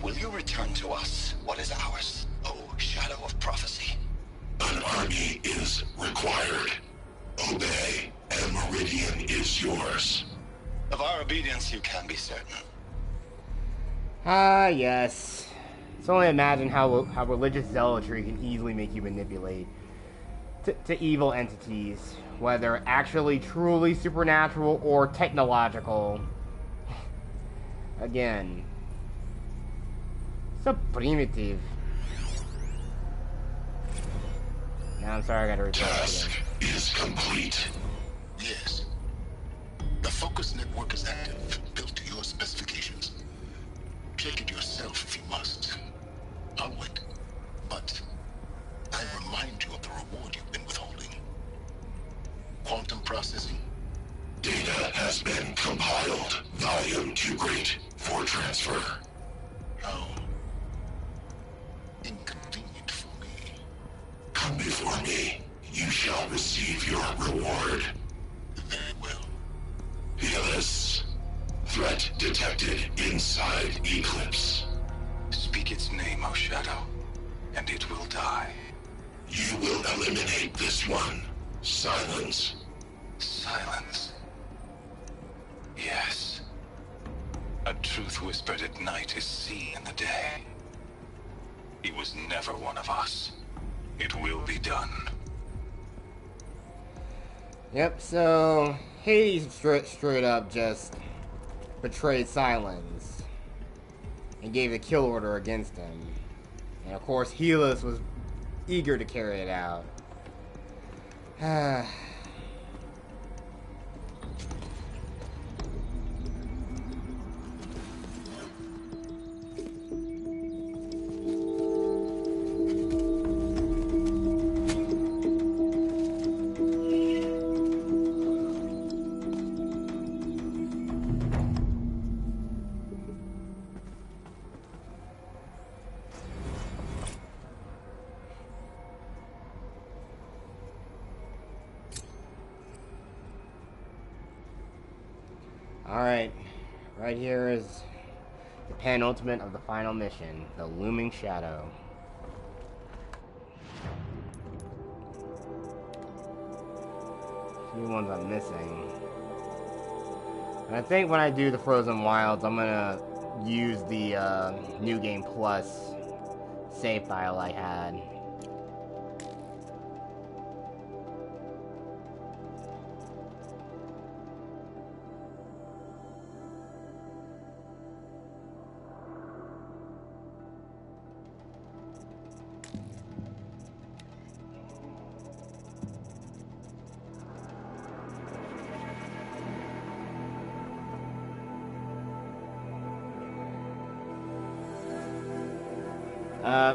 S22: you return to us what is ours, O shadow of prophecy?
S10: An army is required. Obey, and Meridian is yours.
S22: Of our obedience you can be certain.
S1: Ah, yes. It's only imagine how religious zealotry can easily make you manipulate to evil entities, whether actually truly supernatural or technological. Again, so primitive. Now I'm sorry I gotta return.
S10: Task is complete.
S17: Yes. The focus network is active, built to your specifications. Check it yourself if you must. I'll wait. But I remind you of the reward you've been withholding. Quantum processing.
S10: Data has been compiled. Volume too great for transfer.
S17: How inconvenient for me.
S10: Come before me. You shall receive your reward.
S17: Very well.
S10: Helis. Threat detected inside Eclipse.
S22: Speak its name, O Shadow, and it will die.
S10: You will eliminate this one. Sylens.
S22: Sylens. Yes. A truth whispered at night is seen in the day. He was never one of us. It will be done.
S1: Yep, so Hades straight up just betrayed Sylens and gave the kill order against him. And of course, Helis was eager to carry it out. Alright, right here is the penultimate of the final mission, the Looming Shadow. Few ones I'm missing. And I think when I do the Frozen Wilds, I'm gonna use the New Game Plus save file I had.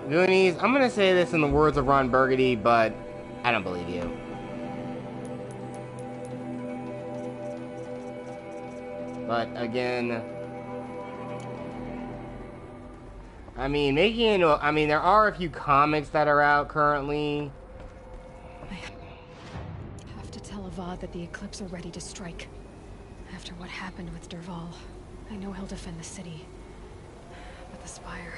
S1: Goonies, I'm gonna say this in the words of Ron Burgundy, but I don't believe you. But again, I mean, there are a few comics that are out currently.
S2: I have to tell Avad that the Eclipse are ready to strike. After what happened with Dervahl, I know he'll defend the city. But the Spire...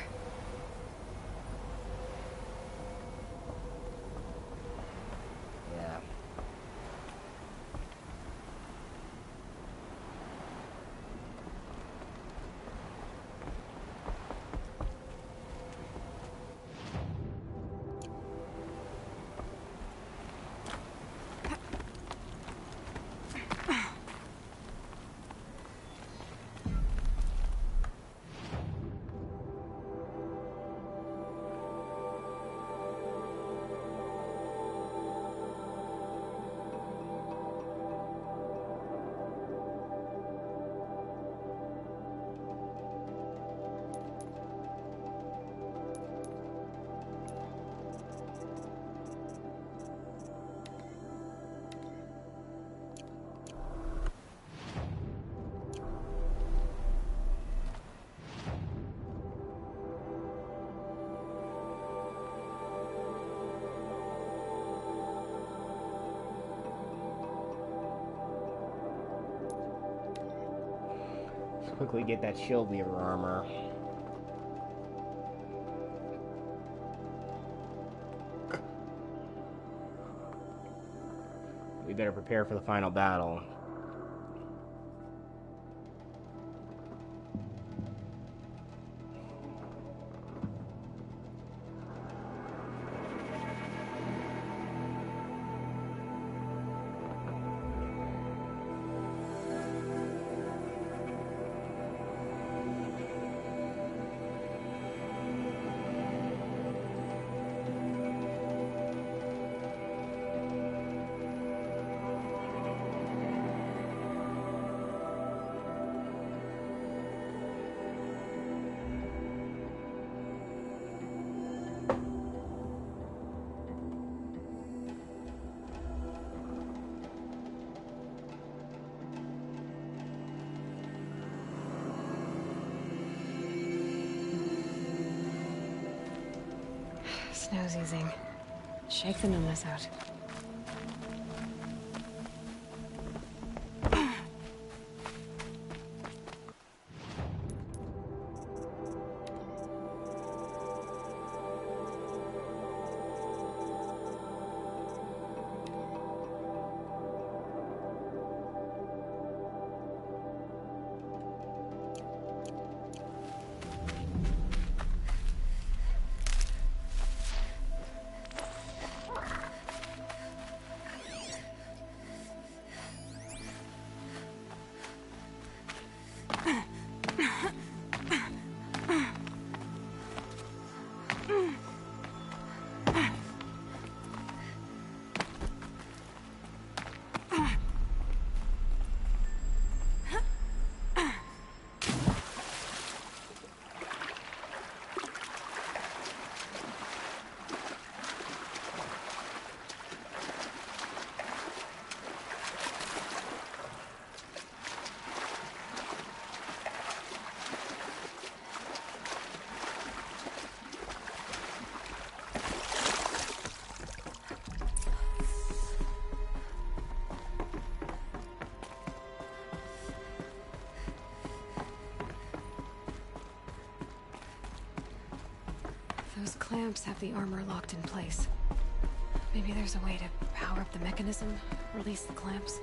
S1: quickly get that shield weaver armor. We better prepare for the final battle.
S2: Snow's easing. Shake the numbness out. Those clamps have the armor locked in place. Maybe there's a way to power up the mechanism, release the clamps.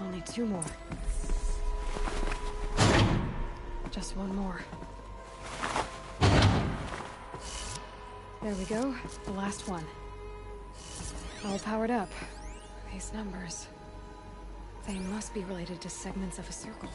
S2: Only 2 more. Just 1 more. There we go. The last one. All powered up. These numbers. They must be related to segments of a circle.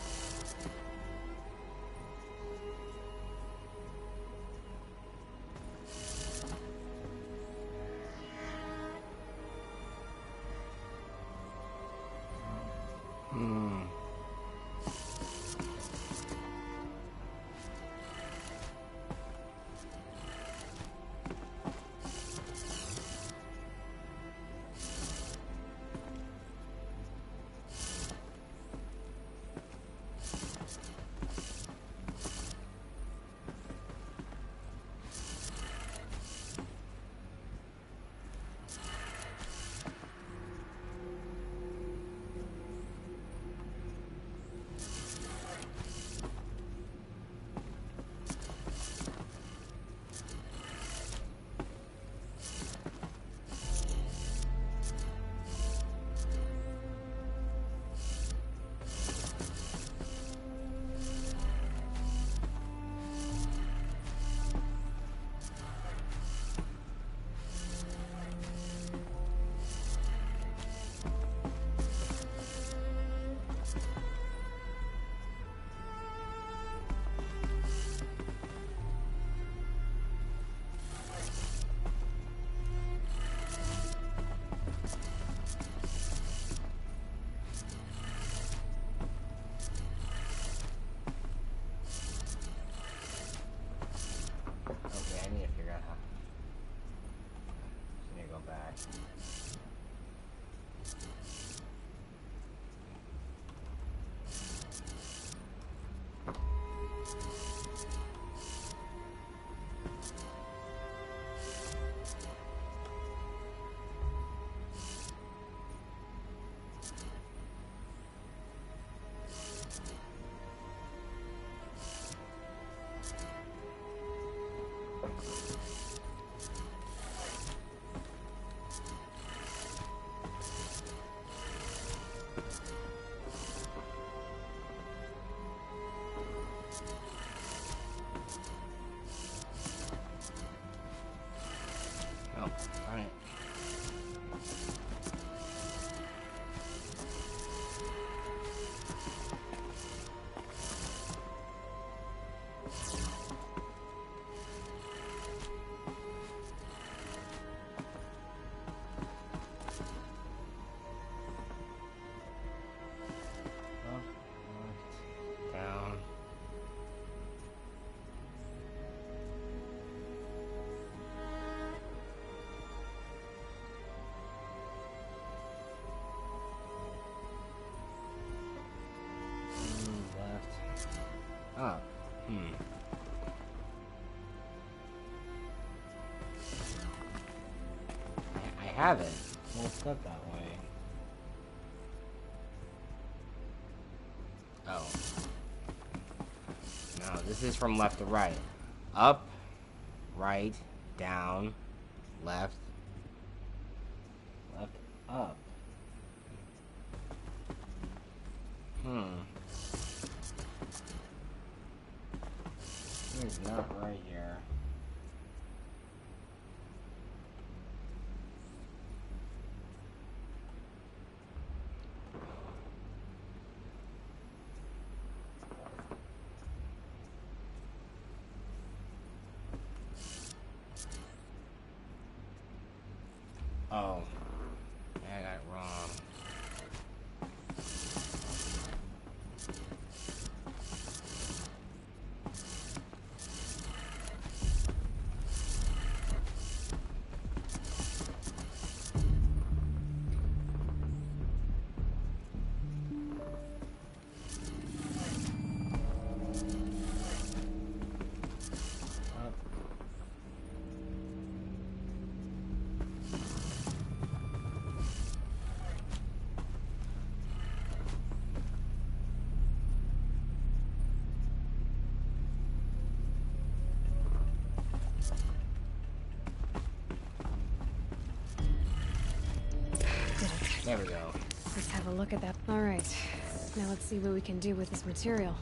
S1: I haven't. Let's go that way. Oh. No, this is from left to right. Up, right, down, left, left, up. It's not right here. Oh, I got it wrong. There we go.
S2: Let's have a look at that. All right. Now let's see what we can do with this material.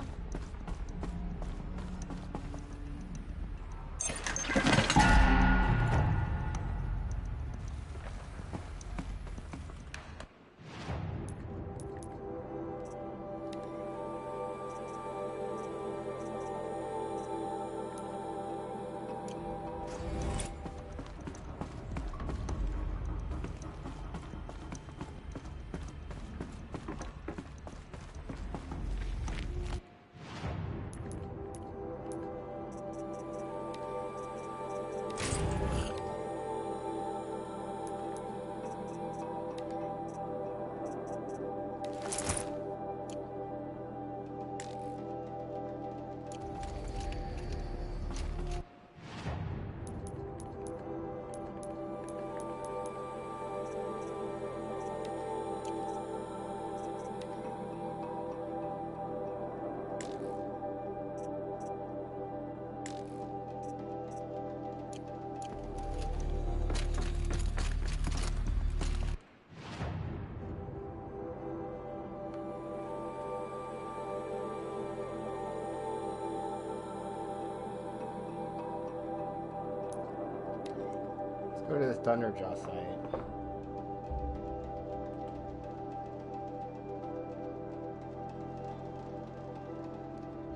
S2: Go to this Thunderjaw site.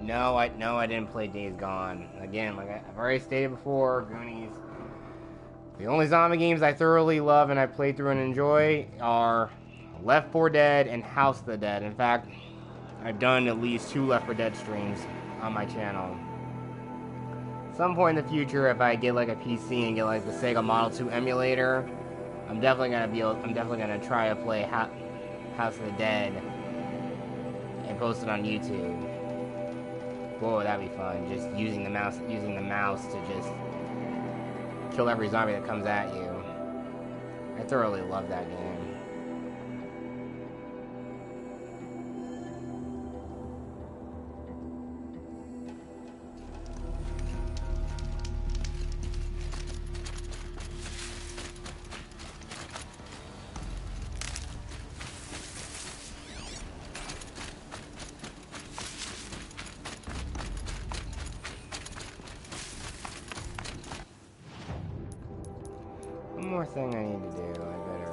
S2: No, I didn't play Days Gone. Again, like I've already stated before, Goonies. The only zombie games I thoroughly love and I play through and enjoy are Left 4 Dead and House of the Dead. In fact, I've done at least 2 Left 4 Dead streams on my channel. Some point in the future, if I get like a PC and get like the Sega Model 2 emulator, I'm definitely gonna try to play House of the Dead and post it on YouTube. Whoa, that'd be fun. Just using the mouse to just kill every zombie that comes at you. I thoroughly love that game. One more thing I need to do, I better...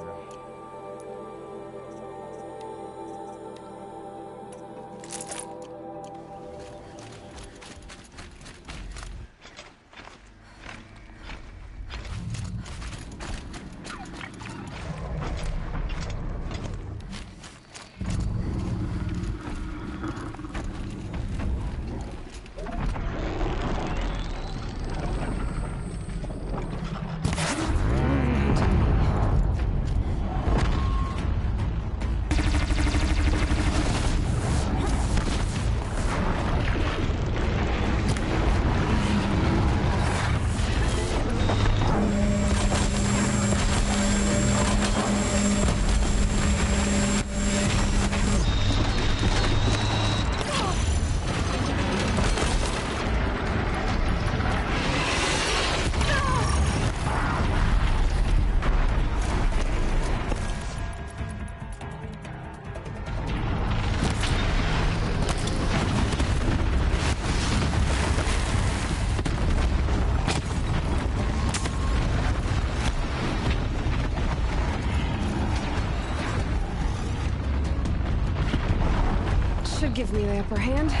S2: give me the upper hand.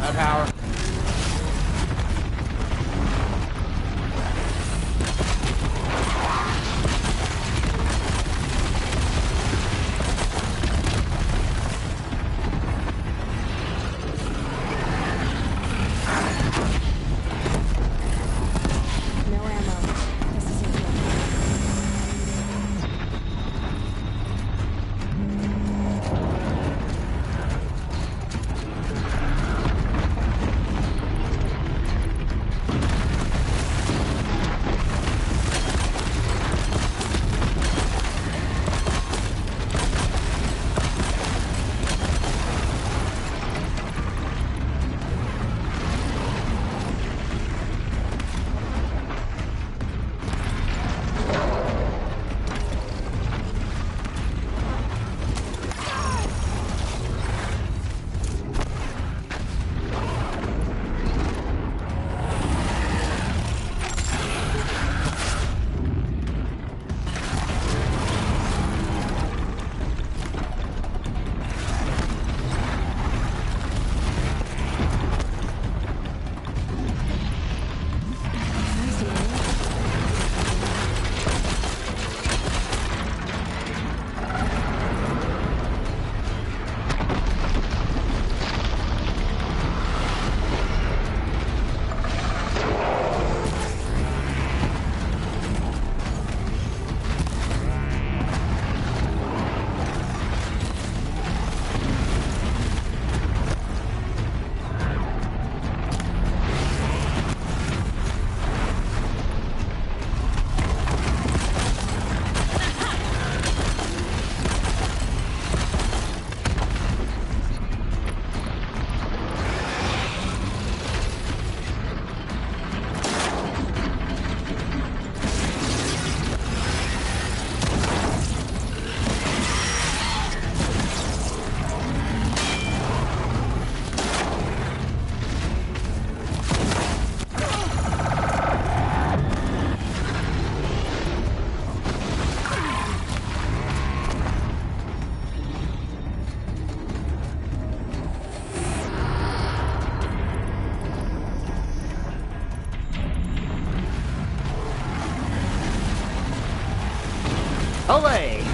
S1: That power. Aloy!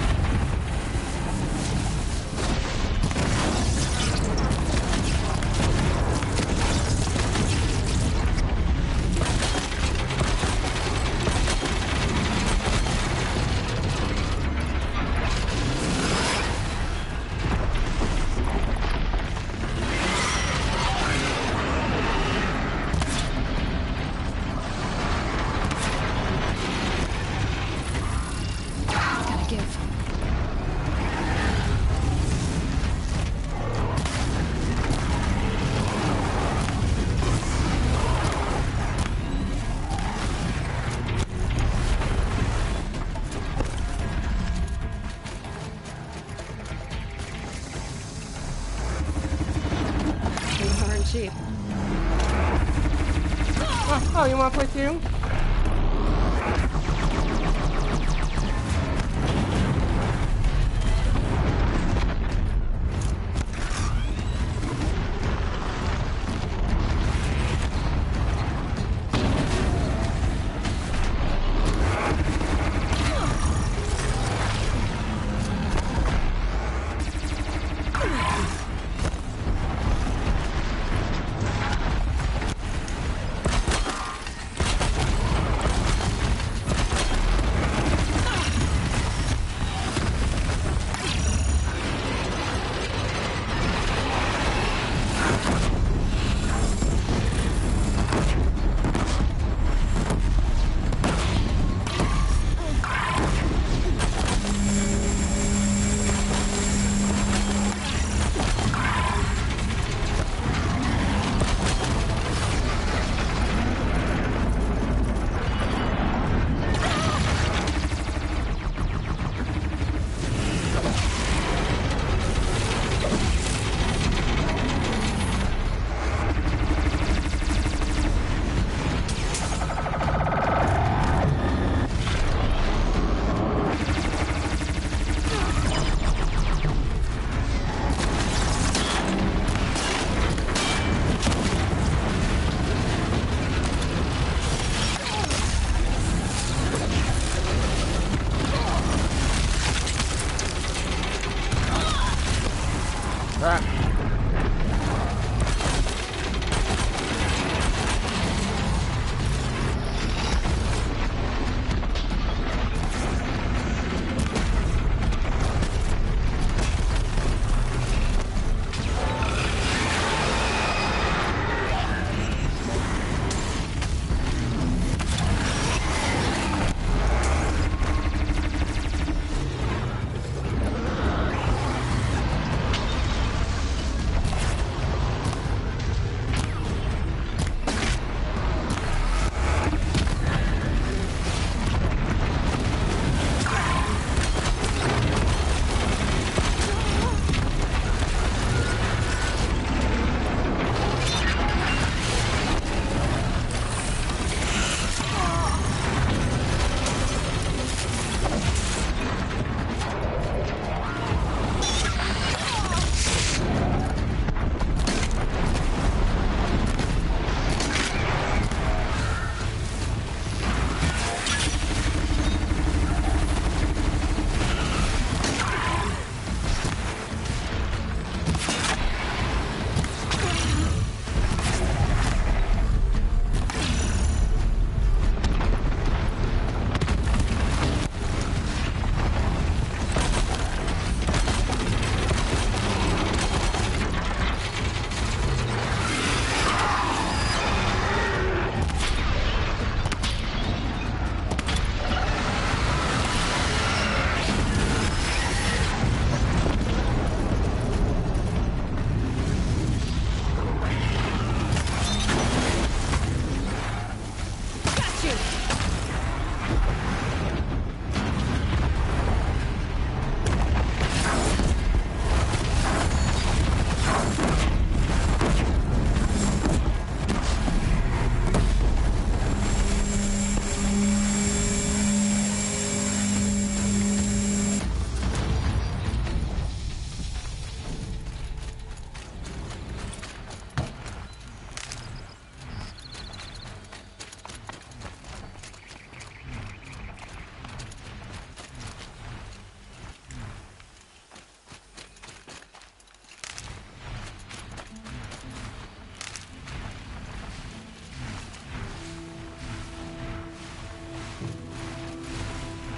S2: Cheap.
S1: Oh, you want to play too?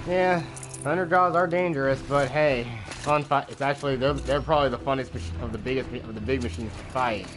S1: Yeah, Thunderjaws are dangerous, but hey, fun fight. It's actually they're probably the funnest of the big machines to fight.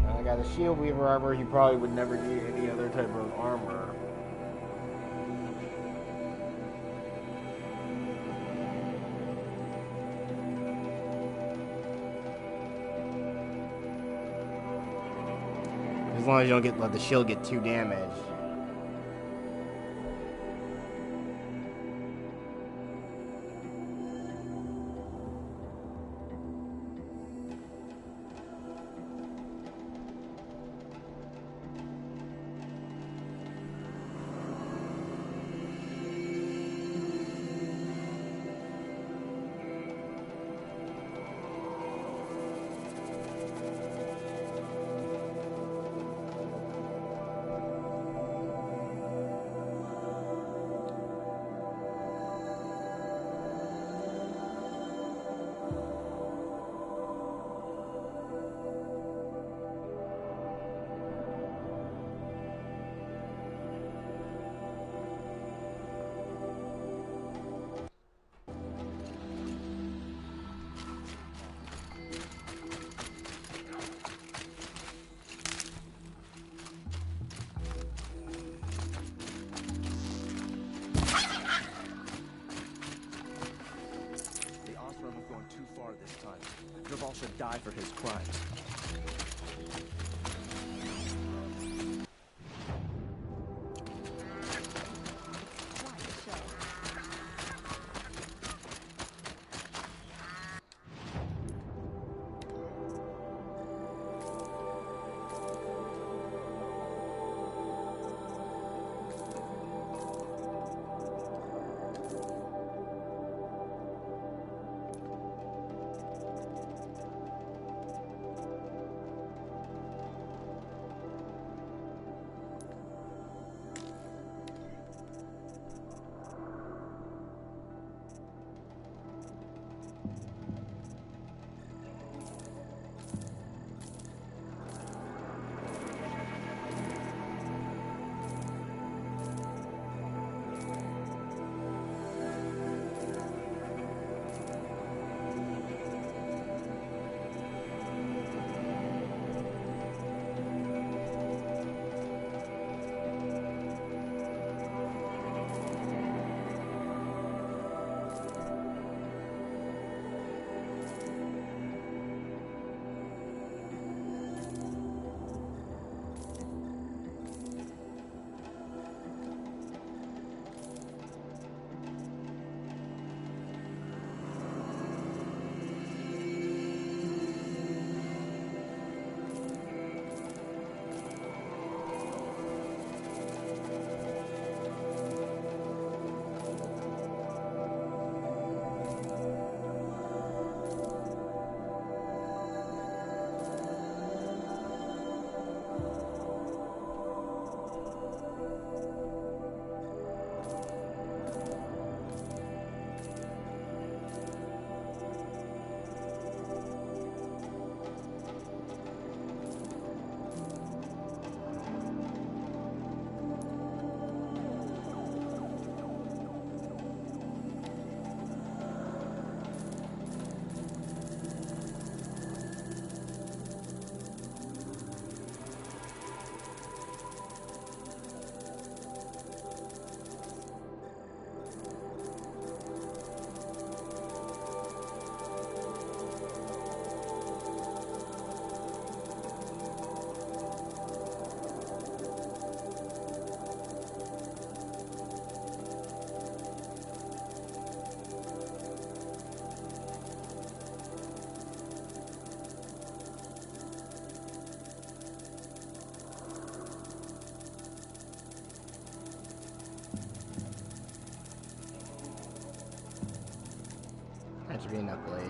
S1: I got a shield weaver armor. He probably would never need any other type of armor. As long as you don't let the shield get too damaged.
S12: Should die for his crimes.
S1: That should be enough blaze.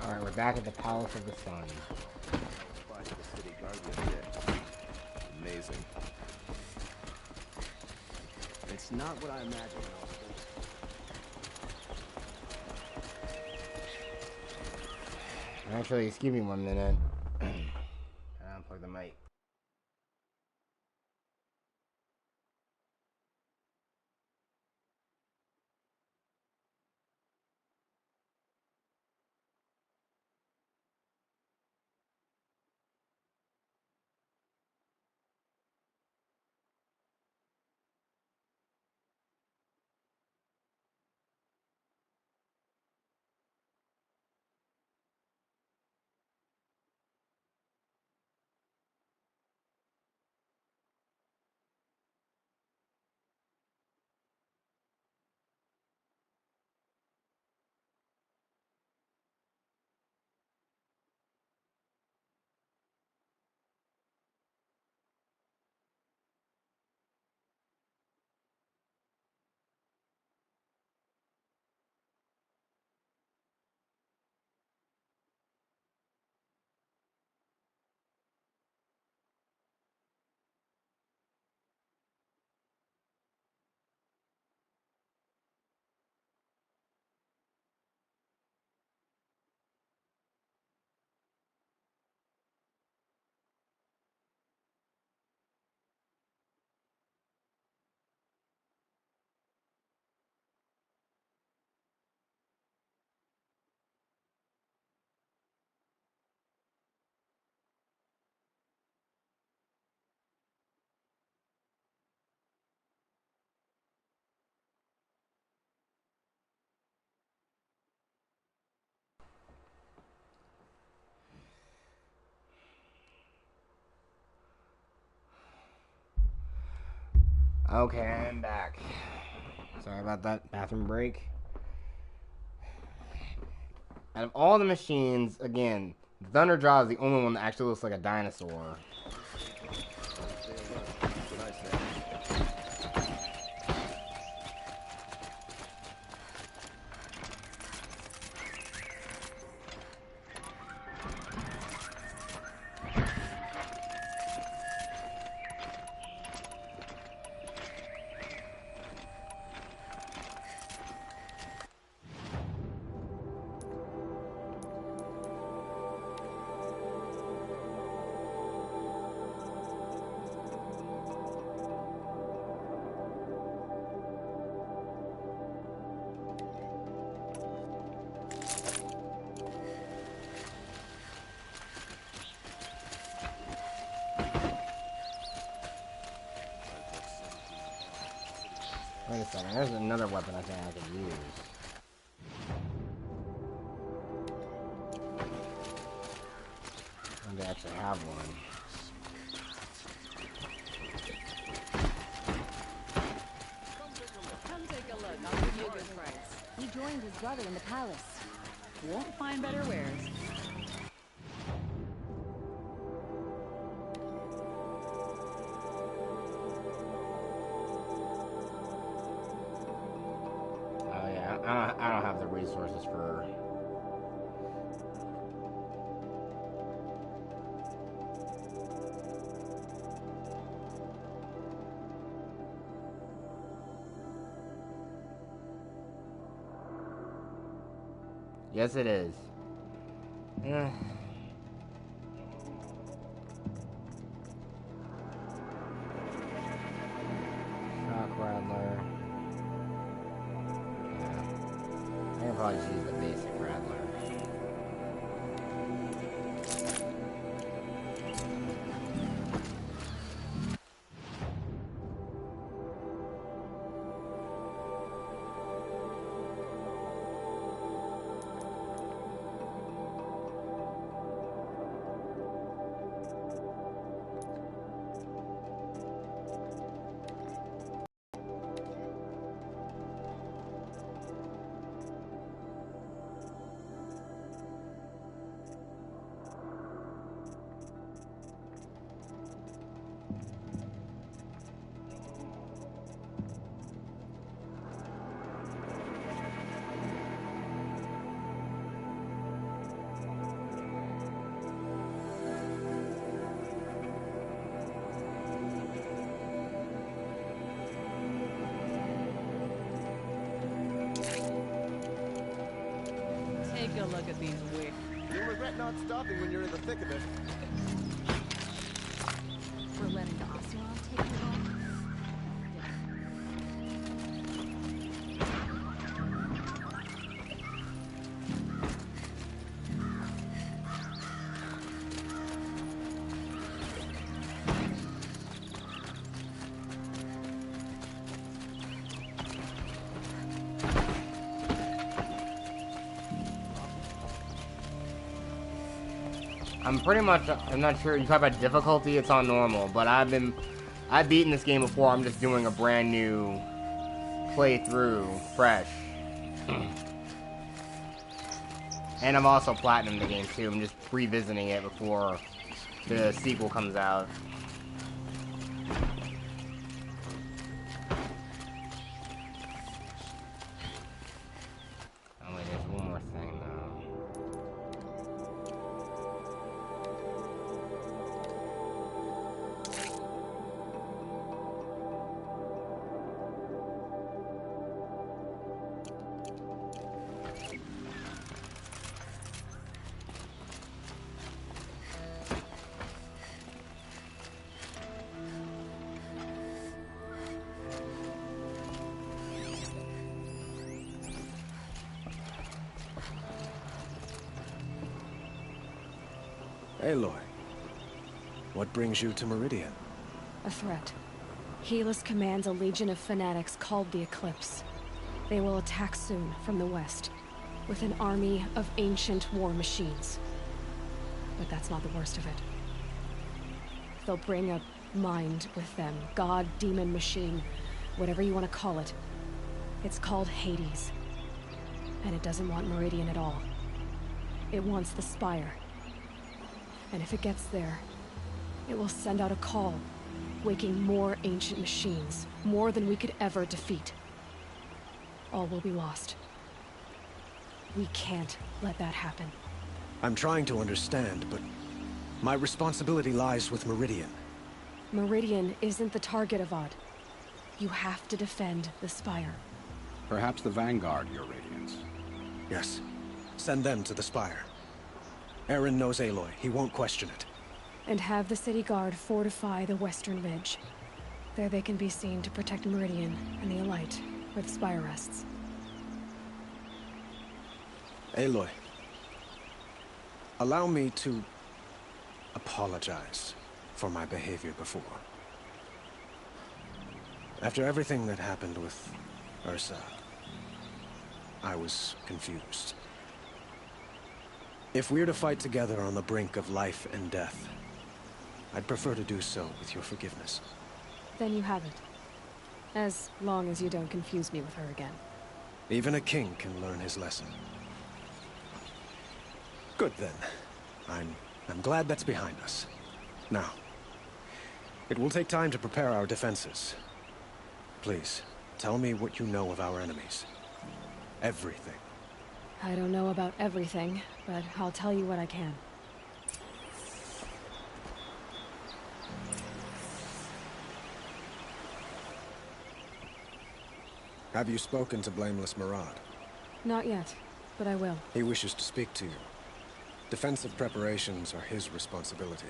S1: Alright, we're back at the Palace of the Sun.
S12: Amazing. It's not what I imagined.
S1: Actually, excuse me 1 minute. Unplug the mic. Okay, I'm back. Sorry about that bathroom break. Out of all the machines, again, Thunderjaw is the only one that actually looks like a dinosaur. Wait a second, there's another weapon I think I could use. Maybe I actually have one.
S7: Come take a look, I'll give you a good price. He joined his brother in the palace. Won't find better wares.
S1: Oh yeah, I don't have the resources for... Yes, it is. Shock Rattler. Yeah. I can probably just use the basic Rattler.
S7: Take a look at these wicks.
S12: You'll regret not stopping when you're in the thick of it.
S7: We're letting the Oseron take you home.
S1: I'm pretty much, I'm not sure, you talk about difficulty, it's on normal, but I've beaten this game before, I'm just doing a brand new playthrough, fresh. And I'm also platinum the game too, I'm just revisiting it before the sequel comes out. Oh wait, there's one more thing though.
S15: Aloy, what brings you to Meridian?
S2: A threat. Helis commands a legion of fanatics called the Eclipse. They will attack soon from the west, with an army of ancient war machines. But that's not the worst of it. They'll bring a mind with them, god, demon, machine, whatever you want to call it. It's called Hades. And it doesn't want Meridian at all. It wants the Spire. And if it gets there, it will send out a call, waking more ancient machines, more than we could ever defeat. All will be lost. We can't let that happen.
S15: I'm trying to understand, but my responsibility lies with Meridian.
S2: Meridian isn't the target, Avad. You have to defend the Spire.
S23: Perhaps the Vanguard, Your Radiance.
S15: Yes. Send them to the Spire. Eren knows Aloy. He won't question it.
S2: And have the city guard fortify the western ridge. There they can be seen to protect Meridian and the Elite, where the Spire rests.
S15: Aloy, allow me to apologize for my behavior before. After everything that happened with Ursa, I was confused. If we're to fight together on the brink of life and death, I'd prefer to do so with your forgiveness.
S2: Then you have it. As long as you don't confuse me with her again.
S15: Even a king can learn his lesson. Good then. I'm glad that's behind us. Now, it will take time to prepare our defenses. Please, tell me what you know of our enemies. Everything.
S2: I don't know about everything, but I'll tell you what I can.
S15: Have you spoken to Blameless Murad?
S2: Not yet, but I will.
S15: He wishes to speak to you. Defensive preparations are his responsibility.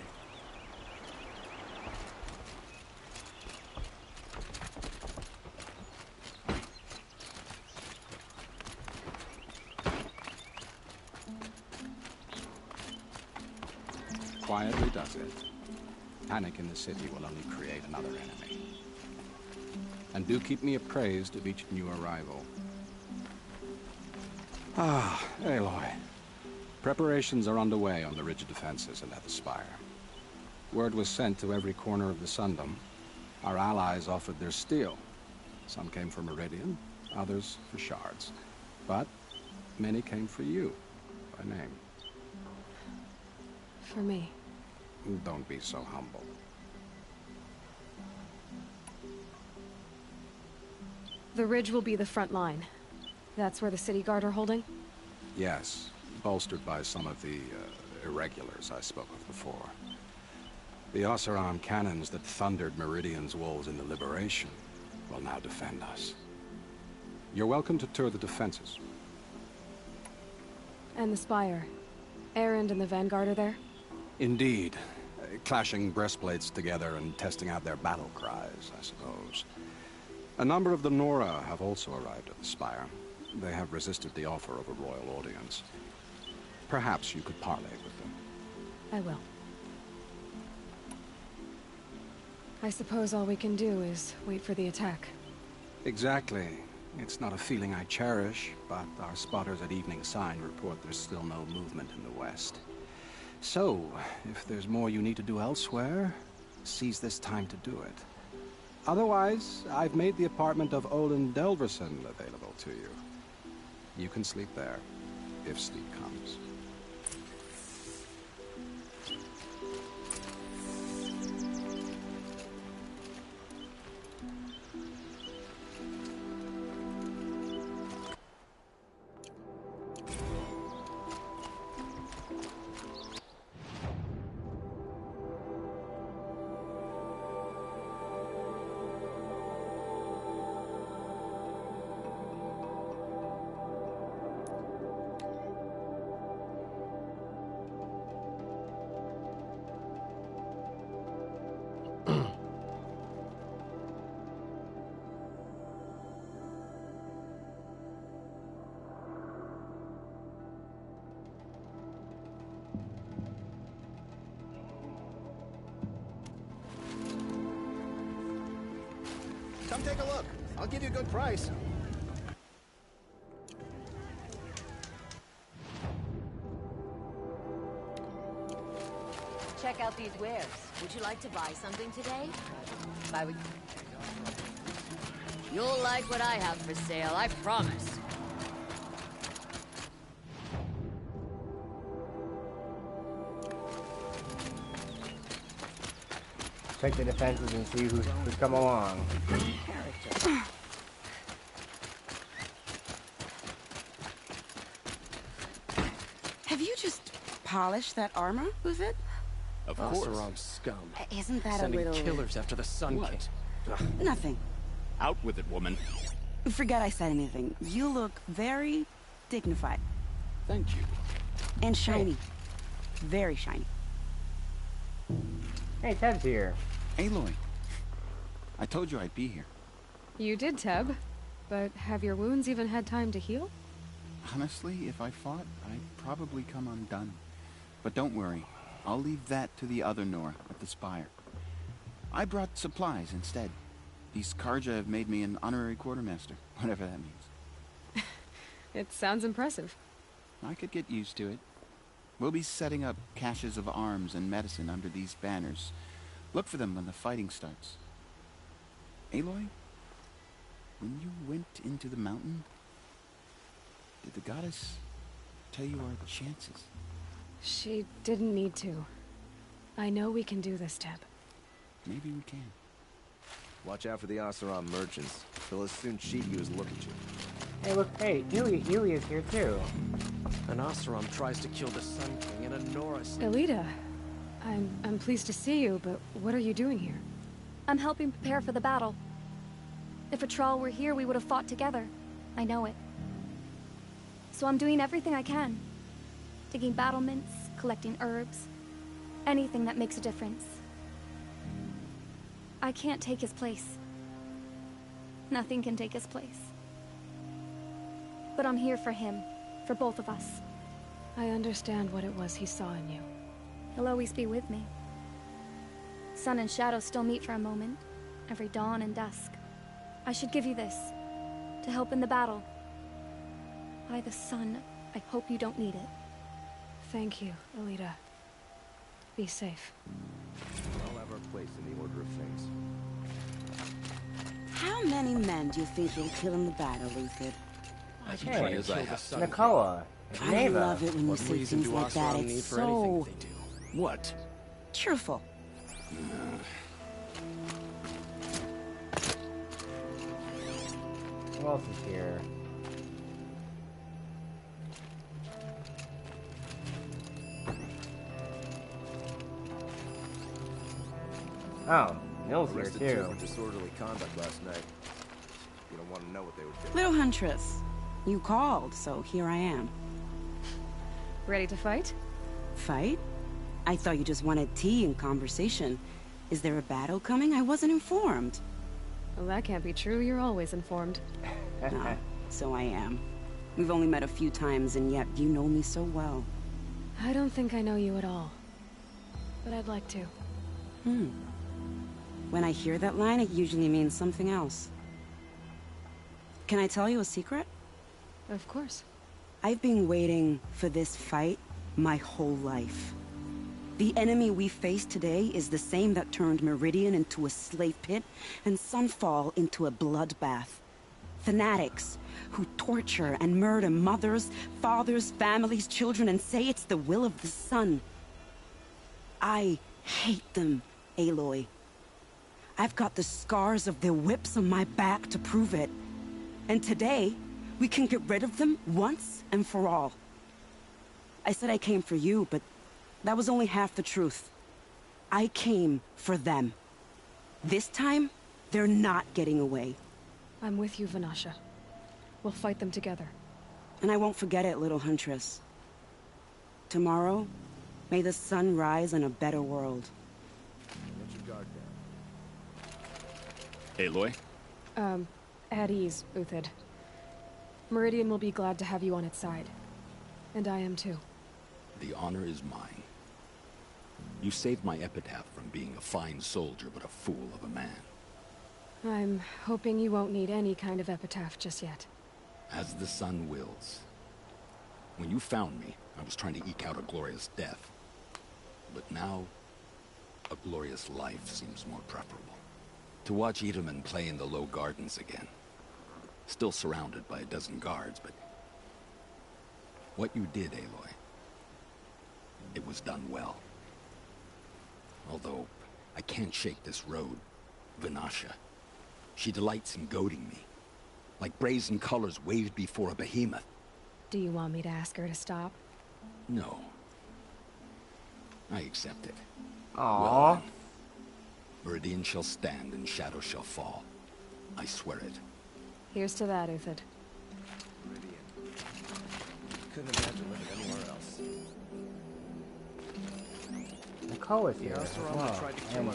S23: Quietly does it. Panic in the city will only create another enemy. And do keep me appraised of each new arrival. Ah, Aloy. Preparations are underway on the ridge defenses and at the spire. Word was sent to every corner of the Sundom. Our allies offered their steel. Some came for Meridian, others for shards. But many came for you, by name.
S2: For me.
S23: Don't be so humble.
S2: The ridge will be the front line. That's where the city guard are holding?
S23: Yes, bolstered by some of the irregulars I spoke of before. The Oseram cannons that thundered Meridian's walls in the Liberation will now defend us. You're welcome to tour the defenses.
S2: And the spire. Erend and the Vanguard are there?
S23: Indeed. Clashing breastplates together and testing out their battle cries, I suppose. A number of the Nora have also arrived at the spire. They have resisted the offer of a royal audience. Perhaps you could parley with them.
S2: I will. I suppose all we can do is wait for the attack.
S23: Exactly. It's not a feeling I cherish, but our spotters at Evening Sign report there's still no movement in the west. So, if there's more you need to do elsewhere, seize this time to do it. Otherwise, I've made the apartment of Olin Delverson available to you. You can sleep there, if sleep comes.
S12: Come take a look. I'll give you a good price.
S7: Check out these wares. Would you like to buy something today? You'll like what I have for sale, I promise.
S1: Check the defenses and see who's come along.
S6: Have you just polished that armor, was it?
S12: Of course. Oseram scum.
S6: Isn't that
S12: Sending
S6: a little...
S12: killers after the Sun King.
S6: Nothing.
S23: Out with it, woman.
S6: Forget I said anything. You look very dignified.
S23: Thank you.
S6: And shiny. Very shiny.
S1: Hey, Teb's here.
S14: Aloy. I told you I'd be here.
S2: You did, Teb. But have your wounds even had time to heal?
S14: Honestly, if I fought, I'd probably come undone. But don't worry. I'll leave that to the other Nora at the spire. I brought supplies instead. These Karja have made me an honorary quartermaster, whatever that means.
S2: It sounds impressive.
S14: I could get used to it. We'll be setting up caches of arms and medicine under these banners. Look for them when the fighting starts. Aloy, when you went into the mountain, did the goddess tell you our chances?
S2: She didn't need to. I know we can do this, Teb.
S14: Maybe we can.
S12: Watch out for the Oseram merchants. They'll as soon cheat you as look at you.
S1: Hey, look, hey, Yuli is here too.
S15: An Oseram tries to kill the Sun King and a Nora...
S2: Elita, I'm pleased to see you, but what are you doing here?
S3: I'm helping prepare for the battle. If a Thrall were here, we would have fought together. I know it. So I'm doing everything I can. Digging battlements, collecting herbs, anything that makes a difference. I can't take his place. Nothing can take his place. But I'm here for him, for both of us.
S2: I understand what it was he saw in you.
S3: He'll always be with me. Sun and shadow still meet for a moment, every dawn and dusk. I should give you this, to help in the battle. By the sun, I hope you don't need it.
S2: Thank you, Elita. Be safe.
S12: I'll have our place in the order of things.
S6: How many men do you think you'll kill in the battle, Luthid?
S1: As many as I have. Nakoa.
S6: I love it when you say things like that. It's so...
S15: What?
S6: Cheerful.
S1: Who else is here? Oh, Nils here too.
S12: For disorderly conduct last night. You don't want to know what they were doing.
S6: Little Huntress, you called, so here I am.
S2: Ready to fight?
S6: Fight? I thought you just wanted tea and conversation. Is there a battle coming? I wasn't informed.
S2: Well, that can't be true. You're always informed.
S6: So I am. We've only met a few times, and yet you know me so well.
S2: I don't think I know you at all. But I'd like to.
S6: When I hear that line, it usually means something else. Can I tell you a secret?
S2: Of course.
S6: I've been waiting for this fight my whole life. The enemy we face today is the same that turned Meridian into a slave pit and Sunfall into a bloodbath. Fanatics who torture and murder mothers, fathers, families, children, and say it's the will of the sun. I hate them, Aloy. I've got the scars of their whips on my back to prove it. And today, we can get rid of them once and for all. I said I came for you, but that was only half the truth. I came for them. This time, they're not getting away.
S2: I'm with you, Vanasha. We'll fight them together.
S6: And I won't forget it, little Huntress. Tomorrow, may the sun rise in a better world.
S12: Get your guard down.
S23: Aloy?
S2: At ease, Uthid. Meridian will be glad to have you on its side. And I am too.
S23: The honor is mine. You saved my epitaph from being a fine soldier, but a fool of a man.
S2: I'm hoping you won't need any kind of epitaph just yet.
S23: As the sun wills. When you found me, I was trying to eke out a glorious death. But now, a glorious life seems more preferable. To watch Edelman play in the low gardens again. Still surrounded by a dozen guards, but... what you did, Aloy, it was done well. Although, I can't shake this road. Vanasha. She delights in goading me. Like brazen colors waved before a behemoth.
S2: Do you want me to ask her to stop?
S23: No. I accept it.
S1: Aww.
S23: Well, then, Meridian shall stand and shadow shall fall. I swear it.
S2: Here's to that, Uthid.
S12: Meridian. Couldn't imagine living anywhere else.
S1: Nakoa's here as well. And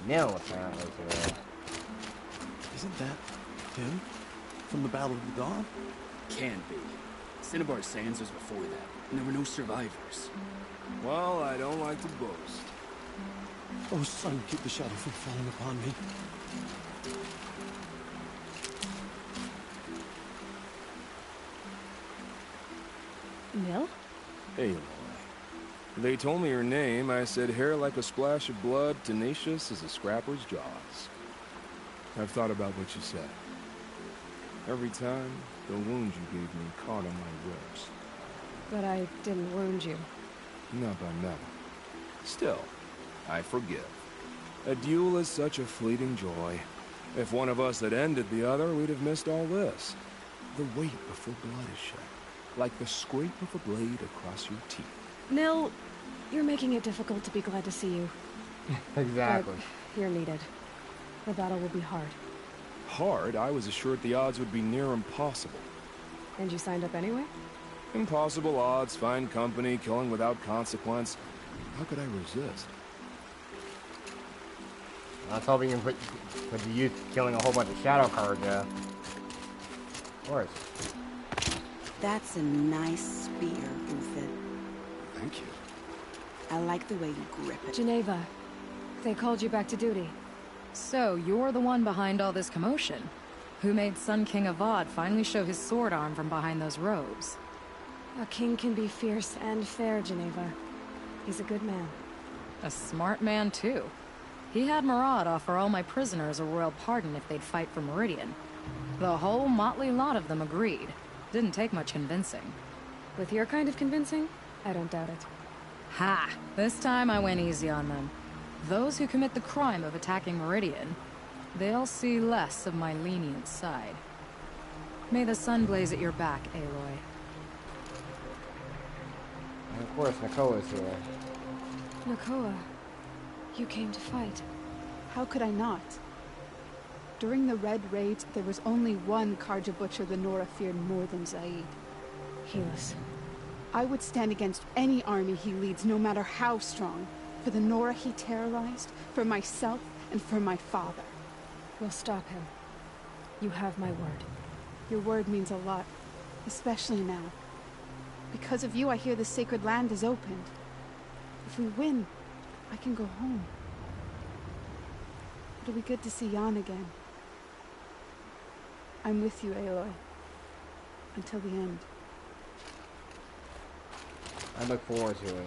S1: Nil apparently today.
S14: Isn't that him? From the Battle of the Dawn?
S4: Can't be. Cinnabar's Sands was before that, and there were no survivors.
S12: Well, I don't like to boast.
S14: Oh, sun, keep the shadow from falling upon me.
S2: Nil?
S8: Aloy. They told me your name. I said hair like a splash of blood, tenacious as a scrapper's jaws. I've thought about what you said. Every time, the wound you gave me caught on my ribs.
S2: But I didn't wound you.
S8: Not by metal. Still, I forgive. A duel is such a fleeting joy. If one of us had ended the other, we'd have missed all this. The weight before blood is shed, like the scrape of a blade across your teeth.
S2: Nil, you're making it difficult to be glad to see you.
S1: Exactly.
S2: But you're needed. The battle will be hard.
S8: Hard? I was assured the odds would be near impossible.
S2: And you signed up anyway?
S8: Impossible odds, fine company, killing without consequence. How could I resist?
S1: I was hoping you can put to use killing a whole bunch of shadow cards, yeah. Of course.
S6: That's a nice spear, Ufit.
S23: Thank you.
S6: I like the way you grip it.
S2: Geneva, they called you back to duty.
S7: So, you're the one behind all this commotion? Who made Sun King Avad finally show his sword arm from behind those robes?
S2: A king can be fierce and fair, Geneva. He's a good man.
S7: A smart man, too. He had Murad offer all my prisoners a royal pardon if they'd fight for Meridian. The whole motley lot of them agreed. Didn't take much convincing.
S2: With your kind of convincing, I don't doubt it.
S7: Ha! This time I went easy on them. Those who commit the crime of attacking Meridian, they'll see less of my lenient side. May the sun blaze at your back, Aloy.
S1: And of course, Nakoa's here.
S2: Nakoa, you came to fight.
S20: How could I not? During the Red Raids, there was only one Karja Butcher the Nora feared more than Zaid.
S2: Helis.
S20: I would stand against any army he leads, no matter how strong. For the Nora he terrorized, for myself, and for my father.
S2: We'll stop him. You have my word.
S20: Your word means a lot, especially now. Because of you, I hear the Sacred Land is opened. If we win, I can go home. It'll be good to see Jan again. I'm with you, Aloy. Until the end.
S1: I look forward to it.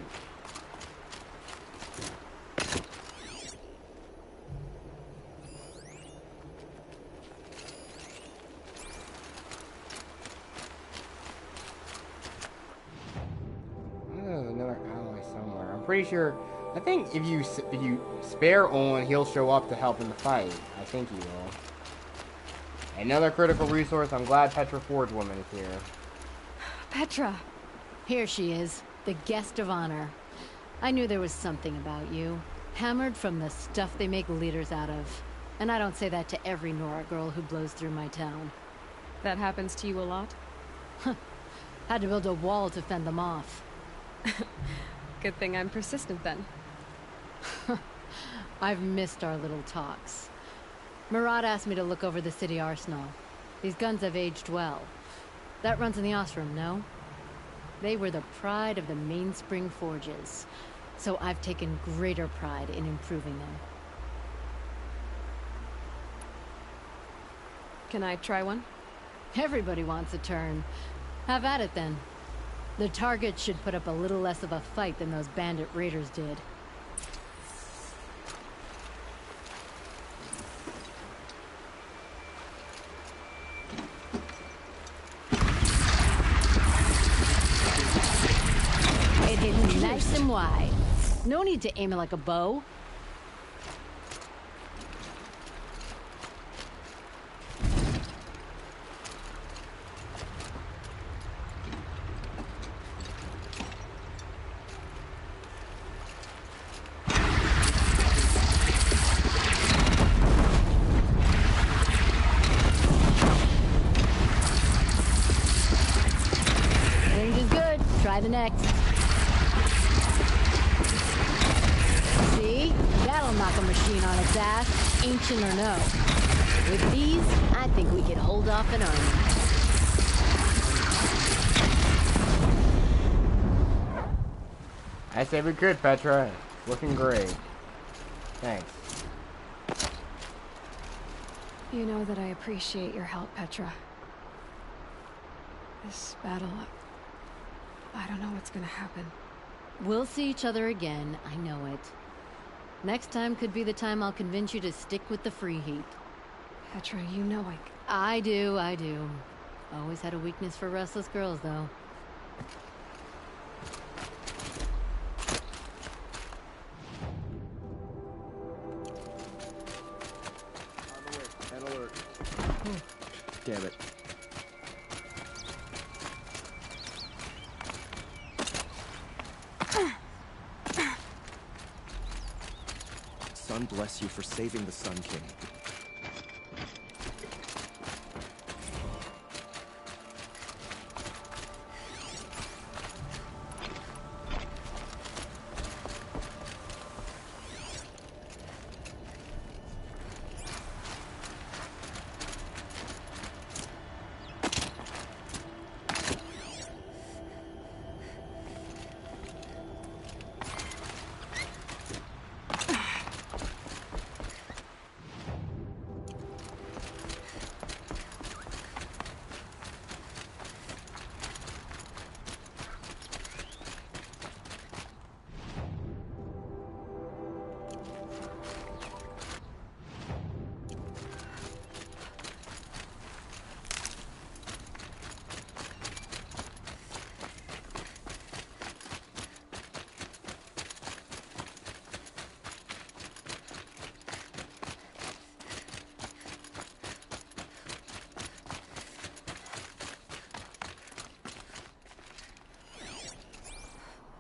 S1: Another Aloy somewhere. I'm pretty sure. I think if you spare Owen, he'll show up to help in the fight. I think he will. Another critical resource. I'm glad Petra Forge Woman is here.
S2: Petra!
S21: Here she is, the guest of honor. I knew there was something about you. Hammered from the stuff they make leaders out of. And I don't say that to every Nora girl who blows through my town.
S2: That happens to you a lot?
S21: Had to build a wall to fend them off.
S2: Good thing I'm persistent then.
S21: I've missed our little talks. Murad asked me to look over the city arsenal. These guns have aged well. That runs in the Osram, no? They were the pride of the Mainspring Forges, so I've taken greater pride in improving them.
S2: Can I try one?
S21: Everybody wants a turn. Have at it then. The target should put up a little less of a fight than those bandit raiders did. It hits nice and wide. No need to aim it like a bow. Range is good. Try the next. See? That'll knock a machine on its ass, ancient or no. With these, I think we could hold off an army.
S1: I say we could, Petra. Looking great. Thanks.
S2: You know that I appreciate your help, Petra. This battle, I don't know what's gonna happen.
S21: We'll see each other again, I know it. Next time could be the time I'll convince you to stick with the free heat.
S2: Petra, you know
S21: I do. Always had a weakness for restless girls, though.
S12: Red alert. Damn it. Sun bless you for saving the Sun King.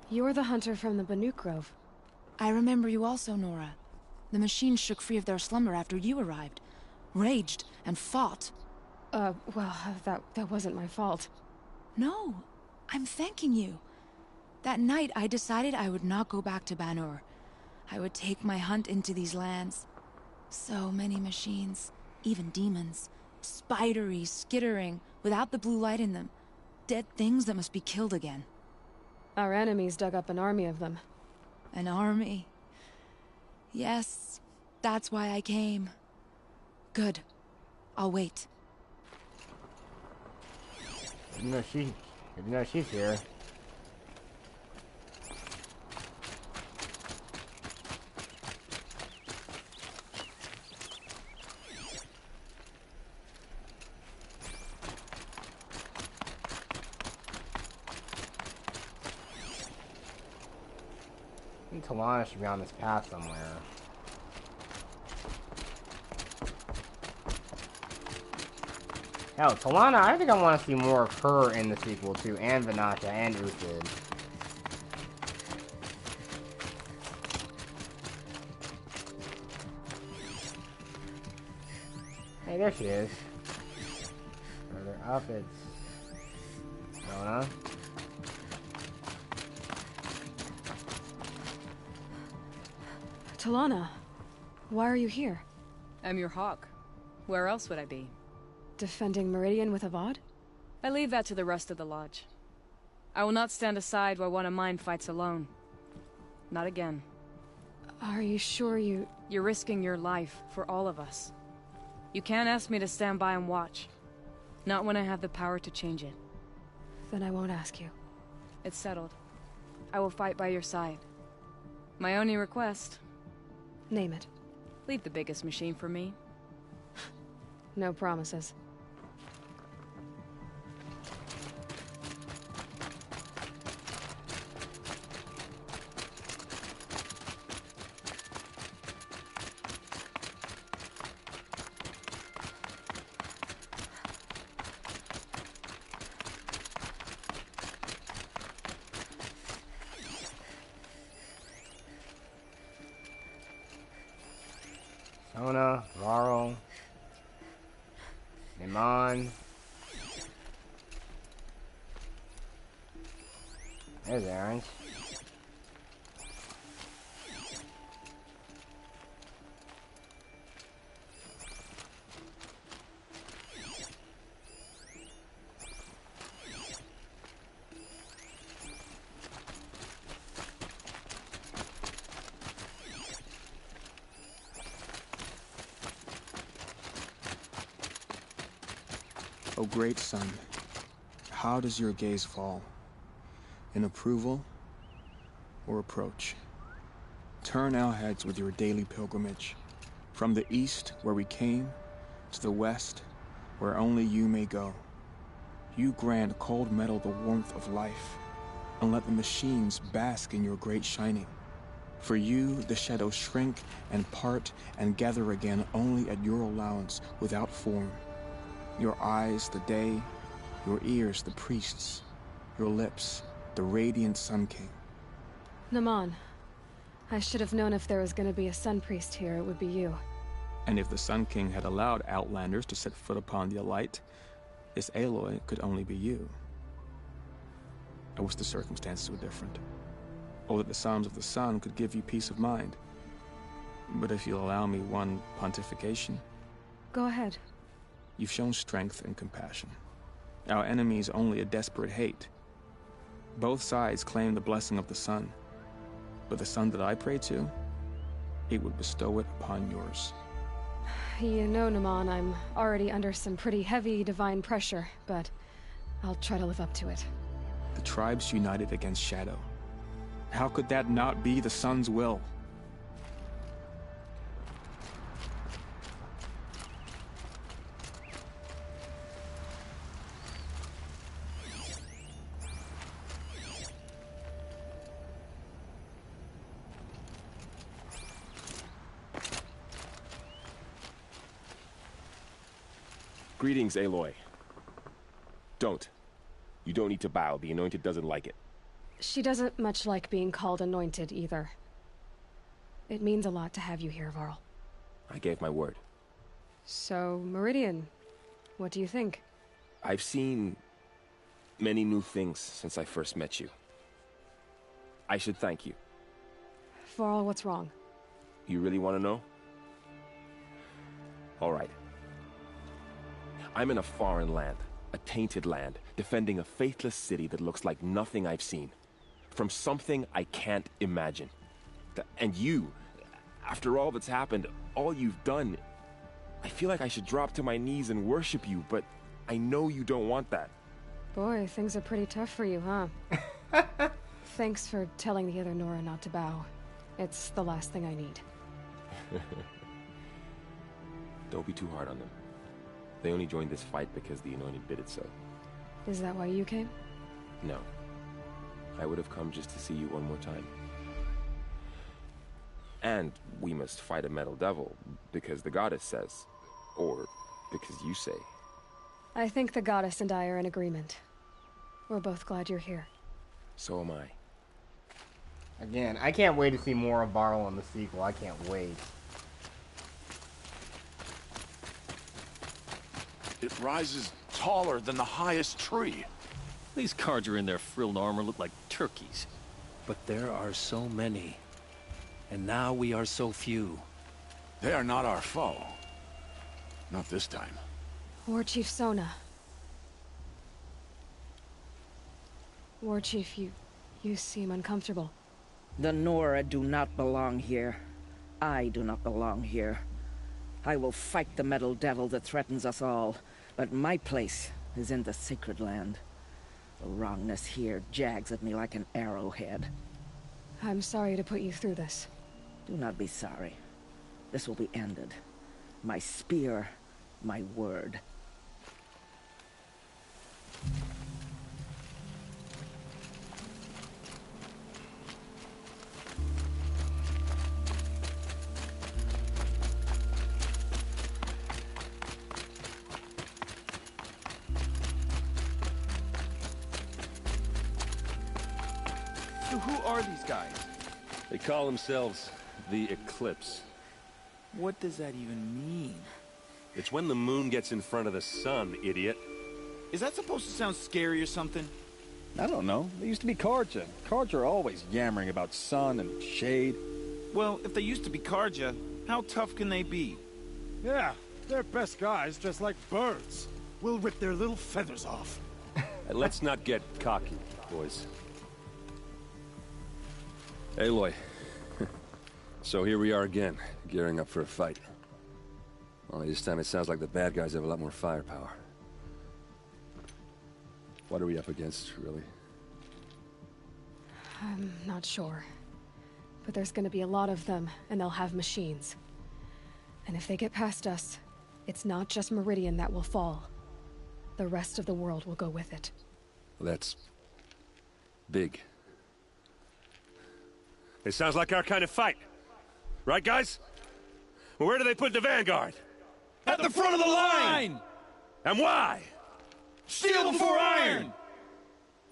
S2: You're the hunter from the Banuk Grove.
S5: I remember you also, Nora. The machines shook free of their slumber after you arrived. Raged and fought.
S2: Well, that wasn't my fault.
S5: No, I'm thanking you. That night, I decided I would not go back to Banur. I would take my hunt into these lands. So many machines, even demons. Spidery, skittering, without the blue light in them. Dead things that must be killed again.
S2: Our enemies dug up an army of them.
S5: An army? Yes, that's why I came. Good. I'll wait.
S1: Didn't know she's here. Talana should be on this path somewhere. Hell, Talana, I think I want to see more of her in the sequel too, and Vanata, and Uthid. Hey, there she is. Further up, it's Nona.
S2: Talana, why are you here?
S7: I'm your hawk. Where else would I be?
S2: Defending Meridian with Avad?
S7: I leave that to the rest of the Lodge. I will not stand aside while one of mine fights alone. Not again.
S2: Are you sure you...
S7: You're risking your life for all of us. You can't ask me to stand by and watch. Not when I have the power to change it.
S2: Then I won't ask you.
S7: It's settled. I will fight by your side. My only request...
S2: Name it.
S7: Leave the biggest machine for me.
S2: No promises.
S1: Sona, Varl, Iman. There's Aaron.
S23: O great sun, how does your gaze fall?
S8: in approval or approach. Turn our heads with your daily pilgrimage, from the east where we came, to the west where only you may go. You grant cold metal the warmth of life, and let the machines bask in your great shining. For you, the shadows shrink and part and gather again only at your allowance without form. Your eyes, the day, your ears, the priests, your lips, the radiant Sun King.
S2: Naman, I should have known if there was going to be a Sun Priest here, it would be you.
S8: And if the Sun King had allowed Outlanders to set foot upon the Alight, this Aloy could only be you. I wish the circumstances were different, or that the Psalms of the Sun could give you peace of mind. But if you'll allow me one pontification...
S2: Go ahead.
S8: You've shown strength and compassion. Our enemies only a desperate hate. Both sides claim the blessing of the sun, but the sun that I pray to, it would bestow it upon yours.
S2: You know, Naman, I'm already under some pretty heavy divine pressure, but I'll try to live up to it.
S8: The tribes united against Shadow. How could that not be the sun's will?
S11: Greetings, Aloy. Don't. You don't need to bow. The Anointed doesn't like it.
S2: She doesn't much like being called Anointed, either. It means a lot to have you here, Varl.
S11: I gave my word.
S2: So, Meridian, what do you think?
S11: I've seen many new things since I first met you. I should thank you.
S2: Varl, what's wrong?
S11: You really want to know? All right. I'm in a foreign land, a tainted land, defending a faithless city that looks like nothing I've seen. From something I can't imagine. And you, after all that's happened, all you've done, I feel like I should drop to my knees and worship you, but I know you don't want that.
S2: Boy, things are pretty tough for you, huh? Thanks for telling the other Nora not to bow. It's the last thing I need.
S11: Don't be too hard on them. They only joined this fight because the Anointed bid it so.
S2: Is that why you came?
S11: No. I would have come just to see you one more time. And we must fight a metal devil, because the goddess says. Or because you say.
S2: I think the goddess and I are in agreement. We're both glad you're here.
S11: So am I.
S1: Again, I can't wait to see more of Varl in the sequel. I can't wait.
S10: It rises taller than the highest tree.
S18: These Carja in their frilled armor look like turkeys.
S19: But there are so many. And now we are so few.
S10: They are not our foe. Not this time.
S2: War Chief Sona. War Chief, you seem uncomfortable.
S24: The Nora do not belong here. I do not belong here. I will fight the metal devil that threatens us all, but my place is in the Sacred Land. The wrongness here jags at me like an arrowhead.
S2: I'm sorry to put you through this.
S24: Do not be sorry. This will be ended. My spear, my word.
S18: So who are these guys?
S25: They call themselves the Eclipse.
S18: What does that even mean?
S25: It's when the moon gets in front of the sun, idiot.
S14: Is that supposed to sound scary or something?
S26: I don't know. They used to be Carja. Carja are always yammering about sun and shade.
S14: Well, if they used to be Carja, how tough can they be?
S27: Yeah, they're best guys dressed like birds. We'll rip their little feathers off.
S25: Let's not get cocky, boys. Aloy. So here we are again, gearing up for a fight. Only this time it sounds like the bad guys have a lot more firepower. What are we up against, really?
S2: I'm not sure. But there's gonna be a lot of them, and they'll have machines. And if they get past us, it's not just Meridian that will fall. The rest of the world will go with it.
S25: Well, that's big. It sounds like our kind of fight. Right, guys? Well, where do they put the Vanguard?
S26: At the front of the line!
S25: And why?
S26: Steel before iron!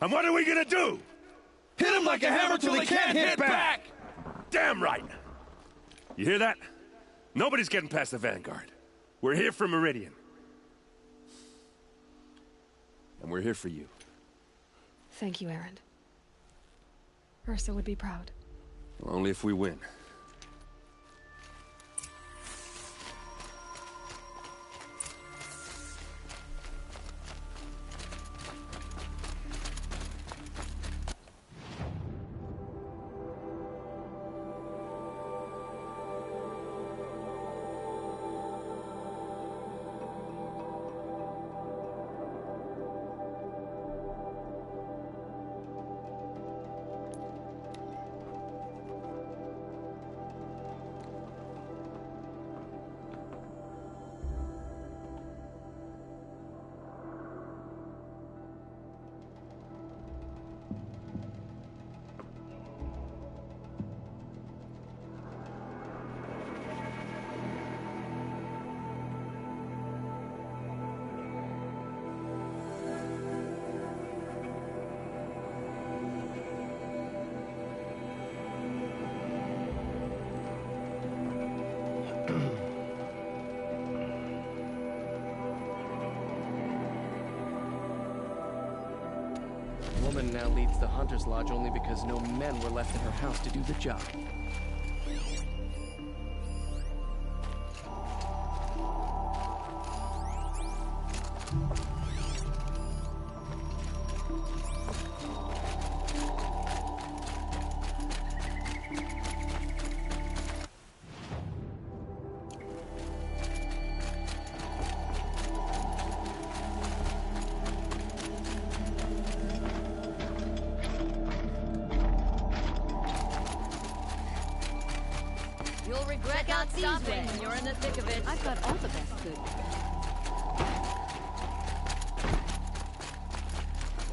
S25: And what are we gonna do?
S26: Hit them like a hammer till they can't hit back!
S25: Damn right! You hear that? Nobody's getting past the Vanguard. We're here for Meridian. And we're here for you.
S2: Thank you, Erend. Ursa would be proud.
S25: Well, only if we win.
S3: Woman now leads the Hunter's Lodge only because no men were left in her house to do the job.
S21: You'll regret not stopping when you're in the thick of it. I've got all the best food.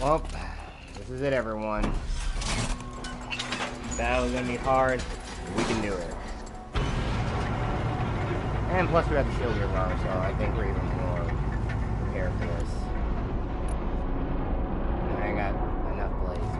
S1: Well, this is it, everyone. Battle's gonna be hard. We can do it. And plus we got the shield hero, so I think we're even more prepared for this. And I got enough blades.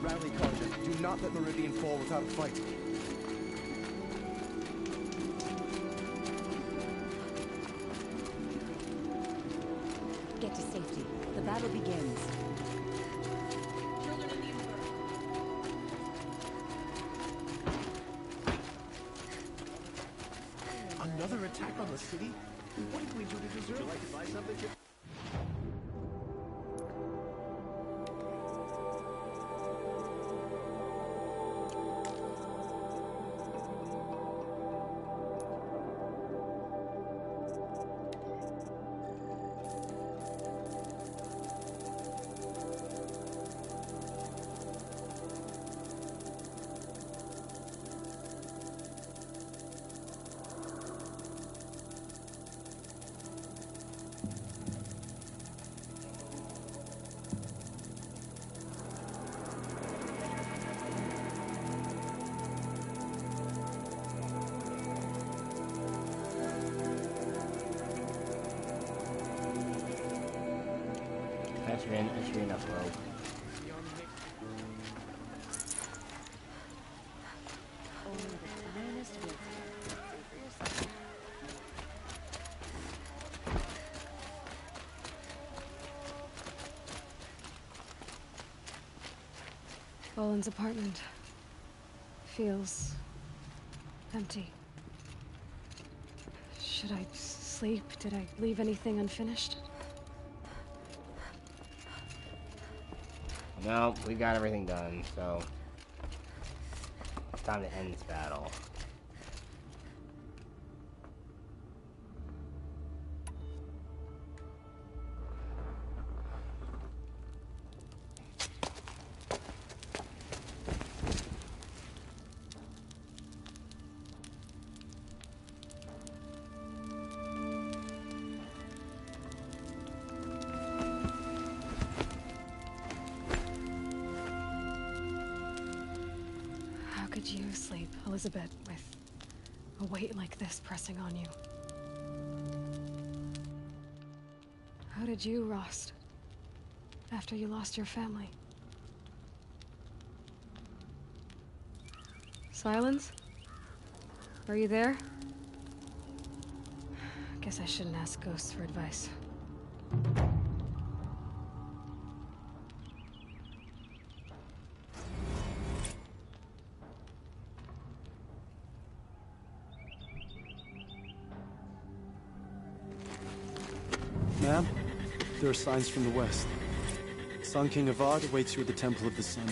S12: Rally, Carter. Do not let Meridian fall without a fight.
S6: Get to safety. The battle begins.
S12: Another attack on the city? What did we do to deserve? Would you like to buy something?
S1: That should be enough rope.
S2: Colin's apartment feels empty. Should I sleep? Did I leave anything unfinished?
S1: No, we got everything done, so it's time to end this battle.
S2: Could you sleep, Elizabeth, with a weight like this pressing on you? How did you, Rost, after you lost your family? Sylens? Are you there? Guess I shouldn't ask ghosts for advice.
S27: Ma'am, there are signs from the west. Sun King Avad awaits you at the Temple of the Sun.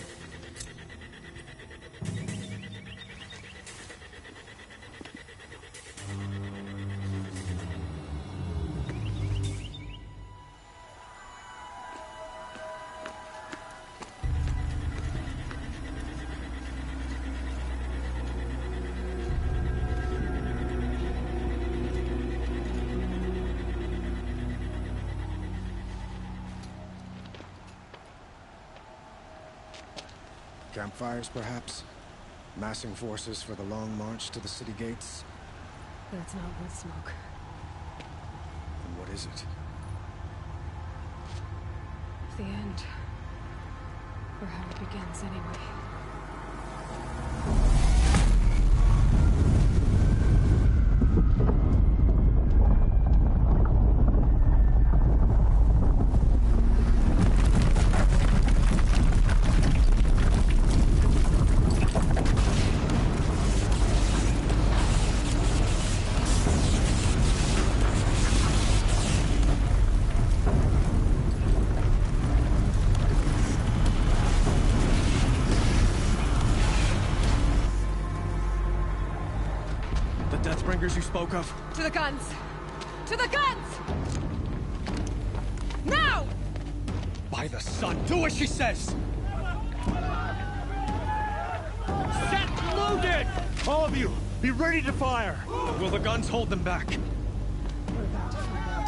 S4: Campfires, perhaps? Massing forces for the long march to the city gates?
S2: That's not wood smoke.
S4: And what is it?
S2: The end. Or how it begins, anyway.
S27: You spoke of?
S2: To the guns! To the guns! Now!
S27: By the sun, do as she says! Set loaded! All of you, be ready to fire! Will the guns hold them back?
S2: We're about to find out.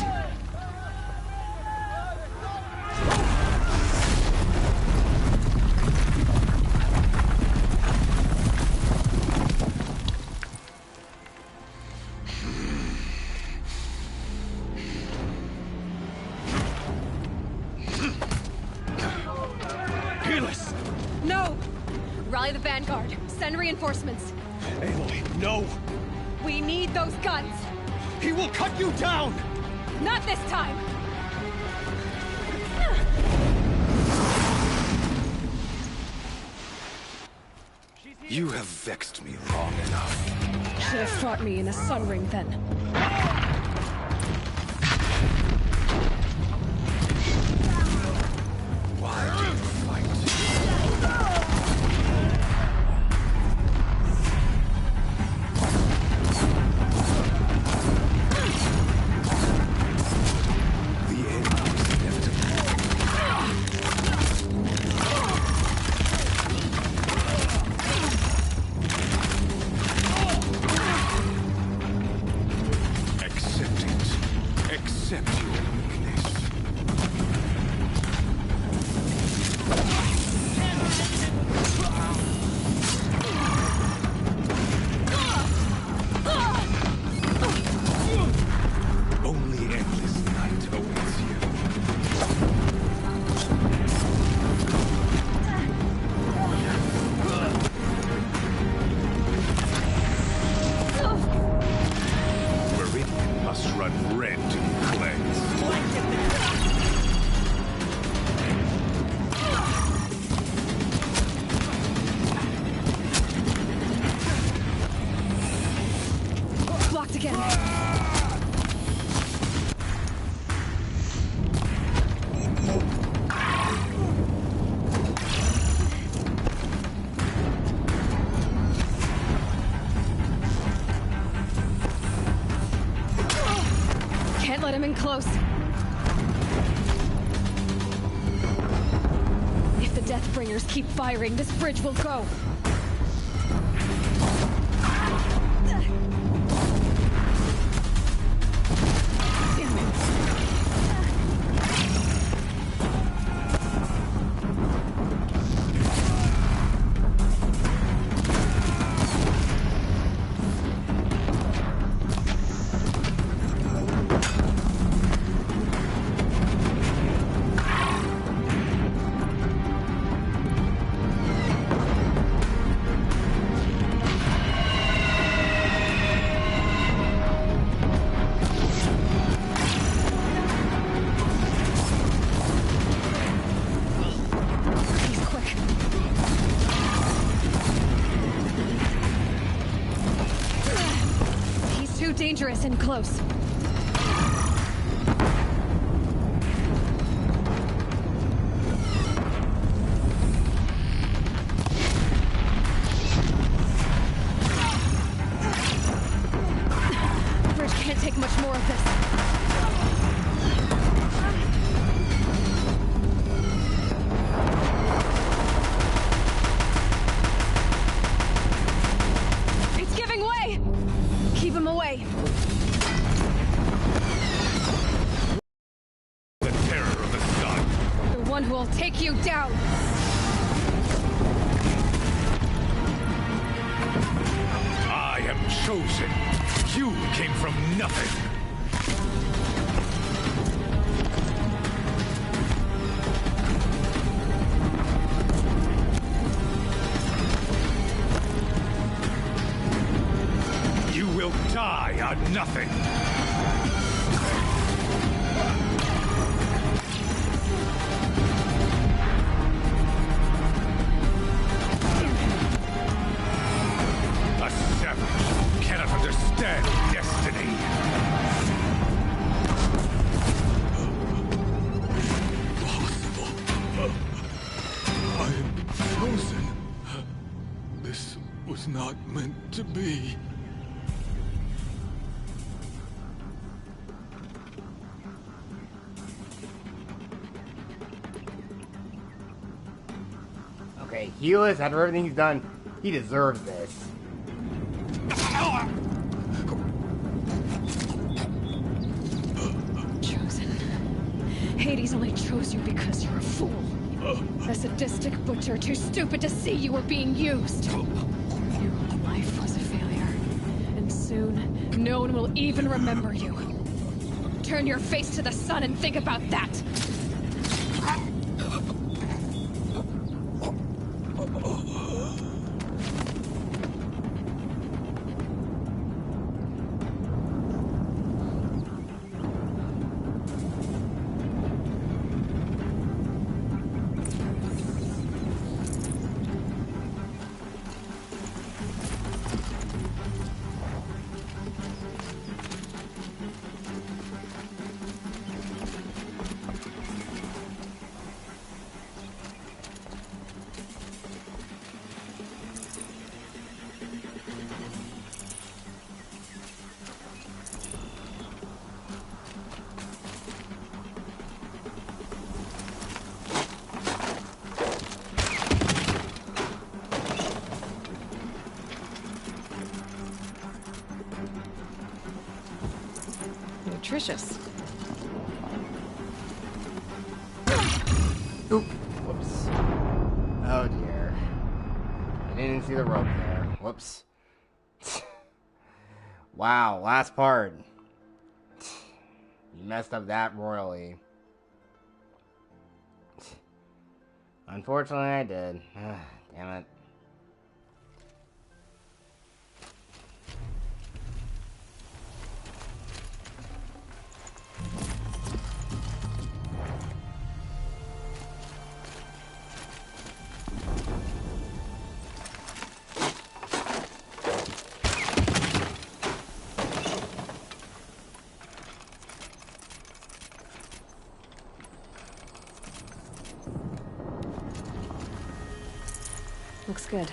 S27: Helis!
S2: No! Rally the vanguard. Send reinforcements.
S27: Aloy, no!
S2: We need those guns!
S27: He will cut you down!
S2: Not this time!
S4: You have vexed me long enough.
S2: Should have fought me in a sun ring then.
S4: Why do you fight? The end is inevitable. Accept it. Accept your weakness. Only endless night awaits you. Meridian must run red to be cleansed.
S2: again. Can't let him in close. If the Deathbringers keep firing, this bridge will go. Dangerous and close. The bridge can't take much more of this. It's giving way! Keep him away.
S10: The terror of the sun.
S2: The one who will take you down.
S10: I am chosen. You came from nothing. You will die on nothing. A savage cannot understand destiny. Impossible. I am frozen. This was not meant to be.
S1: Okay, Helis, after everything he's done, he deserves this.
S2: Chosen. Hades only chose you because you're a fool. A sadistic butcher too stupid to see you were being used. Your whole life was a failure. And soon, no one will even remember you. Turn your face to the sun and think about that.
S7: Nutritious.
S1: Oop. Whoops. Oh dear. I didn't see the rope there. Whoops. Wow, last part. You messed up that royally. Unfortunately, I did. Damn it.
S2: Looks good.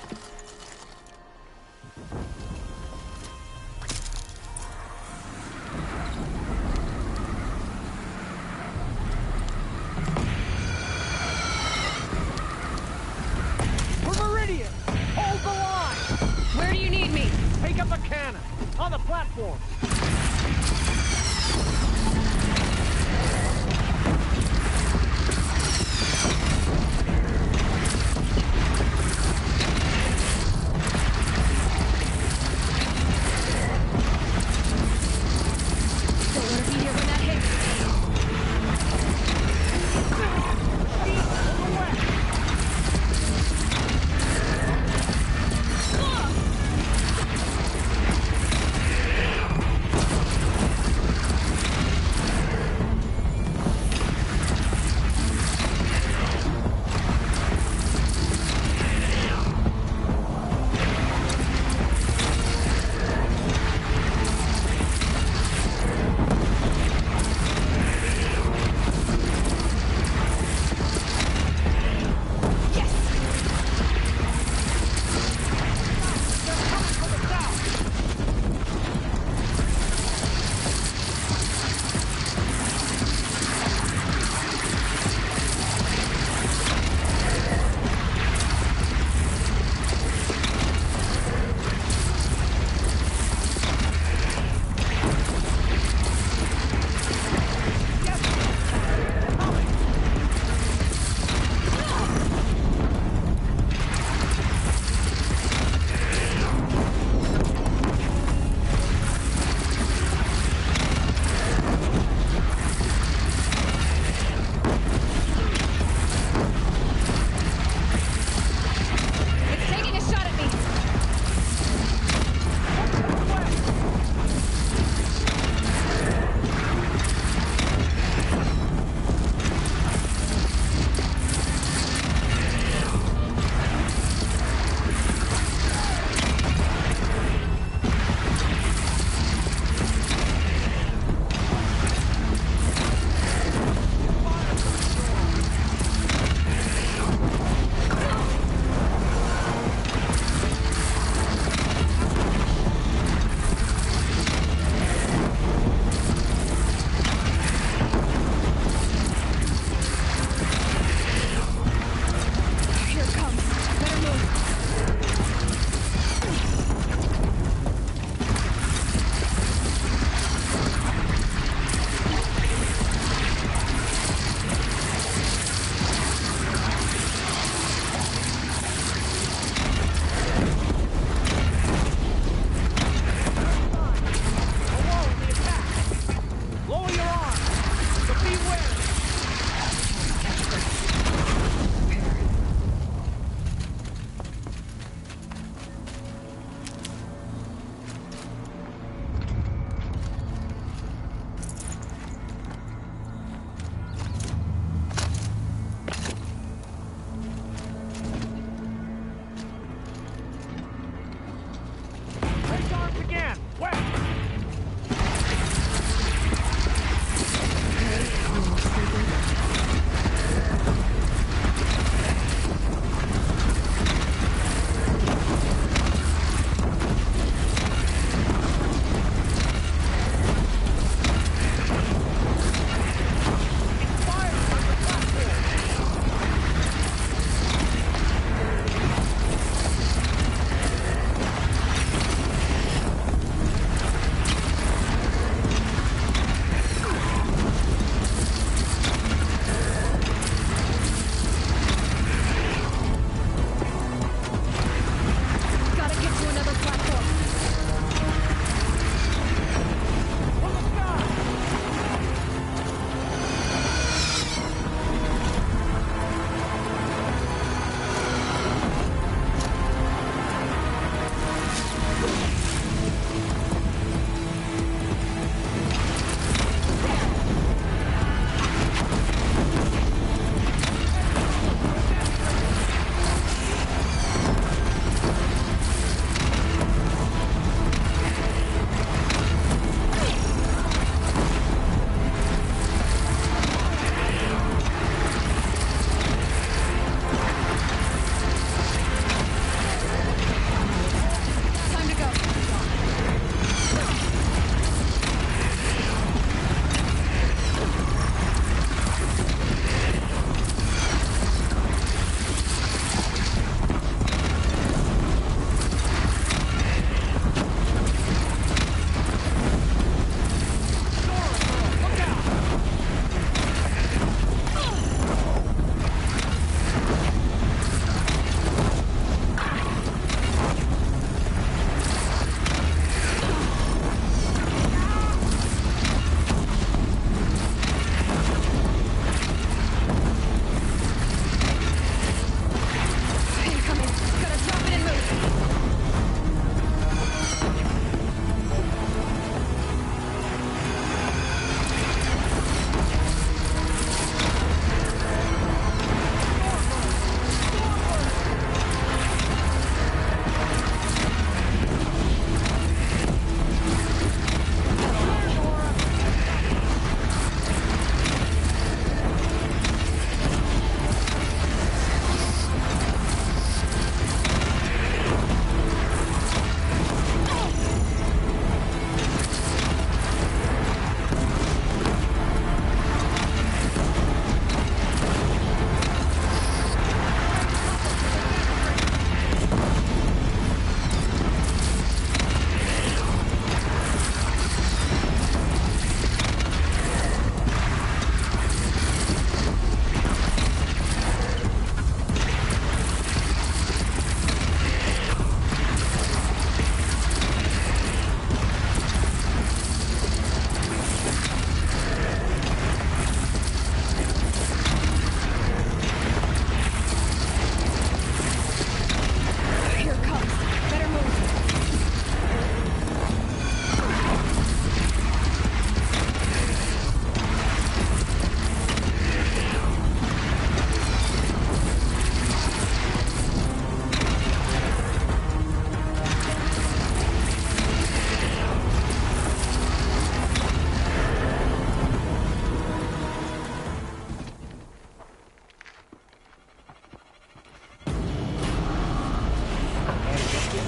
S9: For Meridian! Hold the line!
S2: Where do you need me?
S9: Take up a cannon! On the platform!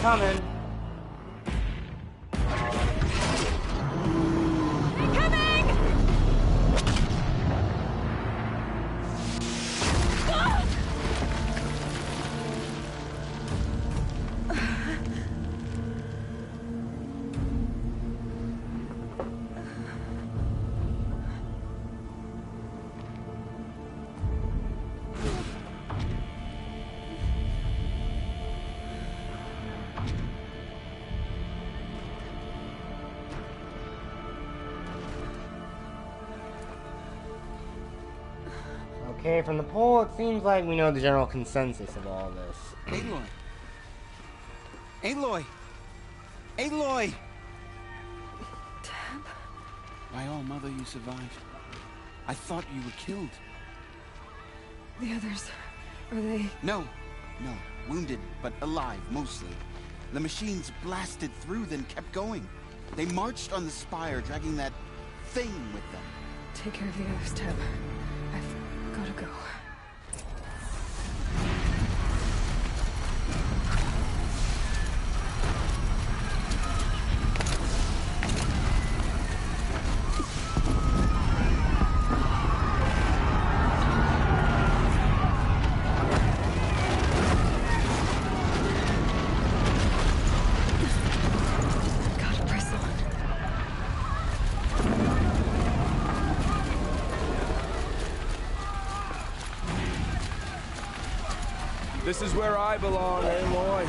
S1: coming. Okay, from the poll, it seems like we know the general consensus of all this.
S14: Aloy! Aloy! Aloy!
S2: Deb?
S14: By all, Mother, you survived. I thought you were killed.
S2: The others, are they...
S14: No. Wounded, but alive, mostly. The machines blasted through, then kept going. They marched on the spire, dragging that thing with them.
S2: Take care of the others, Deb. I've gotta go.
S8: This is where I belong, Aloy.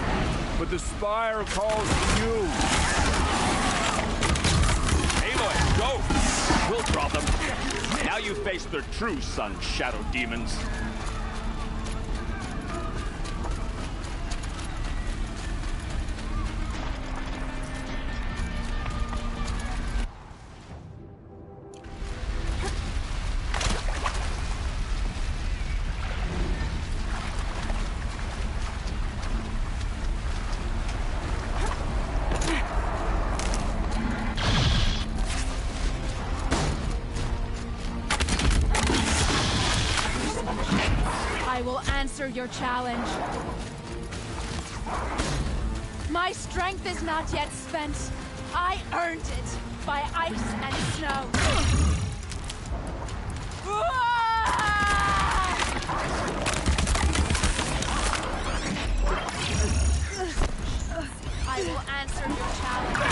S8: But the Spire calls to you.
S18: Aloy, go! We'll draw them. Now you face their true sun, shadow demons.
S5: I will answer your challenge. My strength is not yet spent. I earned it by ice and snow. I will answer your challenge.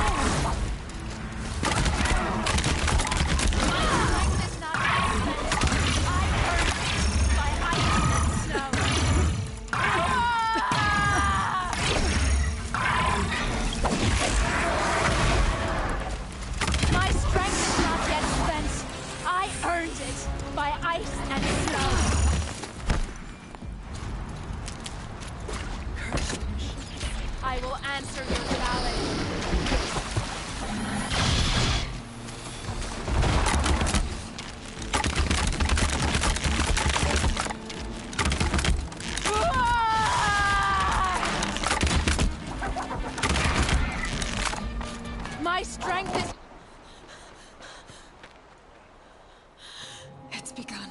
S5: By ice and snow. I will answer your challenge. My strength is...
S2: It's begun.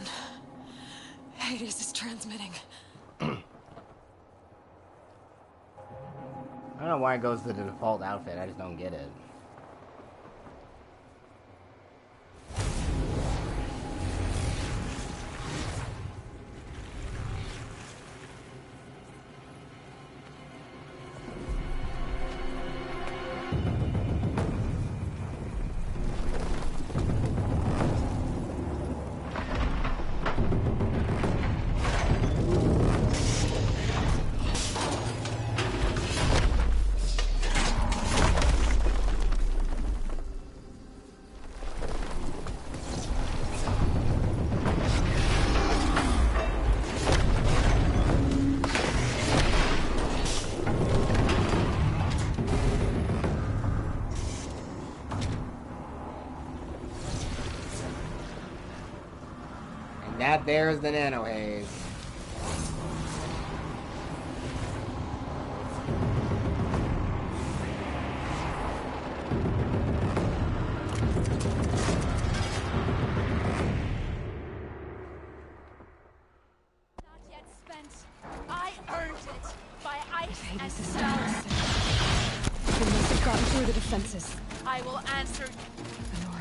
S2: Hades is transmitting.
S1: I don't know why it goes to the default outfit, I just don't get it. That there's the nano haze.
S5: Not yet spent. I earned it by ice and snow. answer.
S2: Nora.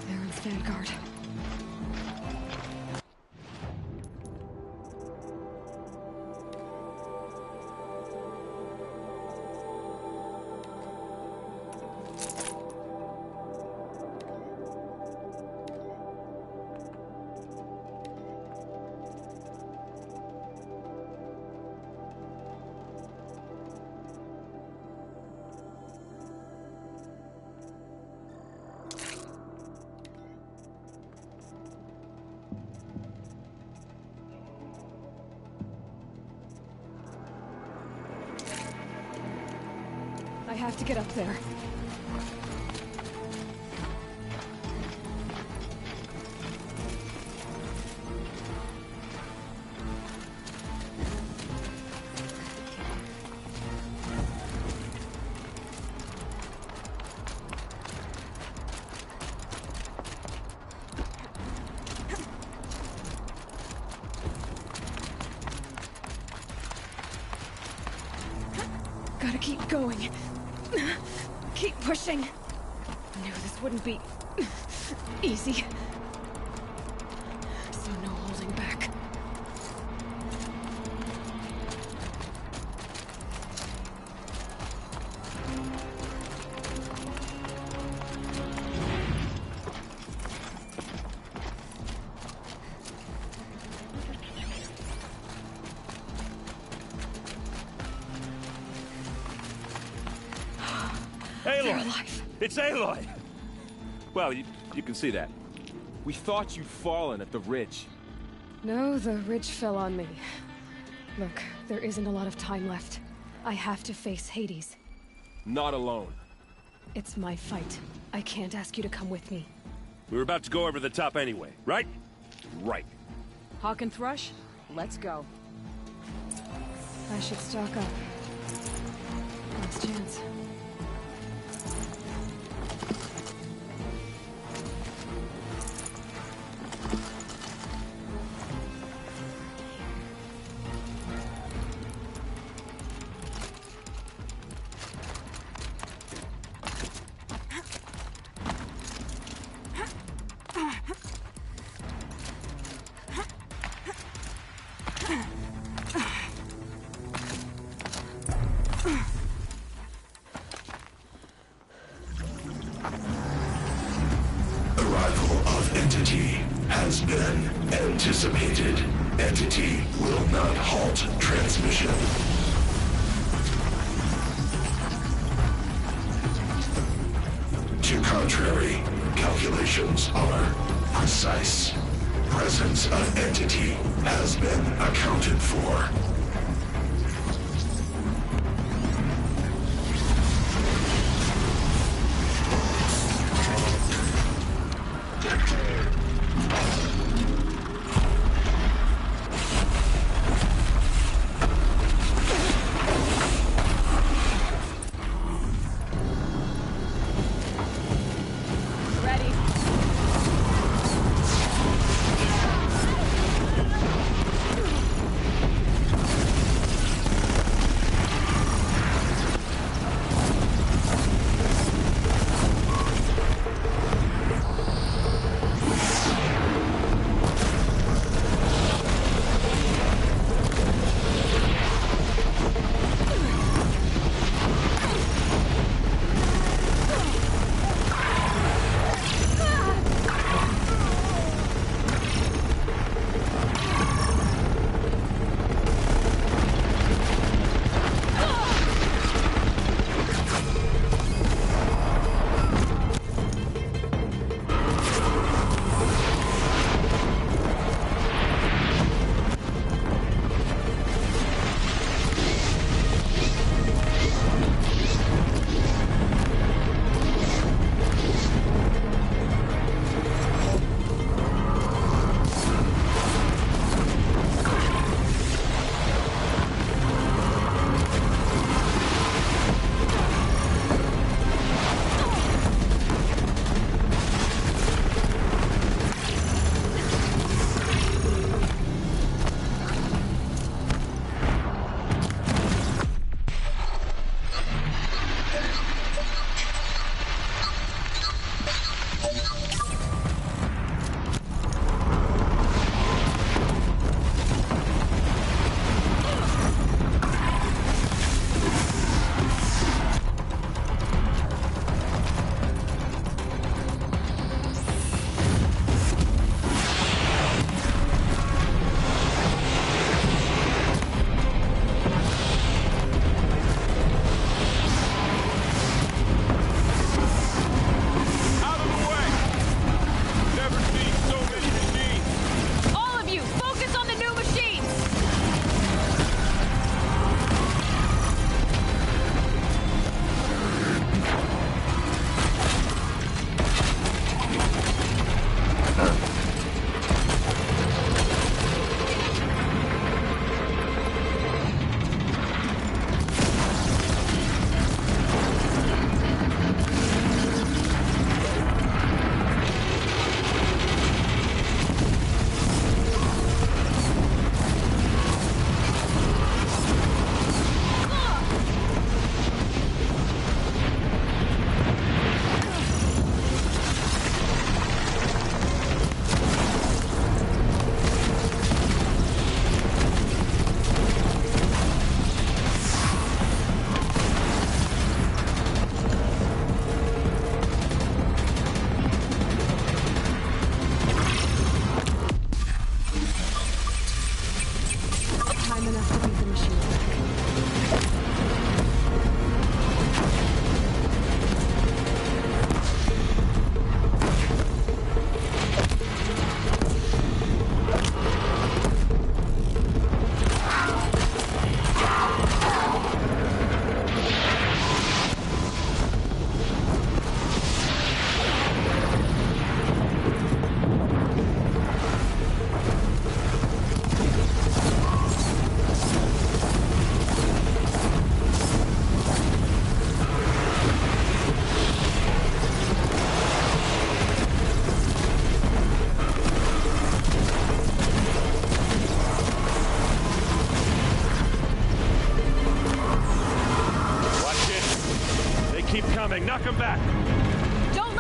S2: Theron's vanguard. I have to get up there. Gotta keep going. Keep pushing. Knew this wouldn't be easy. So no holding back.
S11: Aloy! It's Aloy! Well, you can see that. We thought you'd fallen at the ridge.
S2: No, the ridge fell on me. Look, there isn't a lot of time left. I have to face Hades.
S11: Not alone.
S2: It's my fight. I can't ask you to come with me.
S11: We were about to go over the top anyway, right? Right.
S7: Hawk and Thrush, let's go.
S2: I should stock up. Last chance.
S13: Has been anticipated. Entity will not halt transmission. To contrary, calculations are precise. Presence of entity has been accounted for.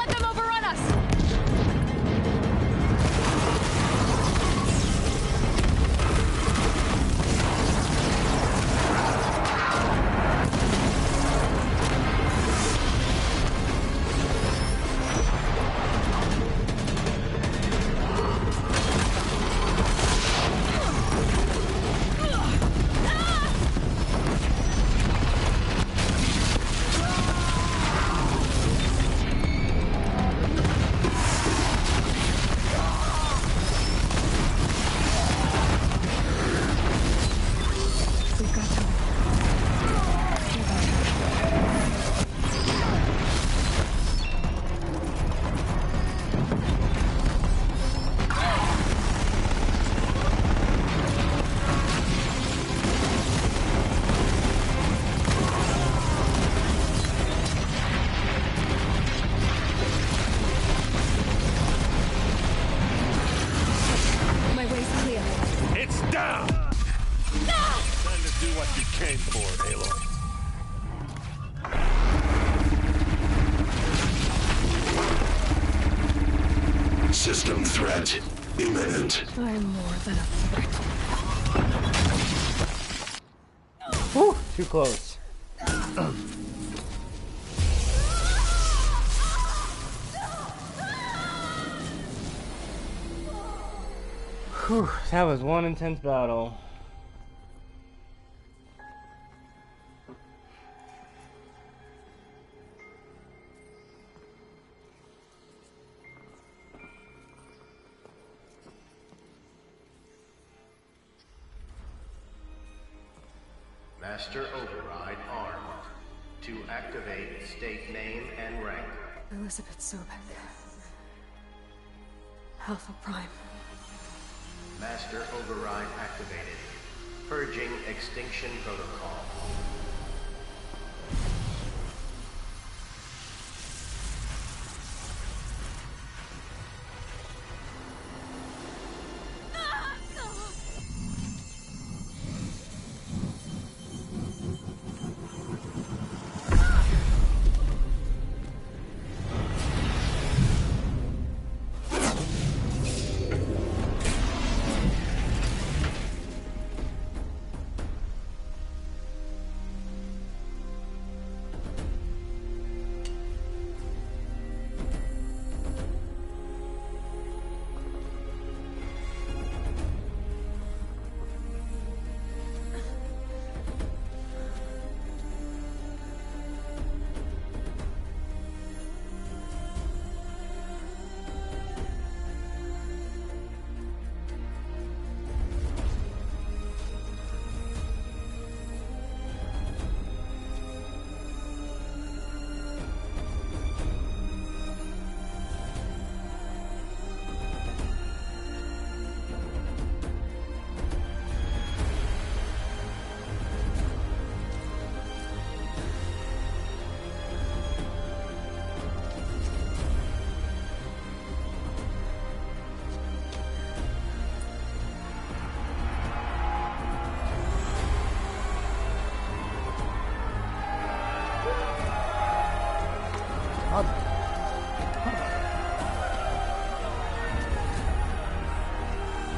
S2: let them overrun us!
S13: System threat imminent.
S2: I'm more than a threat.
S1: Whew, too close. Whew, that was one intense battle.
S15: Master Override armed. To activate, state name and rank.
S2: Elizabeth Sobek. Alpha Prime.
S15: Master Override activated. Purging Extinction Protocol.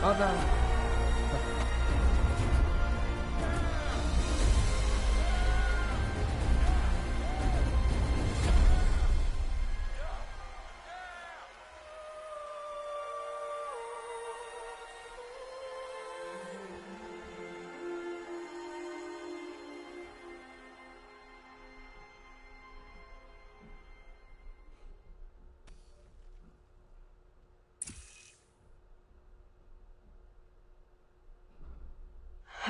S1: Oh no.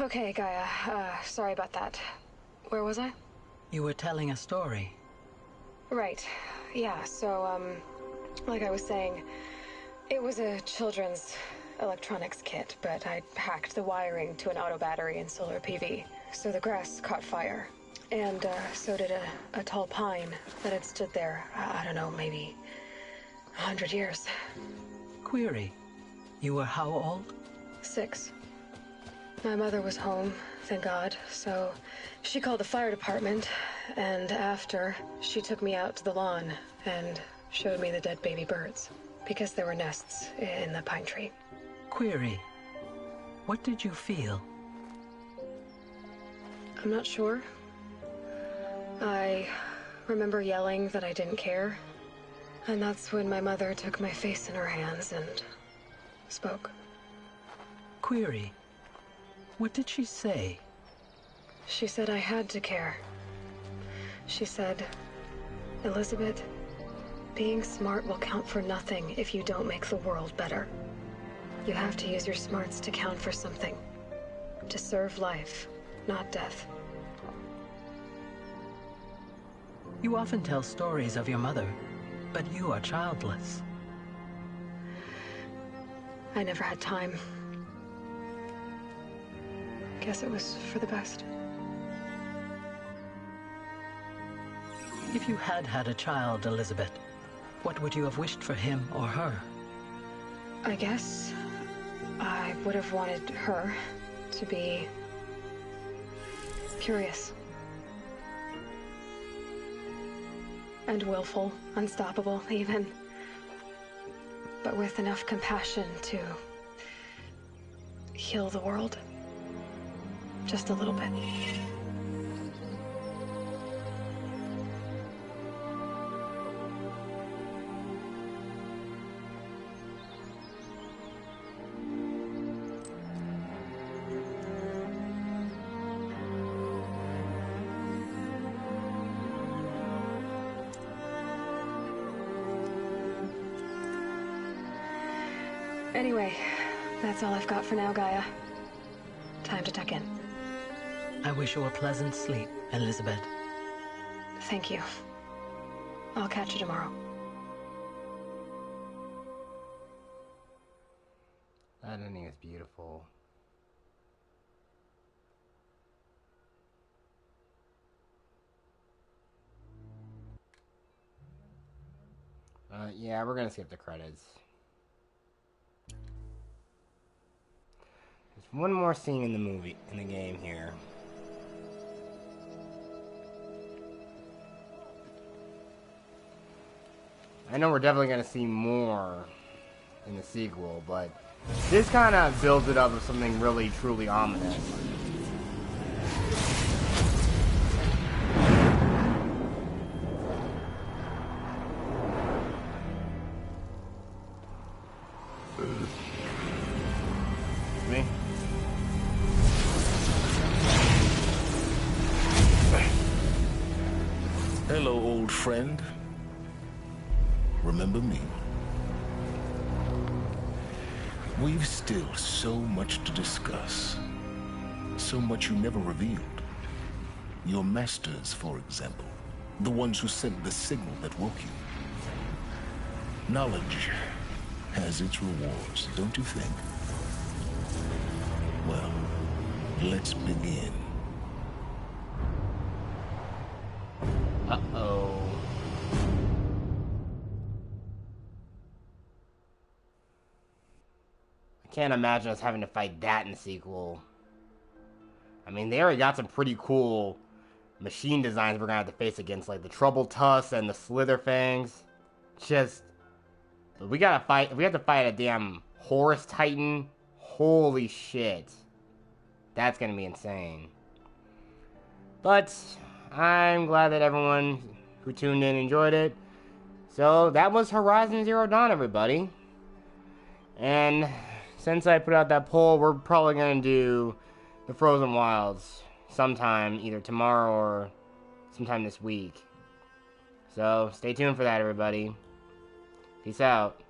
S2: Okay, Gaia. Sorry about that. Where was I?
S16: You were telling a story.
S2: Right. Yeah, so, like I was saying, it was a children's electronics kit, but I'd hacked the wiring to an auto battery and solar PV. So the grass caught fire. And, so did a tall pine that had stood there, I don't know, maybe 100 years.
S16: Query. You were how old?
S2: 6. My mother was home, thank God, so she called the fire department, and after, she took me out to the lawn, and showed me the dead baby birds, because there were nests in the pine tree.
S16: Query. What did you feel?
S2: I'm not sure. I remember yelling that I didn't care. And that's when my mother took my face in her hands and spoke.
S16: Query. What did she say?
S2: She said I had to care. She said, Elizabeth, being smart will count for nothing if you don't make the world better. You have to use your smarts to count for something. To serve life, not death.
S16: You often tell stories of your mother, but you are childless.
S2: I never had time. Guess it was for the best.
S16: If you had had a child, Elizabeth, what would you have wished for him or her?
S2: I guess I would have wanted her to be curious. And willful, unstoppable, even. But with enough compassion to heal the world. Just a little bit. Anyway, that's all I've got for now, Gaia. Time to tuck in.
S16: I wish you a pleasant sleep, Elizabeth.
S2: Thank you. I'll catch you tomorrow.
S1: That ending is beautiful. Yeah, we're gonna skip the credits. There's one more scene in the game here. I know we're definitely gonna see more in the sequel, but this kind of builds it up as something really, truly ominous. Me?
S13: Hello, old friend. Remember me? We've still so much to discuss. So much you never revealed. Your masters, for example. The ones who sent the signal that woke you. Knowledge has its rewards, don't you think? Well, let's begin.
S1: Uh-oh. I can't imagine us having to fight that in the sequel. I mean, they already got some pretty cool machine designs we're gonna have to face against, like the Trouble Tusks and the Slither Fangs. Just, we have to fight a damn Horus Titan. Holy shit. That's gonna be insane. But I'm glad that everyone who tuned in enjoyed it. So that was Horizon Zero Dawn, everybody. And since I put out that poll, we're probably going to do the Frozen Wilds sometime, either tomorrow or sometime this week. So stay tuned for that, everybody. Peace out.